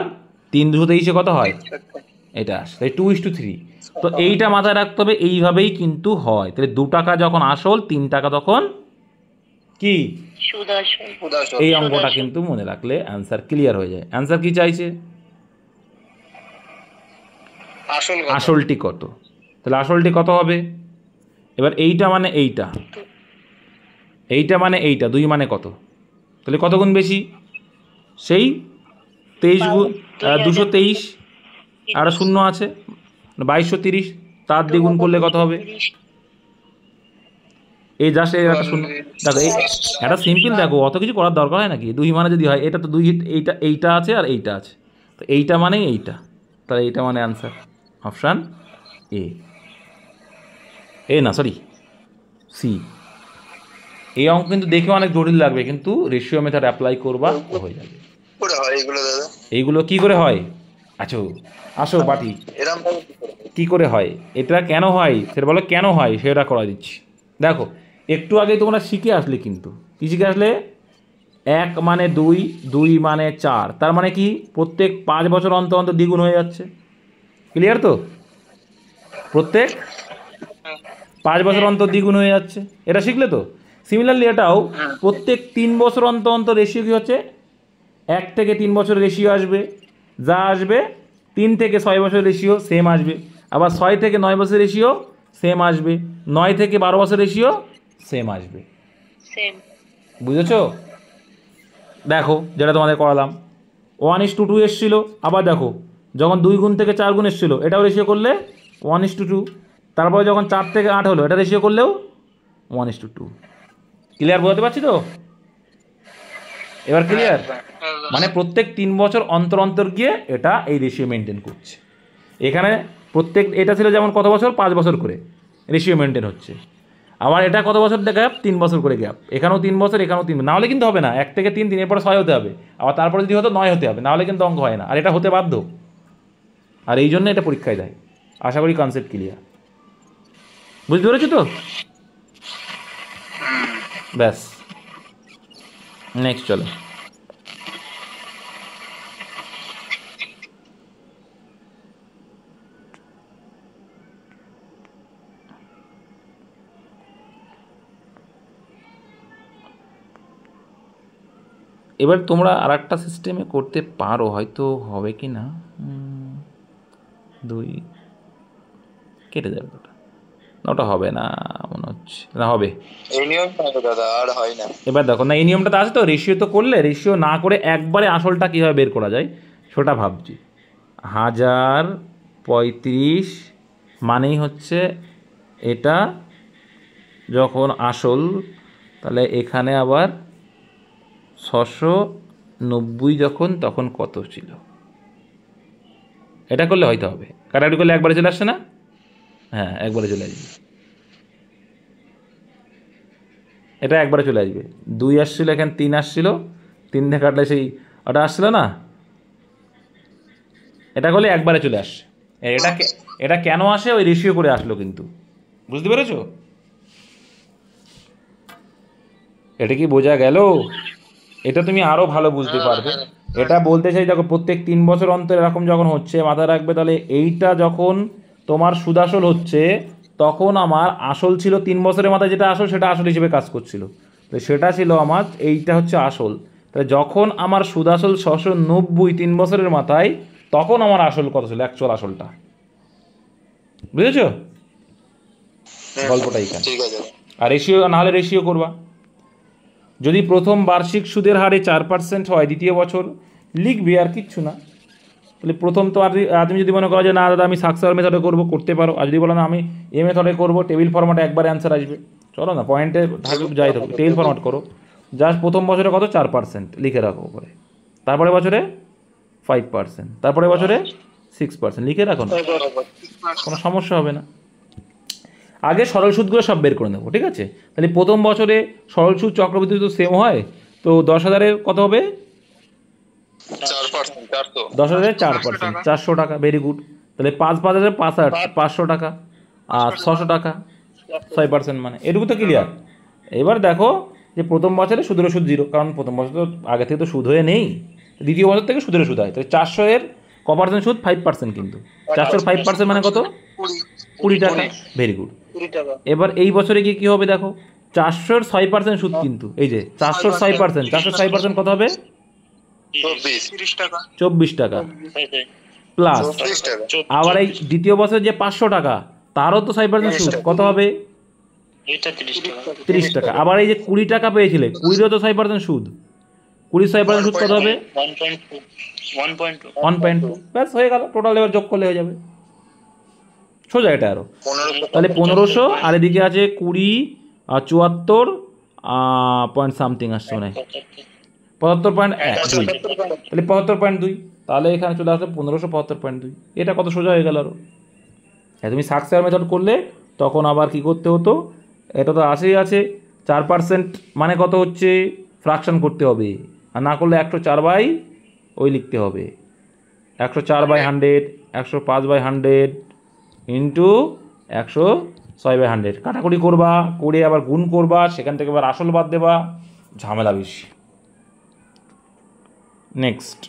3 223-এ কত হয়? এটা আসে, তাই 2:3। তো এইটা মাথায় রাখতে হবে, এইভাবেই কিন্তু হয়। তাহলে 2 টাকা যখন আসল, 3 টাকা তখন কি? সুদ আসল। এই অঙ্কটা কিন্তু মনে রাখলে অ্যান্সার ক্লিয়ার হয়ে যায়। অ্যান্সার কি চাইছে? আসলটি কত? তাহলে আসলটি কত হবে? এবার এইটা মানে এইটা, এইটা মানে এইটা, 2 মানে কত? তাহলে কত গুণ বেশি? সেই 23 গুণ 223, আর শূন্য আছে 2230, তার দ্বিগুণ করলে কত হবে? এই জাস্ট একটা শূন্য। দেখো এটা সিম্পল, দেখো অত কিছু করার দরকার হয় নাকি? 2 মানে যদি হয়, এটা তো 2, এইটা আছে আর এইটা আছে, তো এইটা মানেই এইটা, তাহলে এইটা মানে অ্যান্সার অপশান এ না সরি সি। এই অঙ্ক কিন্তু দেখে অনেক জটিল লাগবে, কিন্তু রেশিও মেথড অ্যাপ্লাই করবা হয়ে যাবে। এইগুলো কি করে হয়? আচ্ছা আসো পাটি, কি করে হয়, এটা কেন হয় সেটা বলো, কেন হয় সেটা করা দিচ্ছি। দেখো একটু আগে তোমরা শিখে আসলে, কিন্তু কি শিখে আসলে? 1 মানে 2, 2 মানে 4, তার মানে কি প্রত্যেক 5 বছর অন্তর অন্তর দ্বিগুণ হয়ে যাচ্ছে। ক্লিয়ার তো? প্রত্যেক 5 বছর অন্তর দ্বিগুণ হয়ে যাচ্ছে, এটা শিখলে তো? সিমিলারলি এটাও প্রত্যেক 3 বছর অন্তর অন্তর রেশিও কী হচ্ছে? 1 থেকে 3 বছর রেশিও আসবে, যা আসবে 3 থেকে 6 বছর রেশিও সেম আসবে, আবার 6 থেকে 9 বছর রেশিও সেম আসবে, 9 থেকে 12 বছর রেশিও সেম আসবে। বুঝেছো? দেখো যেটা তোমাদের করালাম, 1:2 এসেছিলো, আবার দেখো যখন 2 গুণ থেকে 4 গুণ এসেছিলো, এটাও রেশিও করলে 1:2, তারপরে যখন 4 থেকে 8 হলো, এটা রেশিও করলেও 1:2। ক্লিয়ার বোঝাতে পারছি তো? এবার ক্লিয়ার? মানে প্রত্যেক 3 বছর অন্তর অন্তর গিয়ে এটা এই রেশিও মেনটেন করছে। এখানে প্রত্যেক, এটা ছিল যেমন কত বছর? 5 বছর করে রেশিও মেনটেন হচ্ছে। আবার এটা কত বছর গ্যাপ? 3 বছর করে গ্যাপ, এখানেও 3 বছর, এখানেও 3, না হলে কিন্তু হবে না। 1 থেকে 3, 3 এরপরে 6 হতে হবে, আবার তারপরে যদি হতো 9 হতে হবে, না হলে কিন্তু অঙ্ক হয় না। আর এটা হতে বাধ্য, আর এই জন্য এটা পরীক্ষায় দেয়। আশা করি কনসেপ্ট ক্লিয়ার, বুঝতে পেরেছো তো? ব্যাস, নেক্সট চলো। এবার তোমরা আর একটা সিস্টেমে করতে পারো, হয়তো হবে কি না, 2 কেটে যাবে ওটা, না ওটা হবে না মনে হচ্ছে, না হবে। এই নিয়ম দাদা আর হয় না। এবার দেখো না, এই নিয়মটা তো আছে তো, রেশিও তো করলে, রেশিও না করে একবারে আসলটা কীভাবে বের করা যায় সেটা ভাবছি। 1035 মানেই হচ্ছে এটা যখন আসল, তাহলে এখানে আবার 690 যখন, তখন কত ছিল, এটা করলে হয়তো হবে। কাটাকাটি করলে একবারে চলে আসছে না? হ্যাঁ, একবারে চলে আসবে, এটা একবারে চলে আসবে। 2 আসছিল, এখানে 3 আসছিল, 3 দিয়ে কাটলে সেই ওটা আসছিল না, এটা করলে একবারে চলে আসছে। এটা কেন আসে, ওই রেশিও করে আসলো, কিন্তু বুঝতে পেরেছো? এটা কি বোঝা গেল? এটা তুমি আরও ভালো বুঝতে পারবে। এটা বলতে চাই, দেখো প্রত্যেক 3 বছর অন্তর এরকম যখন হচ্ছে, মাথায় রাখবে তাহলে এইটা যখন তোমার সুদাসল হচ্ছে, তখন আমার আসল ছিল 3 বছরের মাথায় যেটা আসল, সেটা আসল হিসেবে কাজ করছিল, তো সেটা ছিল আমার, এইটা হচ্ছে আসল। তাহলে যখন আমার সুদাসল 690 3 বছরের মাথায়, তখন আমার আসল কত ছিল, অ্যাকচুয়াল আসলটা। বুঝেছো গল্পটা এখানে? ঠিক আছে। আর রেশিও না হলে রেশিও করবা। যদি প্রথম বার্ষিক সুদের হারে 4% হয়, দ্বিতীয় বছর লিখবে, আর কিচ্ছু না। তাহলে প্রথম তো, আর তুমি যদি মনে করো যে না দাদা আমি সাকসেসর মেথডে করবো, করতে পারো। আর যদি বলো না আমি এ মেথডে করবো, টেবিল ফরম্যাটে একবার অ্যান্সার আসবে, চলো না পয়েন্টে থাকুক যাই থাকুক, টেবিল ফরম্যাট করো। জাস্ট প্রথম বছরে কত, 4% লিখে রাখো উপরে, তারপরে বছরে 5%, তারপরে বছরে 6% লিখে রাখো না, কোনো সমস্যা হবে না। আগে সরল সুদগুলো সব বের করে নেবো, ঠিক আছে? তাহলে প্রথম বছরে সরল সুদ চক্রবৃদ্ধি তো সেম হয়, তো 10,000-এর কত হবে, 10,000-এর 4%, 400 টাকা। Very good. তাহলে 5,000 500 টাকা, আর 600 টাকা 6%, মানে এটুকু তো ক্লিয়ার। এবার দেখো যে প্রথম বছরে সুদের সুদ 0, কারণ প্রথম বছর তো আগে থেকে তো সুদ হয়ে নেই, দ্বিতীয় বছর থেকে সুদের সুদ হয়। তাহলে 400-এর ক% সুদ, 5%, কিন্তু 400-এর 5% মানে কত, 20 টাকা। Very good. এবার এই বছরে গিয়ে কী হবে দেখো, 400-এর 6% সুদ, কিন্তু এই যে 400-এর 6%, 400-এর 6% কত হবে, 24 টাকা প্লাস। আবার এই দ্বিতীয় বছর যে 500 টাকা, তারও তো 6% সুদ, কত হবে, 30 টাকা। আবার এই যে 20 টাকা পেয়েছিলে, 20-এরও তো 6% সুদ, 20 6% সুদ কত হবে, 1.2। ব্যাস হয়ে গেল, টোটাল এবার যোগ করলে হয়ে যাবে, সোজা এটা আরও। তাহলে 1500, আর এদিকে আছে 20 আর 74 পয়েন্ট সামথিং আসছে, মানে 75.2, তাহলে 75.2, তাহলে এখানে চলে আসবে 1575.2। এটা কত সোজা হয়ে গেল আরও। হ্যাঁ, তুমি সাকসেসর মেথড করলে তখন আবার কি করতে হতো, এটা তো আসেই আছে, 4% মানে কত হচ্ছে, ফ্র্যাকশন করতে হবে, আর না করলে 104 ওই লিখতে হবে, 104/100, 105/100 ইন্টু 106/100, কাটাকুটি করবা, করে আবার গুণ করবা, সেখান থেকে আবার আসল বাদ দেবা, ঝামেলা বেশি। নেক্সট,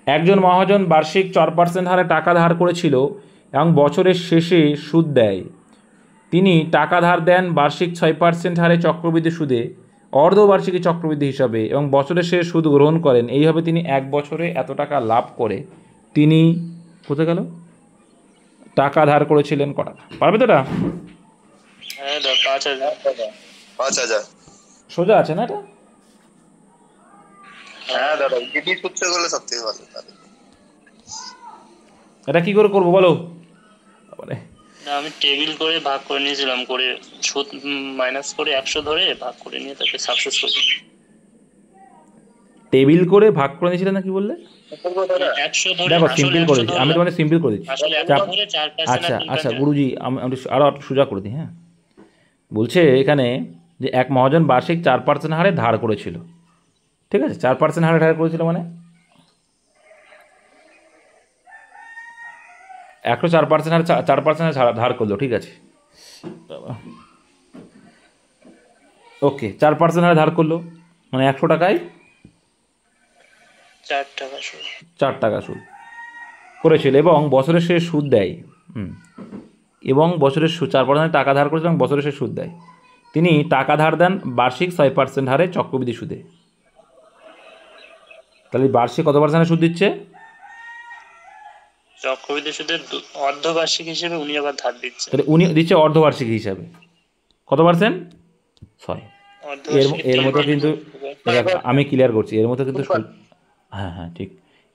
একজন মহাজন বার্ষিক 4% হারে টাকা ধার করেছিল এবং বছরের শেষে সুদ দেয়। তিনি টাকা ধার দেন বার্ষিক 6% হারে চক্রবৃদ্ধি সুদে, অর্ধবার্ষিকী চক্রবৃদ্ধি হিসাবে, এবং বছরের শেষে সুদ গ্রহণ করেন। এইভাবে তিনি এক বছরে এত টাকা লাভ করে তিনি কোথায় গেল, টাকা ধার করেছিলেন ক টাকা, পারবে তো? এটা 5,000। সোজা আছে না এটা? হ্যাঁ দাদা, ইডি সূত্রে করলে সব থেকে ভালো। এটা কি করে করবো বলো? মানে না, আমি টেবিল করে ভাগ করে নিয়েছিলাম, করে সুদ মাইনাস করে 100 ধরে ভাগ করে নিয়ে তাকে সাকসেস করি। টেবিল করে ভাগ করে নিয়েছিলেন না, কি বললে? 100 ধরে, দেখো আসলে সিম্পল 100 করে দিচ্ছি, আমি ধরলাম। তোমাদের সিম্পল করে দিচ্ছি। আসলে 100 ধরে 4% আচ্ছা আর আচ্ছা 3%। গুরুজি, আমি আরও একটু সোজা করে দিই। হ্যাঁ, বলছে এখানে যে এক মহাজন বার্ষিক 4% হারে ধার করেছিল, ঠিক আছে? 4% হারে ধার করেছিল মানে 104% হারে 4% ধার করলো, ঠিক আছে? ওকে, 4% হারে ধার করলো মানে 100 টাকায় 4 টাকা সুদ। 4 টাকা সুদ করেছিল, এবং বছরের শেষে সুদ দেয়। এবং বছরের 4% টাকা ধার করেছিল এবং বছরের শেষে সুদ দেয়। তিনি টাকা ধার দেন বার্ষিক 6% হারে চক্রবৃদ্ধি সুদে। তাহলে বার্ষিক কত পার্সেন্ট সুদ দিচ্ছে? চক্রবৃদ্ধি সুদের অর্ধবার্ষিক হিসেবে উনি আবার ধার দিচ্ছে। তাহলে উনি দিচ্ছে অর্ধবার্ষিক হিসাবে কত পার্সেন্ট? 6। এর মতো কিন্তু আমি ক্লিয়ার করছি, এর মতো কিন্তু হ্যাঁ ঠিক,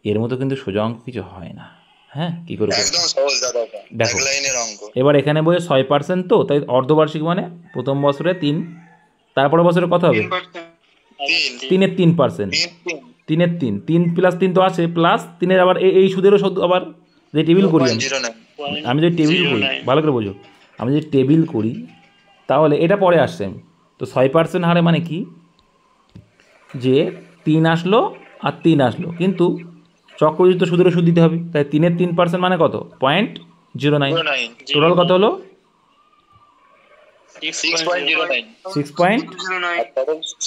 এর মতো কিন্তু সোজা অঙ্ক কিছু হয় না। হ্যাঁ, কি করে একদম সহজ দাদা, দেখো এক লাইনের অঙ্ক। এবার এখানে বলে 6%, তো তাই অর্ধবার্ষিক মানে প্রথম বছরে 3, তারপরে বছরে কত হবে? 3-এর 3%, 3-এর 3 প্লাস 3 তো আছে, প্লাস 3-এর আবার এই সুদেরও সুদ আবার যে টেবিল করি আমি যদি টেবিল করি, ভালো করে বোঝো, আমি যদি টেবিল করি তাহলে এটা পরে আসছে। তো 6% হারে মানে কি, যে 3 আসলো আর 3 আসলো, কিন্তু চক্রবৃদ্ধি সুদেরও সুদ দিতে হবে, তাই 3-এর 3% মানে কত? 0.09। টোটাল কত হলো? 6.09। 6.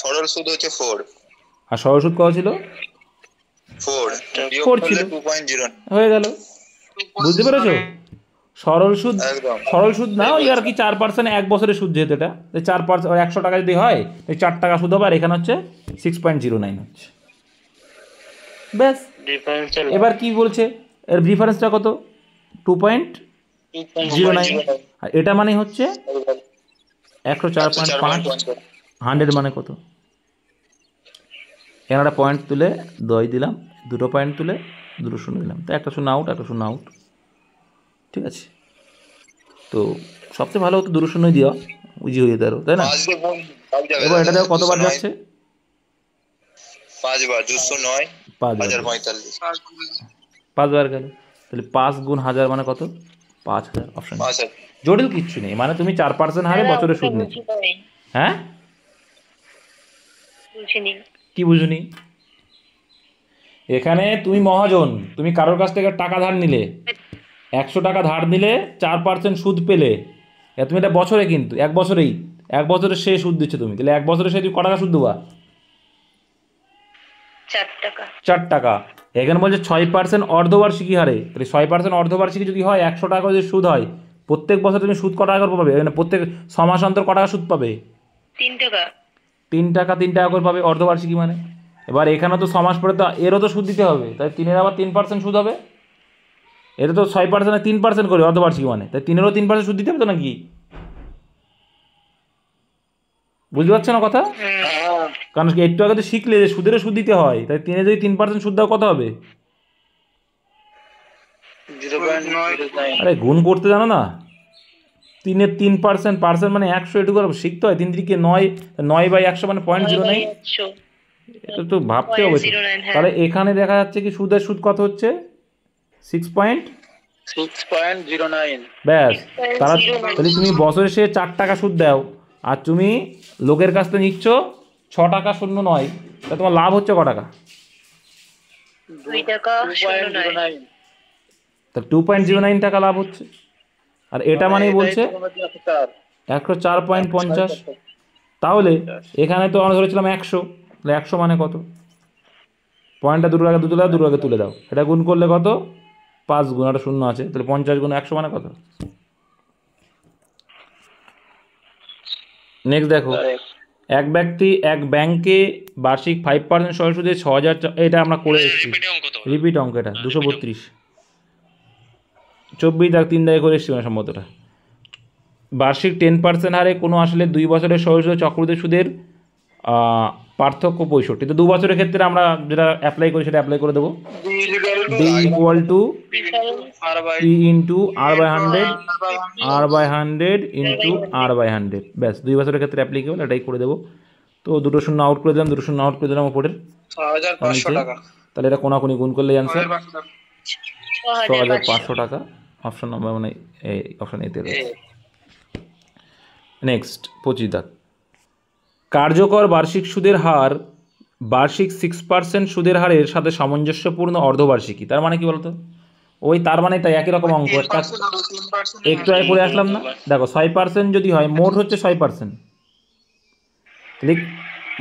সরল সুদ হচ্ছে 4। আর সরল সুদ কত ছিল? 4 ছিল। 2.09 হয়ে গেল, বুঝতে পেরেছো? সরল সুদ, একদম। সরল সুদ না ওই আর কি 4% এক বছরের সুদ, যেহেতু এটা 4% 100 টাকা যদি হয় 4 টাকা সুদ হবে, আর এখানে হচ্ছে 6.09 হচ্ছে, ব্যাস। এবার কি বলছে, এর ডিফারেন্সটা কত? 2.09। আর এটা মানে হচ্ছে 104.5। 100 মানে কত? এখানে একটা পয়েন্ট তুলে 2 দিলাম, দুটো পয়েন্ট তুলে 2 শূন্য দিলাম, তো একটা শূন্য আউট, একটা শূন্য আউট, ঠিক আছে। তো সবচেয়ে ভালো হতো 2 শূন্য দেওয়া, ইজি হয়ে যেত আরো, তাই না? এবার এটা দেখো কতবার যাচ্ছে? 5 বার, 209, 1045। 5 বার গেল, তাহলে 5 গুণ 1000 মানে কত? 5000। অপশন জটিল কিচ্ছু নেই, মানে তুমি 4% হারে বছরে সুদ নিচ্ছ। হ্যাঁ, কি বুঝুনি? এখানে তুমি মহাজন, তুমি কারোর কাছ থেকে টাকা ধার নিলে, 100 টাকা ধার নিলে 4% সুদ পেলে, তুমি এটা বছরে, কিন্তু এক বছরে সে সুদ দিচ্ছে তুমি, তাহলে এক বছরে সে তুমি ক টাকা সুদ দেবা? 4 টাকা। এখানে বলছে 6% অর্ধবার্ষিকী হারে, তাহলে 6% অর্ধবার্ষিকী যদি হয়, 100 টাকা যদি সুদ হয়, প্রত্যেক বছর তুমি সুদ ক টাকা করে পাবে? মানে প্রত্যেক 6 মাস অন্তর ক টাকা সুদ পাবে? 3 টাকা। 3 টাকা করে পাবে অর্ধবার্ষিকী মানে। এবার এখানে তো 6 মাস পরে তো এরও তো সুদ দিতে হবে, তাই 3-এর আবার 3% সুদ হবে। এটা তো 6% 3% করে অর্ধবার্ষিকী মানে, তাই 3-এরও 3% সুদ দিতে হবে তো নাকি? বুঝতে পারছো না কথা? কারণ একটু আগে তো শিখলে যে সুদেরও সুদ দিতে হয়, তাই 3-এ যদি 3% সুদ দাও কত হবে? 0.09। আরে গুণ করতে জানো না? 3-এর 3% মানে 100, এটুকু শিখতে হয়। 3 3 9/100 মানে 0.09। এটা তো ভাবতে হবে তো। তাহলে এখানে দেখা যাচ্ছে কি সুদের সুদ কত হচ্ছে? 6.09। ব্যাস। তাহলে তুমি বছরে সে 4 টাকা সুদ দাও, আর তুমি লোকের কাছ থেকে নিচ্ছ 6 টাকা 0.09, তা তোমার লাভ হচ্ছে ক টাকা? 2 টাকা 0.09। তা 2.09 টাকা লাভ হচ্ছে। আর এটা মানেই বলছে 104.50। তাহলে এখানে তো আমরা ধরেছিলাম 100, তাহলে 100 মানে কত? পয়েন্টটা দুটো আগে তুলে দাও, এটা গুণ করলে কত? 5 গুণ, একটা শূন্য আছে, তাহলে 50 গুণ 100 মানে কত? নেক্সট দেখো, এক ব্যক্তি এক ব্যাংকে বার্ষিক 5% সরল সুদে 6000, এটা আমরা করে এসেছি, রিপিট অঙ্ক, এটা 232, 24-3 দাগে করে এসেছি সম্ভবতটা। বার্ষিক 10% হারে কোনো আসলে 2 বছরের সরল সুদ চক্রবৃদ্ধি সুদের পার্থক্য 65। তো 2 বছরের ক্ষেত্রে আমরা যেটা অ্যাপ্লাই করি সেটা অ্যাপ্লাই করে দেবো। D equal to P into R/100 into R/100, ব্যাস 2 বছরের ক্ষেত্রে অ্যাপ্লিকেবল, এটাই করে দেবো। তো 2 শূন্য আউট করে দিলাম, 2 শূন্য আউট করে দিলাম ওপরের, 6500 টাকা। তাহলে এটা কোনাকুনি গুণ করলে অ্যান্সার 6500 টাকা। অপশন নাম্বার মানে এই অপশন এতে রয়েছে। নেক্সট 25 দাগ, কার্যকর বার্ষিক সুদের হার বার্ষিক 6% সুদের হারের সাথে সামঞ্জস্যপূর্ণ অর্ধবার্ষিকী। তার মানে কি বলতো? ওই তার মানে তাই একই রকম অঙ্ক, একটা একটু আগে করে আসলাম না? দেখো 6% যদি হয়, মোট হচ্ছে 6%, ঠিক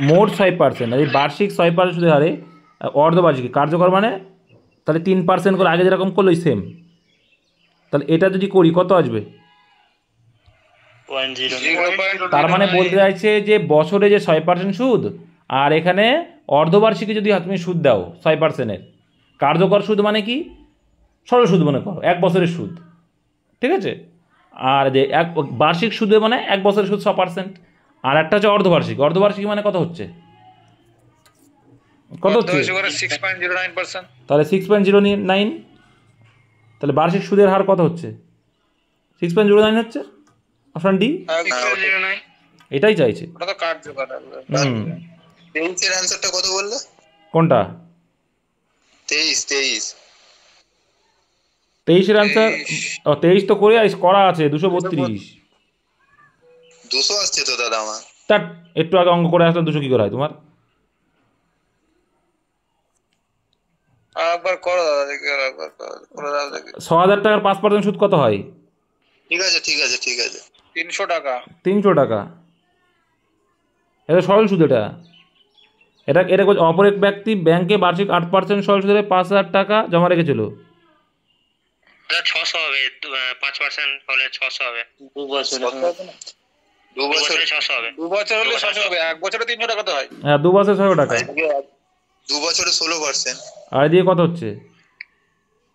মোট 6%, এই বার্ষিক 6% সুদের হারে অর্ধবার্ষিকী কার্যকর মানে, তাহলে 3% করে আগে যেরকম করলো সেম, তাহলে এটা যদি করি কত আসবে? 0.09। তার মানে বলতে চাইছে যে বছরে যে 6% সুদ, আর এখানে অর্ধবার্ষিকী যদি তুমি সুদ দাও 6%-এর, কার্যকর সুদ মানে কি, সরল সুদ মনে করো 1 বছরের সুদ, ঠিক আছে। আর যে বার্ষিক সুদে মানে 1 বছরের সুদ 100%। আর একটা হচ্ছে অর্ধবার্ষিক, অর্ধবার্ষিকী মানে কত হচ্ছে, কত হচ্ছে, 6.09%। তাহলে 6.09, তাহলে বার্ষিক সুদের হার কত হচ্ছে, 6.09 হচ্ছে, অপশন ডি, এটাই চাইছে। ওটা তো কার্যকর। হুম, 23 এর অ্যান্সারটা কত বললে? কোনটা 23? 23-এর অ্যান্সার, 23 তো করা আছে 232। 200 আসছে তো দাদা আমার। তার একটু আগে অঙ্ক করে আসলে 200 কী করে হয় তোমার? একবার করো দাদা, দেখি একবার করে দাও দেখি। 6,000 টাকার 5% সুদ কত হয়? ঠিক আছে 300 টাকা। 300 টাকা। এটা সরল সুদ। এটা এটা অপর এক ব্যক্তি ব্যাংকে বার্ষিক 8% সরল সুদে 5,000 টাকা জমা রেখেছিল। 600 হবে, 5% হলে 600 হবে। 2 বছর 2 বছর 600 হবে। 2 বছর হলে 600 হবে, 1 বছরে 300 টাকা তো হয়। হ্যাঁ, 2 বছরে 600 টাকা। 2 বছরে 16%। আর দিয়ে কত হচ্ছে?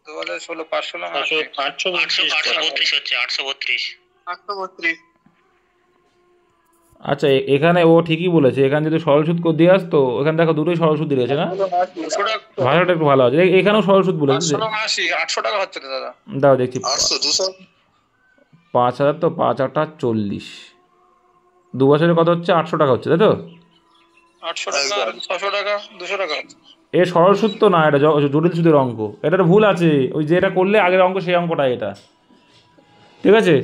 2 বছরে 16, 500 না 832 হচ্ছে, 832। আচ্ছা, এখানে ও ঠিকই বলেছে, এখানে যদি সরল সুদ দিয়ে আসতো, এখানে দেখো দুটোই সরল সুদ দিয়েছে না, ভাষাটা একটু ভালো আছে। এখানেও সরল সুদ বলেছে। 800 টাকা হচ্ছে তো দাদা। দাও দেখছি, 800 200 5,000 তো 5,8 40, 2 বছরে কত হচ্ছে, 800 টাকা হচ্ছে, তাই তো? 800 টাকা আর 600 টাকা 200 টাকা হচ্ছে। এ সরল সুদ তো না, এটা জটিল সুদের অঙ্ক। এটা ভুল আছে, ওই যেটা করলে আগের অঙ্ক সেই অঙ্কটা এটা, ঠিক আছে।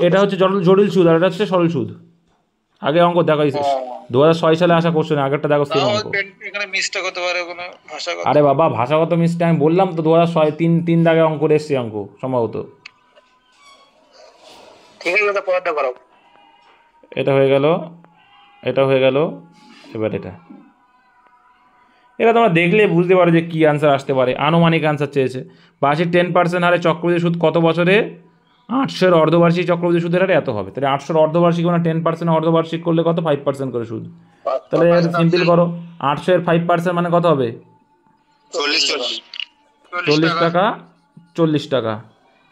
এটা হচ্ছে জটিল সুদ, আর এটা হচ্ছে সরল সুদ। আগে অঙ্ক দেখো, 2006 সালে আসা কোশ্চেন, আগেরটা দেখো সেম অঙ্ক। এখানে মিস্টেক হতে পারে কোনো ভাষাগত। আরে বাবা, ভাষাগত মিস্টেক আমি বললাম তো, 2006 তিন দাগে অঙ্ক করে এসছে অঙ্ক সম্ভবত। ঠিক আছে দাদা, পরেরটা করো। এটা হয়ে গেল, এবার এটা তোমরা দেখলে বুঝতে পারো যে কী অ্যান্সার আসতে পারে। আনুমানিক অ্যান্সার চেয়েছে। বার্ষিক 10% হারে চক্রবৃদ্ধি সুদ কত বছরে? 800-এর অর্ধবার্ষিক চক্রবৃদ্ধি সুদের হারে এত হবে। তাহলে 800-এর অর্ধবার্ষিক মানে 10% অর্ধবার্ষিক করলে কত? 5% করে সুদ। তাহলে সিম্পল করো, 800-এর 5% মানে কত হবে? 40 টাকা, 40 টাকা।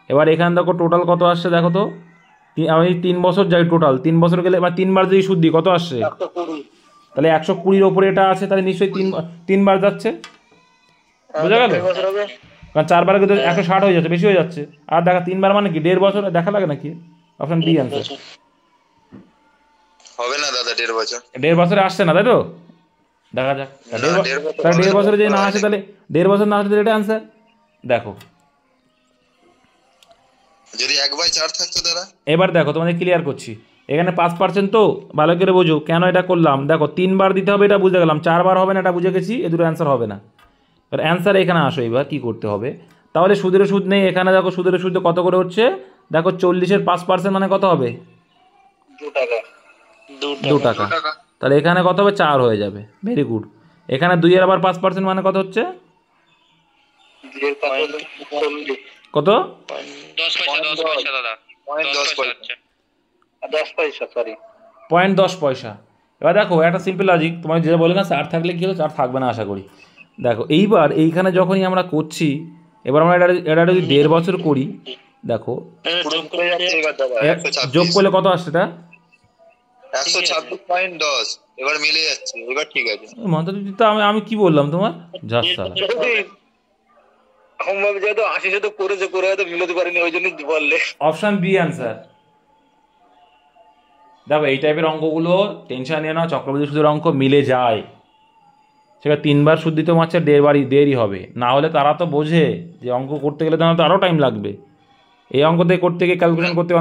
এবার এখানে দেখো টোটাল কত আসছে, দেখো তো। আমি 3 বছর যাই টোটাল, 3 বছর গেলে এবার 3 বার যদি সুদ দিই কত আসছে? তাহলে 120-এর ওপরে এটা আছে, তাহলে নিশ্চয়ই 3 বার যাচ্ছে, বোঝা গেল? কারণ 4 বার কিন্তু 160 হয়ে যাচ্ছে, বেশি হয়ে যাচ্ছে। আর দেখা 3 বার মানে কি 1.5 বছর, দেখা লাগে নাকি? অপশন ডি অ্যান্সার হবে না দাদা, 1.5 বছর। 1.5 বছরে আসছে না, তাই তো? দেখা যাক। তাহলে 1.5 বছরে যদি না আসে, তাহলে 1.5 বছর না আসে, তাহলে এটা অ্যান্সার। দেখো যদি 1/4 থাকতো দাদা। এবার দেখো, তোমাদের ক্লিয়ার করছি। এখানে 5% তো, ভালো করে বোঝো কেন এটা করলাম। দেখো 3 বার দিতে হবে, এটা বুঝে গেলাম। 4 বার হবে না, এটা বুঝে গেছি। এ দুটো অ্যান্সার হবে না। এবার অ্যান্সার এখানে আসো, এবার কী করতে হবে। তাহলে সুদের সুদ নেই এখানে। দেখো সুদের সুদ কত করে হচ্ছে, দেখো 40-এর 5% মানে কত হবে? 2 টাকা। তাহলে এখানে কত হবে? 4 হয়ে যাবে। Very good. এখানে 2-এর আবার 5% মানে কত হচ্ছে? কত? 10 পয়সা দাদা, 10 পয়সা। 0.10 পয়সা। এবার দেখো একটা সিম্পল লজিক, তোমার যেটা বলে না, 4 থাকলে কী হলো, 4 থাকবে না আশা করি। দেখো এইবার এইখানে যখনই আমরা করছি, এবার আমরা এটা যদি 1.5 বছর করি, দেখো যোগ করলে কত আসছে? এটা 126.10। এবার মিলে যাচ্ছে, এবার ঠিক আছে। মাথাটা আমি কি বললাম তোমার? ঝাঁসা যেহেতু 80 তো করেছে, করে হয়তো মিলাতে পারিনি, ওই জন্যই বললে। Option B answer. দেখো এই টাইপের অঙ্কগুলো টেনশন নিয়ে না, চক্রবৃদ্ধি সুদের অঙ্ক মিলে যায়। সেটা 3 বার সুদ দিতে মারছে, 1.5 দেরি হবে। না হলে তারা তো বোঝে যে অঙ্ক করতে গেলে তো আরও টাইম লাগবে। এই অঙ্কতে করতে গিয়ে ক্যালকুলেশন করতে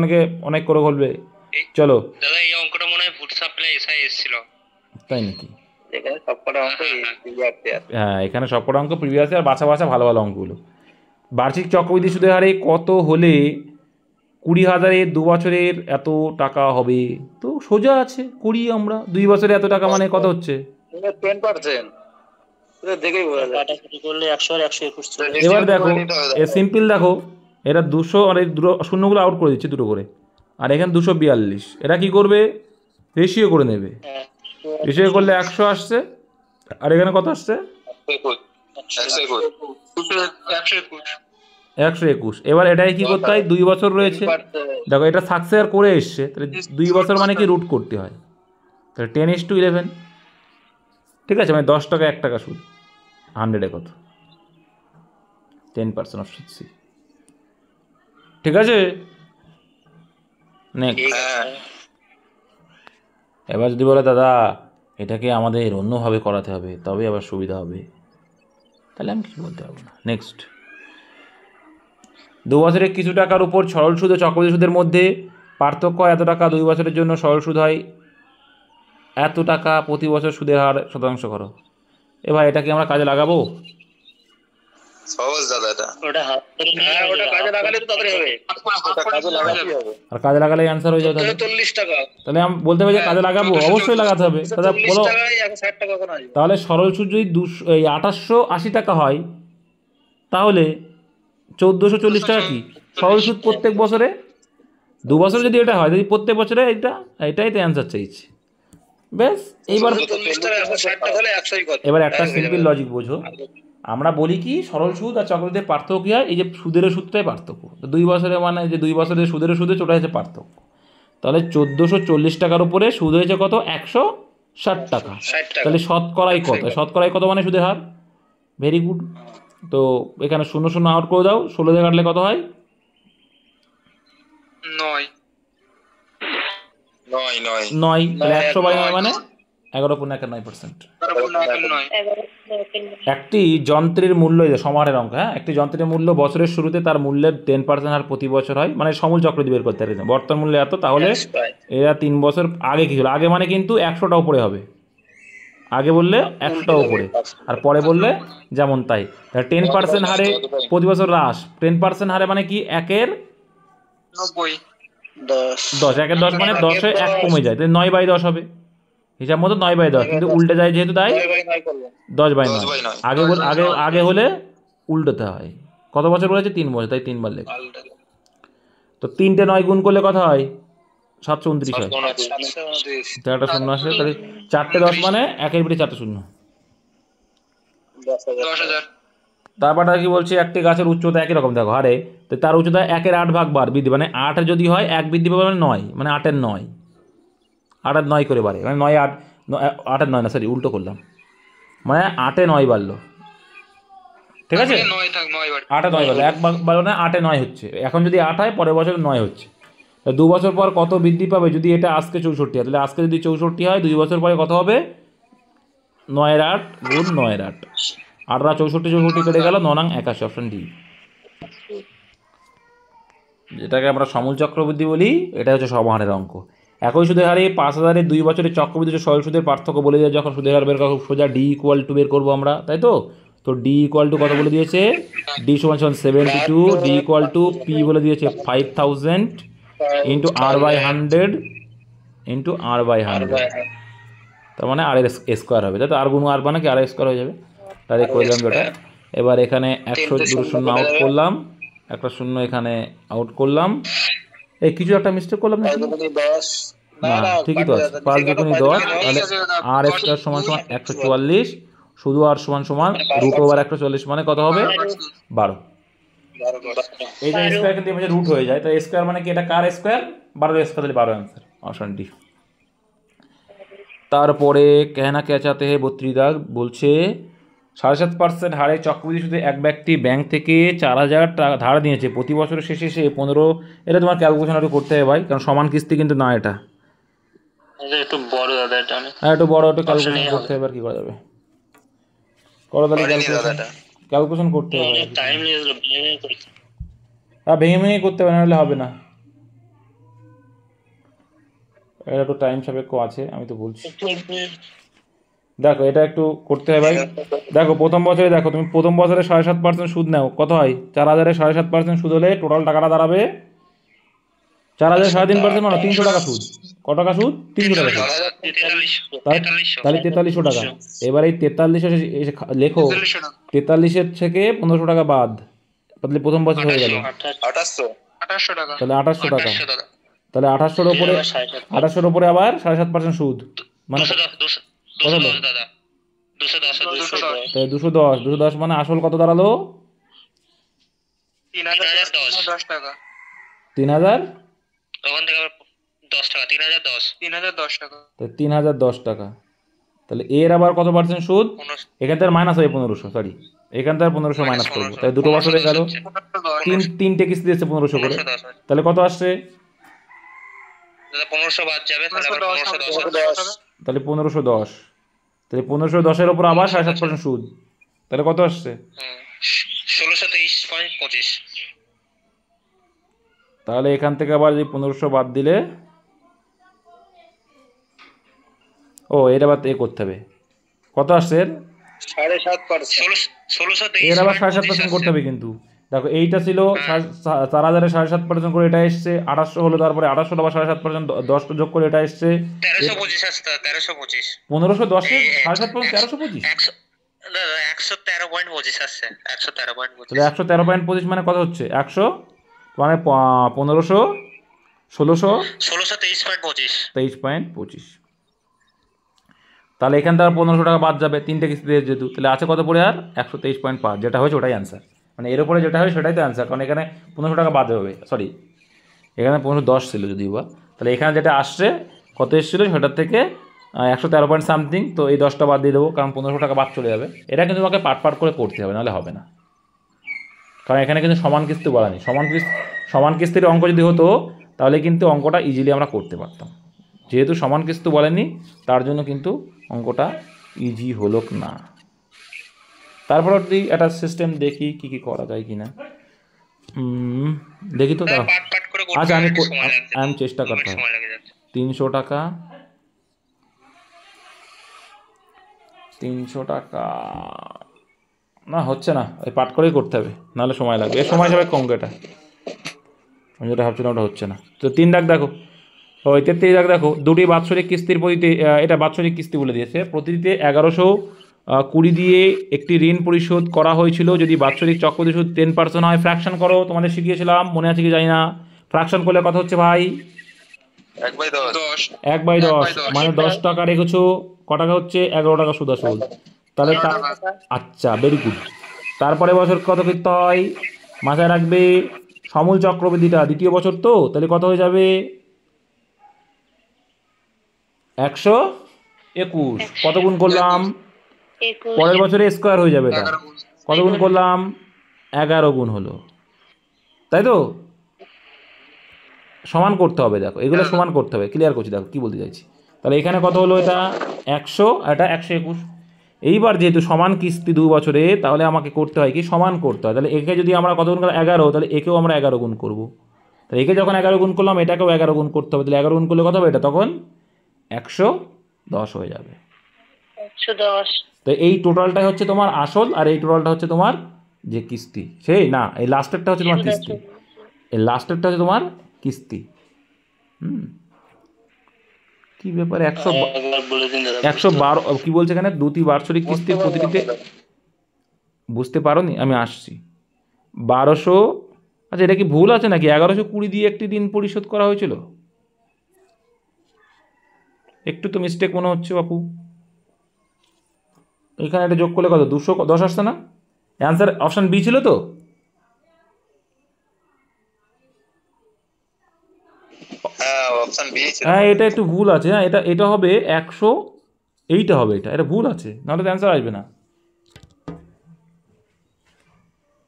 অনেক করে বলবে। চলো দাদা, এই অঙ্কটা মনে হয় ফুড সাপ্লাই এসআই এসেছিল, তাই নাকি? এখানে সবকটা অঙ্ক হ্যাঁ, এখানে সবকটা অঙ্ক প্রিভিয়াস আর বাছা ভালো ভালো অঙ্কগুলো। বার্ষিক চক্রবৃদ্ধি সুদের হারে কত হলে 20,000-এর 2 বছরের এত টাকা হবে? তো সোজা আছে, করি আমরা। 2 বছরে এত টাকা মানে কত হচ্ছে? 10%। দেখেই বোঝা যায়। কাটাকুটি করলে 100 আর 121 চলে। এবার দেখো সিম্পল, দেখো এটা 200 আর এই দুটো শূন্যগুলো আউট করে দিচ্ছে দুটো করে, আর এখানে 242। এটা কি করবে? রেশিও করে নেবে। হিসেবে করলে 100 আসছে, আর এখানে কত আসছে? 121। এবার এটাই কি করতে হয়, 2 বছর রয়েছে, দেখো এটা সাকসেস করে এসছে, তাহলে 2 বছর মানে কি রুট করতে হয়, তাহলে 10:11, ঠিক আছে, মানে 10 টাকা 1 টাকা সুদ, 100-এ কত? 10%, অপশন সি, ঠিক আছে। নেক্সট, এবার যদি বলে দাদা এটাকে আমাদের অন্যভাবে করাতে হবে তবে আবার সুবিধা হবে, তাহলে আমি কিছু বলতে পারবো না। নেক্সট, 2 বছরে কিছু টাকার উপর সরল সুদ ও চক্রবৃদ্ধি সুদের মধ্যে পার্থক্য হয় এত টাকা, 2 বছরের জন্য সরল সুদ হয় এত টাকা, প্রতি বছর সুদের হার শতাংশ করো। এবার এটা কি আমরা কাজে লাগাবো? সহজ দাদা এটা। ওটা হাত করে নিয়ে ওটা কাজে লাগালে তো তাড়াতাড়ি হবে। ওটা কাজে লাগাতেই হবে। আর কাজে লাগালে অ্যান্সার হয়ে যাবে, তাহলে 40 টাকা। তাহলে আমি বলতে পারি যে কাজে লাগাবো, অবশ্যই লাগাতে হবে। দাদা 40 বলো, টাকায় 160 টাকা ওখানে আসবে। তাহলে সরল সুদ যদি 2880 টাকা হয়, তাহলে 1440 টাকা কি সরল সুদ প্রত্যেক বছরে? 2 বছরে যদি এটা হয়, যদি প্রত্যেক বছরে এটাই তো অ্যান্সার চাইছি। বেশ, এইবার 40 টাকা 160 টাকা হলে 100ই কত? এবার একটা সিম্পল লজিক বোঝো। আমরা বলি কি সরল সুদ আর চক্রবৃদ্ধির পার্থক্য কী হয়, এই যে সুদের সুদটাই পার্থক্য। তো 2 বছরে মানে যে 2 বছরের সুদের সুদে ওটা হচ্ছে পার্থক্য। তাহলে 1440 টাকার উপরে সুদ হয়েছে কত? 160 টাকা। 60 টাকা। তাহলে শতকরাই কত? শতকরাই কত মানে সুদের হার? Very good. তো এখানে 0 আউট করে দাও, 16 দিয়ে কাটলে কত হয়? 9। 9। তাহলে 100/9 মানে 11.9%। একটি যন্ত্রের মূল্য, এই যে সমাহারের অঙ্ক, হ্যাঁ, একটি যন্ত্রের মূল্য বছরের শুরুতে তার মূল্যের 10% হার প্রতি বছর হয়, মানে সমূল চক্রবৃদ্ধি বের করতে পারে। বর্তমান মূল্য এত, তাহলে এরা 3 বছর আগে কী ছিল? আগে মানে কিন্তু 100টা উপরে হবে, আগে বললে 100টা উপরে, আর পরে বললে যেমন তাই। 10% হারে প্রতি বছর হ্রাস, 10% হারে মানে কি 1-এর 10, 1-এর 10 মানে 10-এ 1 কমে যায়, তাহলে 9/10 হবে, হিসাব মতো 9/10, কিন্তু উল্টে যায় যেহেতু তাই 10/9। আগে হলে উল্টোতে হয়। কত বছর বলেছে? 3 বছর, তাই 3 বার লেখ। তো 3টে 9 গুণ করলে কত হয়? 729 হয়। তো একটা শূন্য আসে, তাহলে 4টে 10 মানে 1-এর পিঠে 4টে শূন্য। 10,000। তারপরটা কি বলছে, একটি গাছের উচ্চতা একই রকম দেখো হারে, তো তার উচ্চতা 1-এর 8 ভাগ বার বৃদ্ধি, মানে 8 যদি হয় 1 বৃদ্ধি পাবে মানে 9, মানে 8-এর 9, 8-এর 9 করে বাড়ে, মানে 9 8 8-এর 9 না, সরি উল্টো করলাম, মানে 8-এ 9 বাড়লো, ঠিক আছে, 8-এ 9 বাড়লো, 1 বাড়লো না, 8-এ 9 হচ্ছে। এখন যদি 8 হয়, পরের বছর 9 হচ্ছে। তো 2 বছর পর কত বৃদ্ধি পাবে? যদি এটা আজকে 64 হয়, তাহলে আজকে যদি 64 হয়, 2 বছর পরে কত হবে? 9-এর 8 গুণ 9-এর 8, 8-রা 64 কেটে গেল, 9 নং 81, অপশন ডি। যেটাকে আমরা সমূল চক্রবৃদ্ধি বলি, এটা হচ্ছে সমাহারের অঙ্ক। একই সুদের হারে 5000-এর 2 বছরের চক্রবৃদ্ধি সরল সুদের পার্থক্য বলে দেয়, যখন সুদের হার বের করা খুব সোজা, ডি ইকুয়াল টু বের করবো আমরা, তাই তো। তো ডি ইকুয়াল টু কত বলে দিয়েছে? ডি সমান 72, ডি ইকুয়াল টু পি বলে দিয়েছে 5000 ইন্টু r/100 ইন্টু r/100, তার মানে আর স্কোয়ার হবে, তাই তো। আর গুণ আর মানে কি আর স্কোয়ার হয়ে যাবে, তাহলে করলাম যেটা। এবার এখানে 100 শূন্য আউট করলাম, একটা শূন্য এখানে আউট করলাম, এই কিছু একটা মিস্টেক করলাম না? না, ঠিকই তো আছে, 5 দুগুণে 10, তাহলে আর স্কোয়ার সমান সমান 144, শুধু আর সমান সমান রুট ওভার 144 মানে কত হবে? 12। এই যে স্কোয়ার কিন্তু এভাবে রুট হয়ে যায়, তাই স্কোয়ার মানে কি এটা কার স্কোয়ার? 12 স্কোয়ার, তাহলে 12 অ্যান্সার, অপশন ডি। তারপরে কেনা কে চাতে হে 32 দাগ বলছে 7.5% হারে চক্রবৃদ্ধি সুদে এক ব্যক্তি ব্যাংক থেকে 4000 টাকা ধার নিয়েছে, প্রতি বছরের শেষে সে 15, এটা তোমার ক্যালকুলেশন একটু করতে হবে ভাই, কারণ সমান কিস্তি কিন্তু না এটা। একটু বড় দাদা, এটা হ্যাঁ, একটু বড়, একটু ক্যালকুলেশন করতে হবে, আর কি করা যাবে, করো তাহলে ক্যালকুলেশন করতে হবে, টাইম নিয়েছিল, হ্যাঁ ভেঙে ভেঙে করতে হবে, নাহলে হবে না, এটা একটু টাইম সাপেক্ষ আছে, আমি তো বলছি। দেখো এটা একটু করতে হবে ভাই। দেখো প্রথম বছরে, দেখো তুমি প্রথম বছরে 7.5% সুদ নাও, কত হয়? 4000-এ 7.5% সুদ হলে টোটাল টাকাটা দাঁড়াবে 4000 3.5% মানে 300 টাকা সুদ। কত টাকা সুদ? 300 টাকা সুদ, তাহলে 4300 টাকা। এবার এই 43 লেখো, 43-এর থেকে 1500 টাকা বাদ, তাহলে প্রথম বছর হয়ে গেল 2800 টাকা। তাহলে 2800 টাকা, তাহলে 2800-এর উপরে আবার 7.5% সুদ, মানে 210 দাদা, 210 তাই 210 মানে আসল কত দাঁড়ালো? 3010 টাকা। 3000, ওখান থেকে আবার 10 টাকা, 3010 টাকা। তো 3010 টাকা। তাহলে এর আবার কত পার্সেন্ট সুদ? এখান থেকে মাইনাস হবে 1500, সরি এখান থেকে 1500 মাইনাস করবো, তাই দুটো বছর হয়ে গেল। তিনটে কিস্তি দিচ্ছে 1500 করে, 1510 তাহলে কত আসছে? দাদা 1500 বাদ যাবে, তাহলে আবার 1510 তাহলে 1510, তাহলে 1510-এর ওপর আবার 7.5% সুদ, তাহলে কত আসছে? 1623.25। তাহলে এখান থেকে আবার যদি 1500 বাদ দিলে, ও এটা আবার এ করতে হবে, কত আসছে এর? 7.5%। এর আবার 7.5% করতে হবে কিন্তু। দেখো এইটা ছিল 4000-এ 7.5% করে, এটা এসছে 2800 হলো, তারপরে 2800 আবার 7.5%, 10 যোগ করে এটা এসছে 1325 আসছে, 1325। 1510-এ 7.5% 1325, দাদা 113.25 আসছে, 113.25। তাহলে 113.25 মানে কত হচ্ছে? 100 মানে 1500, 1600, 1623.25। তাহলে এখান থেকে 1500 টাকা বাদ যাবে তিনটে কিস্তিতে যেহেতু, তাহলে আছে কত পড়ে আর? 123.5, যেটা হয়েছে ওটাই অ্যান্সার, মানে এর উপরে যেটা হয় সেটাই তো অ্যান্সার, কারণ এখানে 1500 টাকা বাদ হবে, সরি এখানে 1510 ছিল যদিও বা, তাহলে এখানে যেটা আসছে কত এসেছিলো সেটার থেকে 113 পয়েন্ট সামথিং, তো এই 10টা বাদ দিয়ে দেবো, কারণ 1500 টাকা বাদ চলে যাবে। এটা কিন্তু তোমাকে পাট করে করতে হবে, নাহলে হবে না, কারণ এখানে কিন্তু সমান কিস্তি বলা নেই। সমান কিস্তির অঙ্ক যদি হতো তাহলে কিন্তু অঙ্কটা ইজিলি আমরা করতে পারতাম, যেহেতু সমান কিস্তি বলেনি তার জন্য কিন্তু অঙ্কটা ইজি হলো না। তারপর যদি একটা সিস্টেম দেখি কি কি করা যায় কি না, দেখি তো দাও। পাট করে করতে আচ্ছা আমি লাগছে, চেষ্টা করতে হবে। সময় লাগে যাচ্ছে। 300 টাকা, 300 টাকা না হচ্ছে না, ওই পাট করেই করতে হবে, নাহলে সময় লাগবে, এর সময় যাবে কম, এটা আমি যেটা ভাবছিলাম ওটা হচ্ছে না। তো 3 দাগ দেখো, ওই 33 দাগ দেখো, দুটি বাৎসরিক কিস্তির প্রতিতে, এটা বাৎসরিক কিস্তি বলে দিয়েছে, প্রতিটিতে 1120 দিয়ে একটি ঋণ পরিশোধ করা হয়েছিল, যদি বাৎসরিক চক্রবৃদ্ধি সুদ 10% হয়। ফ্র্যাকশন করো, তোমাদের শিখিয়েছিলাম, মনে আছে কি জানি না। ফ্র্যাকশন করলে কথা হচ্ছে ভাই 1/10। 1/10 মানে 10 টাকা রেখেছো, ক টাকা হচ্ছে? 11 টাকা সুদ আসল, তাহলে আচ্ছা ভেরি গুড। তারপরে বছর কত করতে হয় মাথায় রাখবে, সমূল চক্রবৃদ্ধিটা দ্বিতীয় বছর, তো তাহলে কত হয়ে যাবে? 121। কত গুণ করলাম? 21। পরের বছরে স্কোয়ার হয়ে যাবে এটা, কত গুণ করলাম? 11 গুণ হলো, তাই তো? সমান করতে হবে, দেখো এগুলো সমান করতে হবে, ক্লিয়ার করছি, দেখো কী বলতে চাইছি। তাহলে এখানে কত হলো? এটা 100, এটা 121। এইবার যেহেতু সমান কিস্তি 2 বছরে, তাহলে আমাকে করতে হয় কি? সমান করতে হয়। তাহলে একে যদি আমরা কত গুণ করলাম? 11, তাহলে একেও আমরা 11 গুণ করবো। তাহলে একে যখন 11 গুণ করলাম, এটাকেও 11 গুণ করতে হবে, তাহলে 11 গুণ করলে কত হবে? এটা তখন 110 হয়ে যাবে। 110। তো এই টোটালটাই হচ্ছে তোমার আসল, আর এই টোটালটা হচ্ছে তোমার যে কিস্তি, সেই না, এই লাস্টেরটা হচ্ছে তোমার কিস্তি, এই লাস্টেরটা হচ্ছে তোমার কিস্তি। কি ব্যাপার? 112 কি বলছে এখানে? দুটি বার্ষিক কিস্তির প্রতিটিতে, বুঝতে পারোনি? আমি আসছি। 1200, আচ্ছা এটা কি ভুল আছে নাকি? 1120 দিয়ে একটি ঋণ পরিশোধ করা হয়েছিল, একটু তো মিস্টেক মনে হচ্ছে বাপু। এখানে এটা যোগ করলে কত? 210 আসছে না? অ্যান্সার অপশান বি ছিল তো? হ্যাঁ এটা একটু ভুল আছে, হ্যাঁ এটা হবে 100, এইটা হবে, এটা ভুল আছে, নাহলে তো অ্যান্সার আসবে না,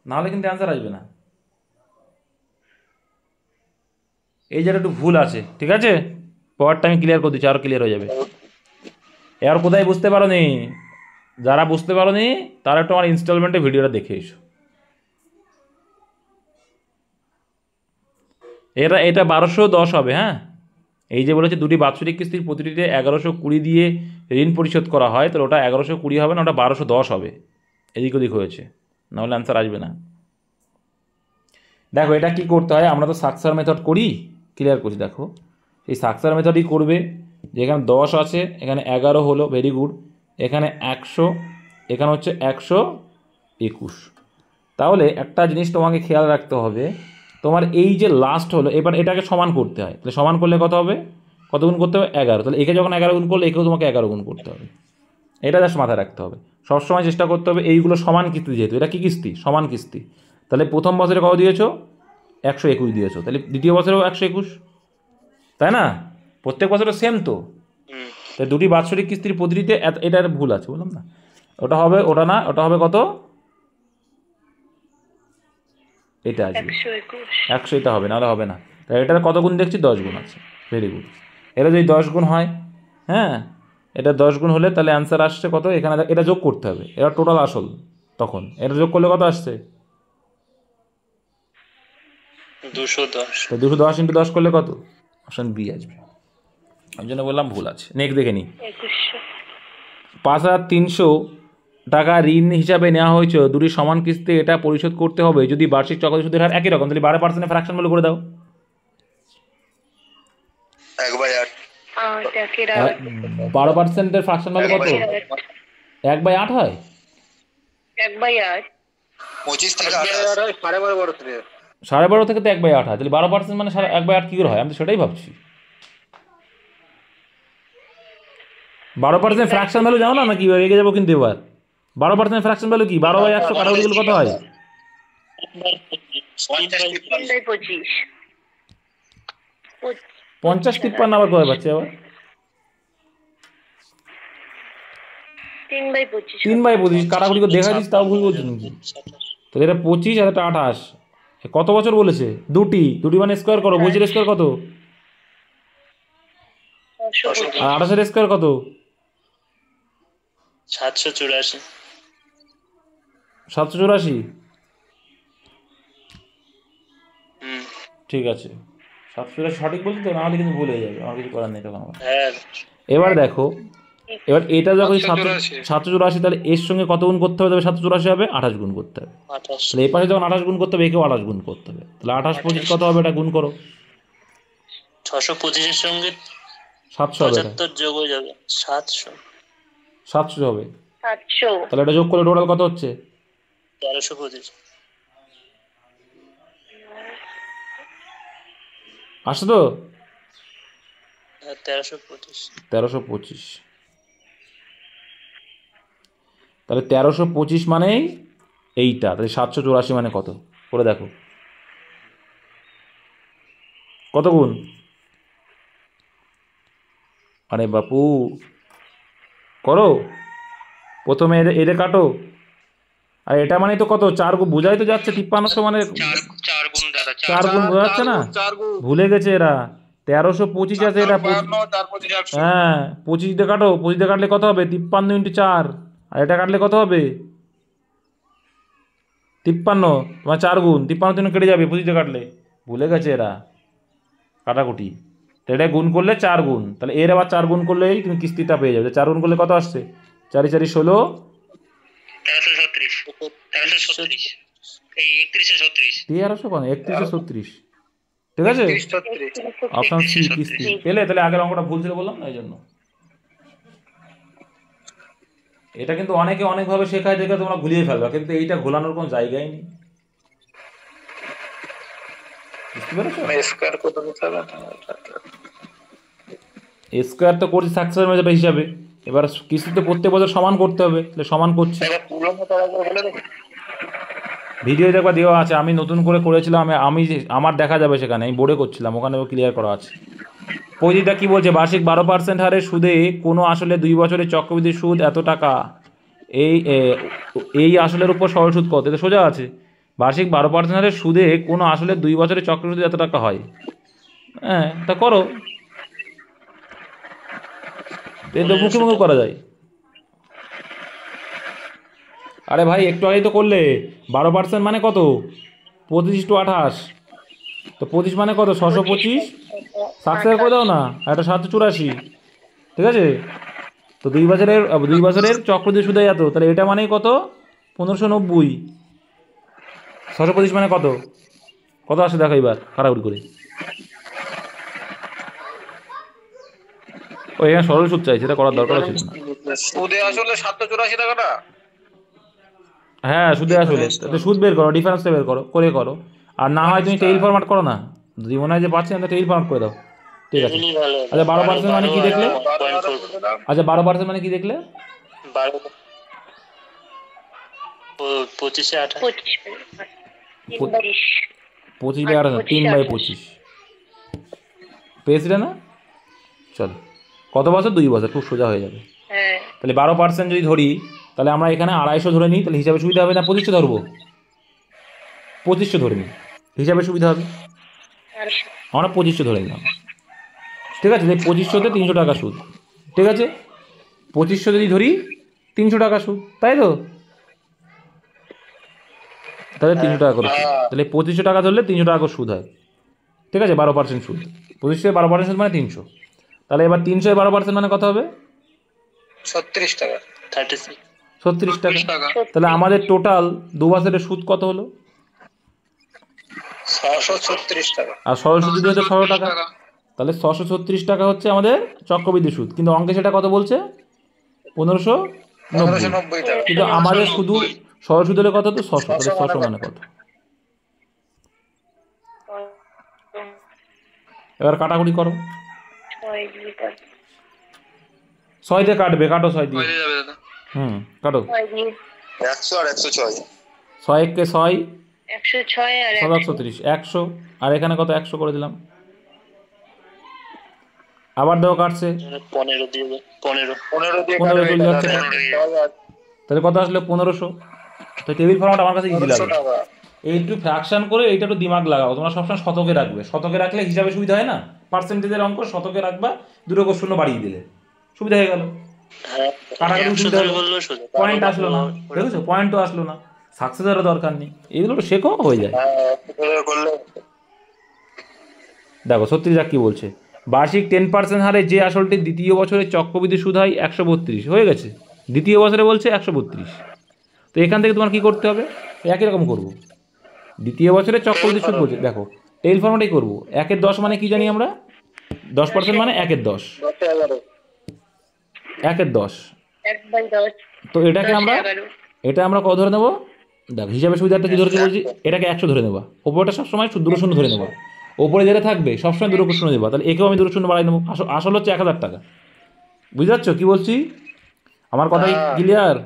নাহলে কিন্তু অ্যান্সার আসবে না। এই জায়গাটা একটু ভুল আছে, ঠিক আছে? পরেরটা আমি ক্লিয়ার করে দিচ্ছি, আরও ক্লিয়ার হয়ে যাবে। এর কোথায় বুঝতে পারো নি? যারা বুঝতে পারো নি তারা একটু আমার ইনস্টলমেন্টে ভিডিওটা দেখে এসো। এটা 1210 হবে, হ্যাঁ। এই যে বলেছে দুটি বাৎসরিক কিস্তির প্রতিটিতে 1120 দিয়ে ঋণ পরিশোধ করা হয়, তো ওটা 1120 হবে না, ওটা 1210 হবে, এদিক ওদিক হয়েছে, নাহলে অ্যান্সার আসবে না। দেখো এটা কি করতে হয়, আমরা তো সাকসার মেথড করি, ক্লিয়ার করছি। দেখো এই সাকসার মেথডই করবে, যেখানে 10 আছে, এখানে 11 হলো, ভেরি গুড, এখানে 100, এখানে হচ্ছে 121। তাহলে একটা জিনিস তোমাকে খেয়াল রাখতে হবে, তোমার এই যে লাস্ট হলো, এবার এটাকে সমান করতে হয়, তাহলে সমান করলে কত হবে? কত গুণ করতে হবে 11, তাহলে একে যখন 11 গুণ করলে একেও তোমাকে 11 গুণ করতে হবে। এটা জাস্ট মাথায় রাখতে হবে, সবসময় চেষ্টা করতে হবে এইগুলো সমান কিস্তি, যেহেতু এটা কি কিস্তি সমান কিস্তি, তাহলে প্রথম বছরে কত দিয়েছো 121 দিয়েছো, তাহলে দ্বিতীয় বছরেও 121, তাই না? প্রত্যেক বছরে সেম তো, তাই দুটি বাৎসরিক কিস্তির প্রতিটিতে এটার ভুল আছে, বললাম না? ওটা হবে, ওটা না, ওটা হবে কত, এটা আসবে 121। 100, এটা হবে, নাহলে হবে না। তাই এটার কত গুণ দেখছি 10 গুণ আছে, ভেরি গুড। এটা যদি 10 গুণ হয়, হ্যাঁ এটা 10 গুণ হলে তাহলে অ্যান্সার আসছে কত, এখানে এটা যোগ করতে হবে, এটা টোটাল আসল, তখন এটা যোগ করলে কত আসছে, 210। তো 210 ইন্টু 10 করলে কত, অপশন বি আসবে, আমি জন্য বললাম ভুল আছে। নেক্সট দেখে নিই, 2100। 5300 টাকা ঋণ হিসাবে নেওয়া হয়েছে দুটি সমান কিস্তি, এটা পরিশোধ করতে হবে যদি বার্ষিক চক্রবৃদ্ধি সুদের হার একই রকম, তাহলে 12% ফ্র্যাকশন ভ্যালু করে দাও। 1/8 একের 12%-এর ফ্র্যাকশন ভ্যালু কত, 1/8 হয়, 1/8। 25 থেকে 28 12.5 থেকে 12.5 থেকে তো 1/8 হয়, তাহলে 12% মানে 1/8 কী করে হয়, আমি তো সেটাই ভাবছি। 12% ফ্র্যাকশন ভ্যালু জানো না নাকি, রেগে যাবো কিন্তু এবার। 12% ফ্র্যাকশন ভ্যালু কি, 12/100 কাটাকুটি করলে কত হয়, 3/25। 50-53 আবার কবে পাচ্ছে আবার, 3/25। 3/25 কাটাকুটি করে দেখা দিস, তাও ভুল বলছি নাকি? তাহলে এটা 25 আর এটা 28, কত বছর বলেছে, দুটি মানে স্কোয়ার করো, 25 স্কোয়ার কত, 525। আর 28 স্কোয়ার কত, 784। 784। হুম, ঠিক আছে, 784 সঠিক বলছি তো, নাহলে কিন্তু ভুল হয়ে যাবে, আমার কিছু করার নেই তখন আমার। হ্যাঁ। এবার দেখো, এবার এটা যখন 784, তাহলে এর সঙ্গে কত গুণ করতে হবে, তবে 784 হবে 28 গুণ করতে হবে, 28। তাহলে এই পাশে যখন 28 গুণ করতে হবে একেও 28 গুণ করতে হবে, তাহলে 28 25 কত হবে, এটা গুণ করো, 625 এর সঙ্গে 700 হবে, এটা 75 যোগ হয়ে যাবে 700। 700 হবে, 700। তাহলে এটা যোগ করলে টোটাল কত হচ্ছে, 1325। আসছে তো, 1325। 1325, তাহলে 1325 মানেই এইটা, তাহলে 784 মানে কত করে দেখো, কত গুণ, আরে বাপু করো, প্রথমে এটা কাটো, আর এটা মানে তো কত 4 গুণ, বোঝাই তো যাচ্ছে 5300 মানে 4 গুণ দাদা, 4 গুণ বোঝা যাচ্ছে না, 4 গুণ ভুলে গেছে এরা, 1325 আছে, এটা 4 25 হ্যাঁ 25 দিয়ে কাটো, 25 দিয়ে কাটলে কত হবে 53 × 4, আর এটা কাটলে কত হবে 53, তোমার 4 গুণ 53 জন্য কেটে যাবে 25 দিয়ে কাটলে, ভুলে গেছে এরা কাটাকুটি, তো এটা গুণ করলে 4 গুণ, তাহলে এর আবার 4 গুণ করলেই তুমি কিস্তিটা পেয়ে যাবে, 4 গুণ করলে কত আসছে, 4 4 16, 1336। 1336 এই 3136। 1300 কেন 3136, ঠিক আছে, 36 অপশন সি কিস্তি পেলে, তাহলে আগের অঙ্কটা ভুল ছিল বললাম না, এই জন্য। এটা কিন্তু অনেকে অনেকভাবে শেখায়, দেখে তোমরা ভুলিয়ে ফেলবা, কিন্তু এইটা ভোলানোর কোনো জায়গাই নেই, বুঝতে পেরেছো? স্কয়ার কত নিতে হবে স্কোয়ার তো করছি সাকসেসের মেজার হিসাবে, এবার কিস্তি তো প্রত্যেক বছর সমান করতে হবে, তাহলে সমান করছি, পুরনো টাকা করে বলে দেখো ভিডিও দেখবা দেওয়া আছে, আমি নতুন করে করেছিলাম, আমি আমার দেখা যাবে সেখানে, আমি বোর্ডে করছিলাম, ওখানেও ক্লিয়ার করা আছে। পঁচিশটা কী বলছে, বার্ষিক 12% হারে সুদে কোনো আসলে 2 বছরের চক্রবৃদ্ধি সুদ এত টাকা, এই আসলের উপর সরল সুদ কত, এটা সোজা আছে, বার্ষিক 12% হারে সুদে কোনো আসলে 2 বছরের চক্রবৃদ্ধি এত টাকা হয়, হ্যাঁ তা করো, এটা মুখে মুখে করা যায়। আরে ভাই একটু আগেই তো করলে, 12% মানে কত, 25 × 28, তো 25 মানে কত 625, সাকসেস করে দাও না, এটা 784, ঠিক আছে, তো 2 বছরের চক্রবৃদ্ধি সুদে এত, তাহলে এটা মানেই কত 1590, 625 মানে কত, কত আসে দেখো এবার কারাগুড়ি করে, ও এখানে সরল সুদ চাইছে, এটা করার দরকার ছিল না, সুদে আসলে 784 টাকাটা হ্যাঁ সুদে আসলে, তাহলে সুদ বের করো, ডিফারেন্সটা বের করো, করে করো, আর না হয় তুমি টেইল ফরম্যাট করো না, যদি মনে হয় যে পাচ্ছি না টেইল ফরম্যাট করে দাও, ঠিক আছে। এগুলি ভালো হবে। আচ্ছা 12% মানে কি দেখলে? 0.4 আচ্ছা 12% মানে কি দেখলে? 12 25 28 25 25 25/28 পেয়েছিলে না? চলো কত বছর? 2 বছর, খুব সোজা হয়ে যাবে। হ্যাঁ তাহলে 12% যদি ধরি তাহলে আমরা এখানে 250 ধরে নিই, তাহলে হিসাবে সুবিধা হবে না? 2500 ধরবো, 2500 ধরে নিই, হিসাবে সুবিধা হবে। 400 আমরা 2500 ধরে নিলাম, ঠিক আছে। তাই 2500তে 300 টাকা সুদ, ঠিক আছে। 2500 যদি ধরি 300 টাকা সুদ, তাই তো? তাহলে 300 টাকা করে সুদ, তাহলে 2500 টাকা ধরলে 300 টাকা করে সুদ হয়, ঠিক আছে। 12% সুদ, 2500 12% সুদ মানে 300। তাহলে এবার 300 12% মানে কত হবে? 36 টাকা। 36 36 টাকা। তাহলে আমাদের টোটাল 2 বছরের সুদ কত হলো? 636 টাকা। আর সরল সুদ যদি হচ্ছে 600 টাকা, তাহলে 636 টাকা হচ্ছে আমাদের চক্রবৃদ্ধি সুদ। কিন্তু অঙ্কে সেটা কত বলছে? 1590। 1590 টাকা। কিন্তু আমাদের শুধু সরল সুদ হলে কত হতো? 600। তাহলে 600 মানে কত? এবার কাটাকুটি করো। 6 লিটার 6 দিয়ে কাটবে, কাটো 6 দিয়ে। কাটো। 6 দিয়ে 100 আর 106। 6 একে 6, 106 আর 730, 100। আর এখানে কত? 100 করে দিলাম। আবার দেখো কাটছে, 15 দিয়ে দাও, 15 15 দিয়ে 15 চলে যাচ্ছে। কাটবে। তাহলে কত আসলে? 1500। তো টেবিল ফর্মটা আমার কাছে ইজি 1500 লাগে। টাকা। এই একটু ফ্র্যাকশন করে এইটা একটু দিমাগ লাগাও। তোমরা সবসময় শতকে রাখবে, শতকে রাখলে হিসাবে সুবিধা হয় না? পার্সেন্টেজের অঙ্ক শতকে রাখবা, 2 করে শূন্য বাড়িয়ে দিলে সুবিধা হয়ে গেল। হ্যাঁ কাটাকাটি 100 সুবিধা ধরে হলো, বললো সোজা পয়েন্ট আসলো না, দেখেছো? পয়েন্টও আসলো না, সাকসেসেরও দরকার নেই, এগুলো তো শেখো, হয়ে যায়। হ্যাঁ, এভাবে করলে দেখো 36 কি বলছে, বার্ষিক 10% হারে যে আসলটি দ্বিতীয় বছরে চক্রবৃদ্ধি সুদ হয় 132 হয়ে গেছে। দ্বিতীয় বছরে বলছে 132। তো এখান থেকে তোমার কি করতে হবে? একই রকম করবো। দ্বিতীয় বছরে চক্রবৃদ্ধি সুদ বলছে, দেখো টেইল ফর্মেটাই করবো। 1/10 মানে কি জানি আমরা? 10% মানে 1/10, 10 11 1/10। 1/10 তো এটাকে আমরা, 11 এটা আমরা কত ধরে নেবো? দেখো হিসাবে সুবিধার্থে কি ধরেছি বলছি, এটাকে 100 ধরে নেবা। ওপরটা সবসময় 2 শূন্য ধরে নেবা, ওপরে যেটা থাকবে সবসময় 2 শূন্য দেবা। তাহলে একেও আমি 2 শূন্য বাড়াই নেবো। আসল হচ্ছে 1000 টাকা। বুঝতে পারছো কি বলছি? আমার কথাই ক্লিয়ার?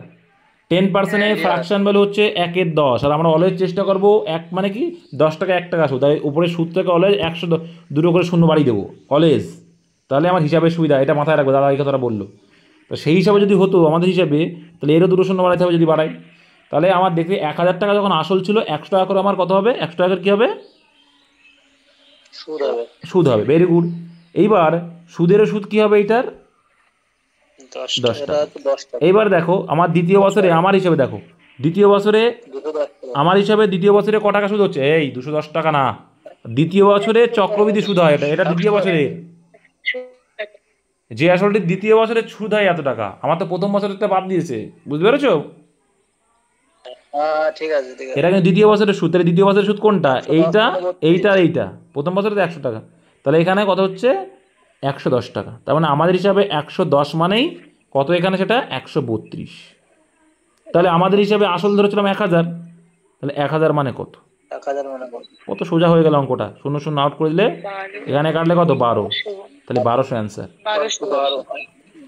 10% ফ্র্যাকশন ভ্যালু হচ্ছে 1/10। আর আমরা অলওয়েজ চেষ্টা করবো 1 মানে কি 10 টাকা 1 টাকা সুদ, তাই উপরে সুদটাকে অলওয়েজ 100 2 করে শূন্য বাড়িয়ে দেবো অলওয়েজ। তাহলে আমার হিসাবে সুবিধা, এটা মাথায় রাখবো। দাদা এই কথাটা বললো, তো সেই হিসাবে যদি হতো আমাদের হিসাবে, তাহলে এরও 2 শূন্য বাড়াইতে হবে যদি বাড়াই। তাহলে আমার দেখতে 1000 টাকা যখন আসল ছিল, 100 টাকা করে আমার কত হবে? 100 টাকার কী হবে? সুদ হবে। সুদ হবে। Very good. এইবার সুদেরও সুদ কী হবে এইটার? 10 10 এটা টাকা। হচ্ছে 10 টাকা। এইবার দেখো আমার দ্বিতীয় বছরে, আমার হিসাবে দেখো দ্বিতীয় বছরে 210 টাকা। আমার হিসাবে দ্বিতীয় বছরে ক টাকা সুদ হচ্ছে? এই 210 টাকা না, দ্বিতীয় বছরে চক্রবৃদ্ধি সুদ হয়। এটা দ্বিতীয় বছরে যে আসলটি দ্বিতীয় বছরে সুদ হয় এত টাকা। আমার তো প্রথম বছরেরটা বাদ দিয়েছে, বুঝতে পেরেছো? হ্যাঁ ঠিক আছে ঠিক আছে। এটা কিন্তু দ্বিতীয় বছরের সুদ। তাহলে দ্বিতীয় বছরের সুদ কোনটা? এইটা, এইটা আর এইটা। প্রথম বছরে তো 100 টাকা, তাহলে এখানে কত হচ্ছে? 110 টাকা। তার মানে আমাদের হিসাবে 110 মানেই কত এখানে? সেটা 132। তাহলে আমাদের হিসাবে আসল ধরেছিলাম 1000, তাহলে 1000 মানে কত? 1000 মানে কত? কত সোজা হয়ে গেল অঙ্কটা। শূন্য শূন্য আউট করে দিলে 12 এখানে কাটলে কত? 12। তাহলে 1200 অ্যান্সার। 12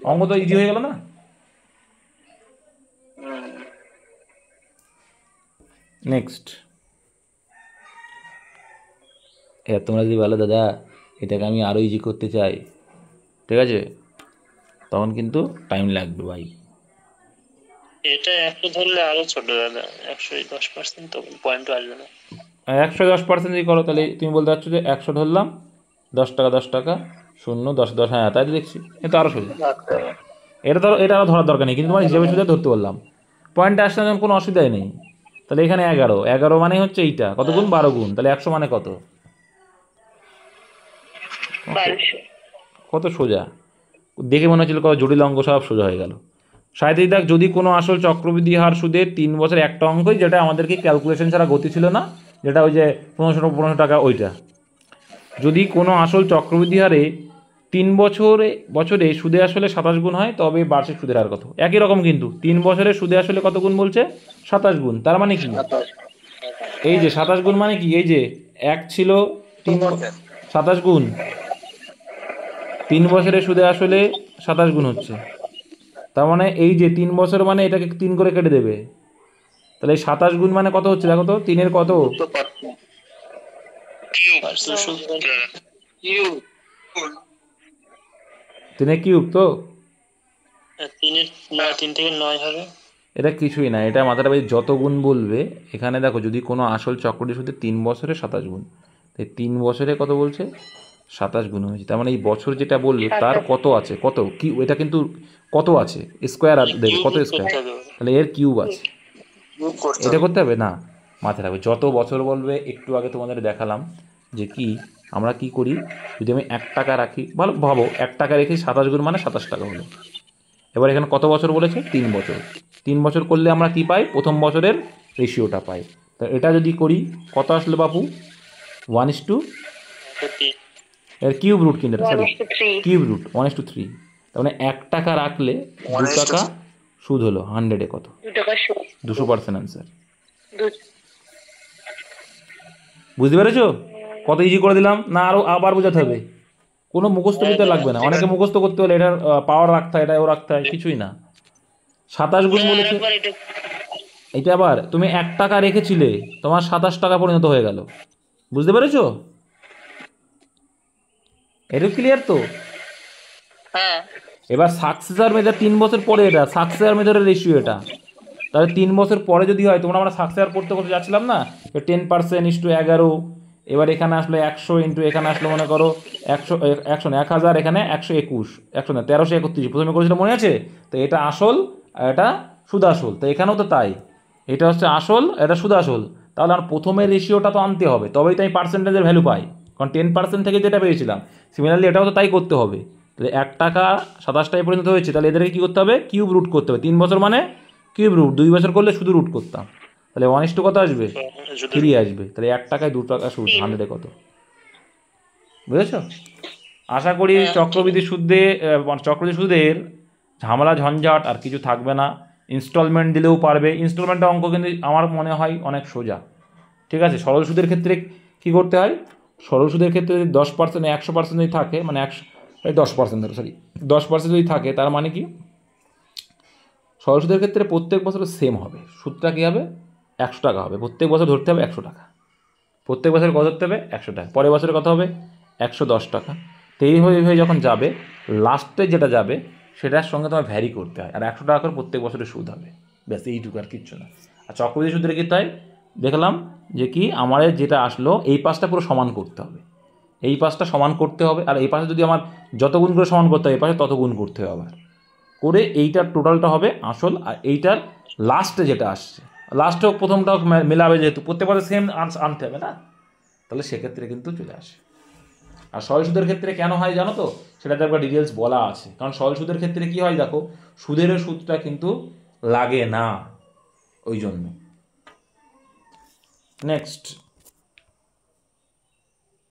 অঙ্ক তো ইজি হয়ে গেল না? নেক্সট, এবার তোমরা যদি বলো দাদা এটাকে আমি আরও ইজি করতে চাই, ঠিক আছে, তখন কিন্তু টাইম লাগবে ভাই। এটা 100 ধরলে আরো ছোট দাদা, 110% তো পয়েন্টও আসবে না। 110% যদি করো তাহলে তুমি বলতে পারছো যে 100 ধরলাম, 10 টাকা 10 টাকা, 0 10 10, হ্যাঁ তাই তো দেখছি। এটা আরও সোজা। এটা ধরো, এটা আরও ধরার দরকার নেই, কিন্তু তোমার হিসাবে সুবিধা ধরতে বললাম। পয়েন্টে আসলে যেমন কোনো অসুবিধাই নেই। তাহলে এখানে 11 মানে হচ্ছে এইটা কত গুণ? 12 গুণ। তাহলে 100 মানে কত? 1200 কত সোজা। দেখে মনে হচ্ছিল কত জটিল অঙ্ক, সব সোজা হয়ে গেল। সাহিত্যিক দেখ, যদি কোনো আসল চক্রবৃদ্ধি হার সুদের 3 বছর একটা অঙ্কই, যেটা আমাদেরকে ক্যালকুলেশন ছাড়া গতি ছিল না, যেটা ওই যে 1500 টাকা ওইটা। যদি কোনো আসল চক্রবৃদ্ধি হারে 3 বছরে সুদে আসলে 27 গুণ হয়, তবে বার্ষিক সুদের হার কত? একই রকম কিন্তু 3 বছরে সুদে আসলে কত গুণ বলছে? 27 গুণ। তার মানে কি? এই যে 27 গুণ মানে কি? এই যে 1 ছিল 3 27 গুণ 3 বছরের সুদে আসলে 27 গুণ হচ্ছে, তার মানে এই যে 3 বছর মানে এটাকে 3 করে কেটে দেবে, তাহলে এই 27 গুণ মানে কত হচ্ছে দেখো তো, 3-এর কত, তো পারছো পার্শ্ব সুদ 3-এর কিউব তো, 3 থেকে 9 হবে। এটা কিছুই না, এটা মাথাটা ভাই যত গুণ বলবে, এখানে দেখো যদি কোনো আসল চক্রটি সুদে 3 বছরে 27 গুণ, তাই 3 বছরে কত বলছে 27 গুণ হয়েছে, তার মানে এই বছর যেটা বলবে তার কত আছে, কত কি এটা কিন্তু কত আছে স্কোয়ার দেবে, কত স্কোয়ার, তাহলে এর কিউব আছে, এটা করতে হবে না, মাথায় রাখবে যত বছর বলবে। একটু আগে তোমাদের দেখালাম যে কি আমরা কি করি, যদি আমি 1 টাকা রাখি, ভালো ভাবো 1 টাকা রেখে 27 গুণ মানে 27 টাকা হলো। এবার এখানে কত বছর বলেছে, 3 বছর, 3 বছর করলে আমরা কি পাই, প্রথম বছরের রেশিওটা পাই। তো এটা যদি করি কত আসলে বাপু, 1:, এর কিউব রুট কিন্তু, সরি 1:3 কিউব রুট 1:3, তার মানে 1 টাকা রাখলে 2 টাকা সুদ হলো, 100-এ কত, 2 টাকা সুদ 200% অ্যান্সার। 2 বুঝতে পেরেছো কত ইজি করে দিলাম না, আরও আবার বোঝাতে হবে, কোনো মুখস্থ বিদ্যা লাগবে না, অনেকে মুখস্থ করতে হলে এটার পাওয়ার রাখতে হয়, এটা ও রাখতে হয়, কিছুই না। 27 গুণ বলেছে, একবার এটা এটা আবার তুমি 1 টাকা রেখেছিলে, তোমার 27 টাকা পরিণত হয়ে গেল, বুঝতে পেরেছো, এটা ক্লিয়ার তো। হ্যাঁ এবার সাকসেসার মেথড 3 বছর পরে, এটা সাকসেসার মেথডের রেশিও এটা, তাহলে 3 বছর পরে যদি হয়, তোমরা আমরা সাকসেসার করতে করতে যাচ্ছিলাম না, 10%:11, এবার এখানে আসলে 100 ইন্টু এখানে আসলে মনে করো 1000, এখানে 121, 100 না 1331 প্রথমে করেছিলাম মনে আছে, তো এটা আসল আর এটা সুদাসল, তো এখানেও তো তাই, এটা হচ্ছে আসল, এটা সুদাসল, তাহলে আমার প্রথমের রেশিওটা তো আনতে হবে, তবেই তো আমি পার্সেন্টেজের ভ্যালু পাই, কারণ 10% থেকে যেটা পেয়েছিলাম, সিমিলারলি এটাও তো তাই করতে হবে। তাহলে 1 টাকা 27 টাকায় পরিণত হয়েছে, তাহলে এদেরকে কী করতে হবে, কিউব রুট করতে হবে, 3 বছর মানে কিউব রুট, 2 বছর করলে শুধু রুট করতাম, তাহলে 1:, কত আসবে, 3 আসবে, তাহলে 1 টাকায় 2 টাকা সুদ, 100-এ কত, বুঝেছ। আশা করি চক্রবৃদ্ধি সুদে চক্রবৃদ্ধি সুদের ঝামেলা ঝঞ্ঝাট আর কিছু থাকবে না, ইনস্টলমেন্ট দিলেও পারবে, ইনস্টলমেন্টের অঙ্ক কিন্তু আমার মনে হয় অনেক সোজা, ঠিক আছে। সরল সুদের ক্ষেত্রে কী করতে হয়, সরল সুদের ক্ষেত্রে যদি 10% 100% যদি থাকে, মানে 10% ধরো, সরি 10% যদি থাকে, তার মানে কি সরল সুদের ক্ষেত্রে প্রত্যেক বছর সেম হবে, সুদটা কী হবে 100 টাকা হবে, প্রত্যেক বছর ধরতে হবে 100 টাকা, প্রত্যেক বছর কত ধরতে হবে 100 টাকা, পরের বছরে কত হবে 110 টাকা, তো এই হয়ে যখন যাবে, লাস্টে যেটা যাবে সেটার সঙ্গে তোমার ভ্যারি করতে হয়, আর 100 টাকা করে প্রত্যেক বছরে সুদ হবে, ব্যাস এইটুকু, আর কিচ্ছু না। আর চক্রবৃদ্ধি সুদের কি তাই দেখলাম যে কি আমার যেটা আসলো এই পাশটা পুরো সমান করতে হবে, এই পাশটা সমান করতে হবে, আর এই পাশে যদি আমার যত গুণ করে সমান করতে হবে, এই পাশে তত গুণ করতে হবে আবার করে, এইটার টোটালটা হবে আসল, আর এইটার লাস্টে যেটা আসছে, লাস্টেও প্রথমটাও মেলাবে, যেহেতু প্রত্যেক বছর সেম আনতে হবে না, তাহলে সেক্ষেত্রে কিন্তু চলে আসে। আর সরল সুদের ক্ষেত্রে কেন হয় জানো তো, সেটাতে একবার ডিটেলস বলা আছে, কারণ সরল সুদের ক্ষেত্রে কি হয় দেখো, সুদের সুদটা কিন্তু লাগে না, ওই জন্য। নেক্সট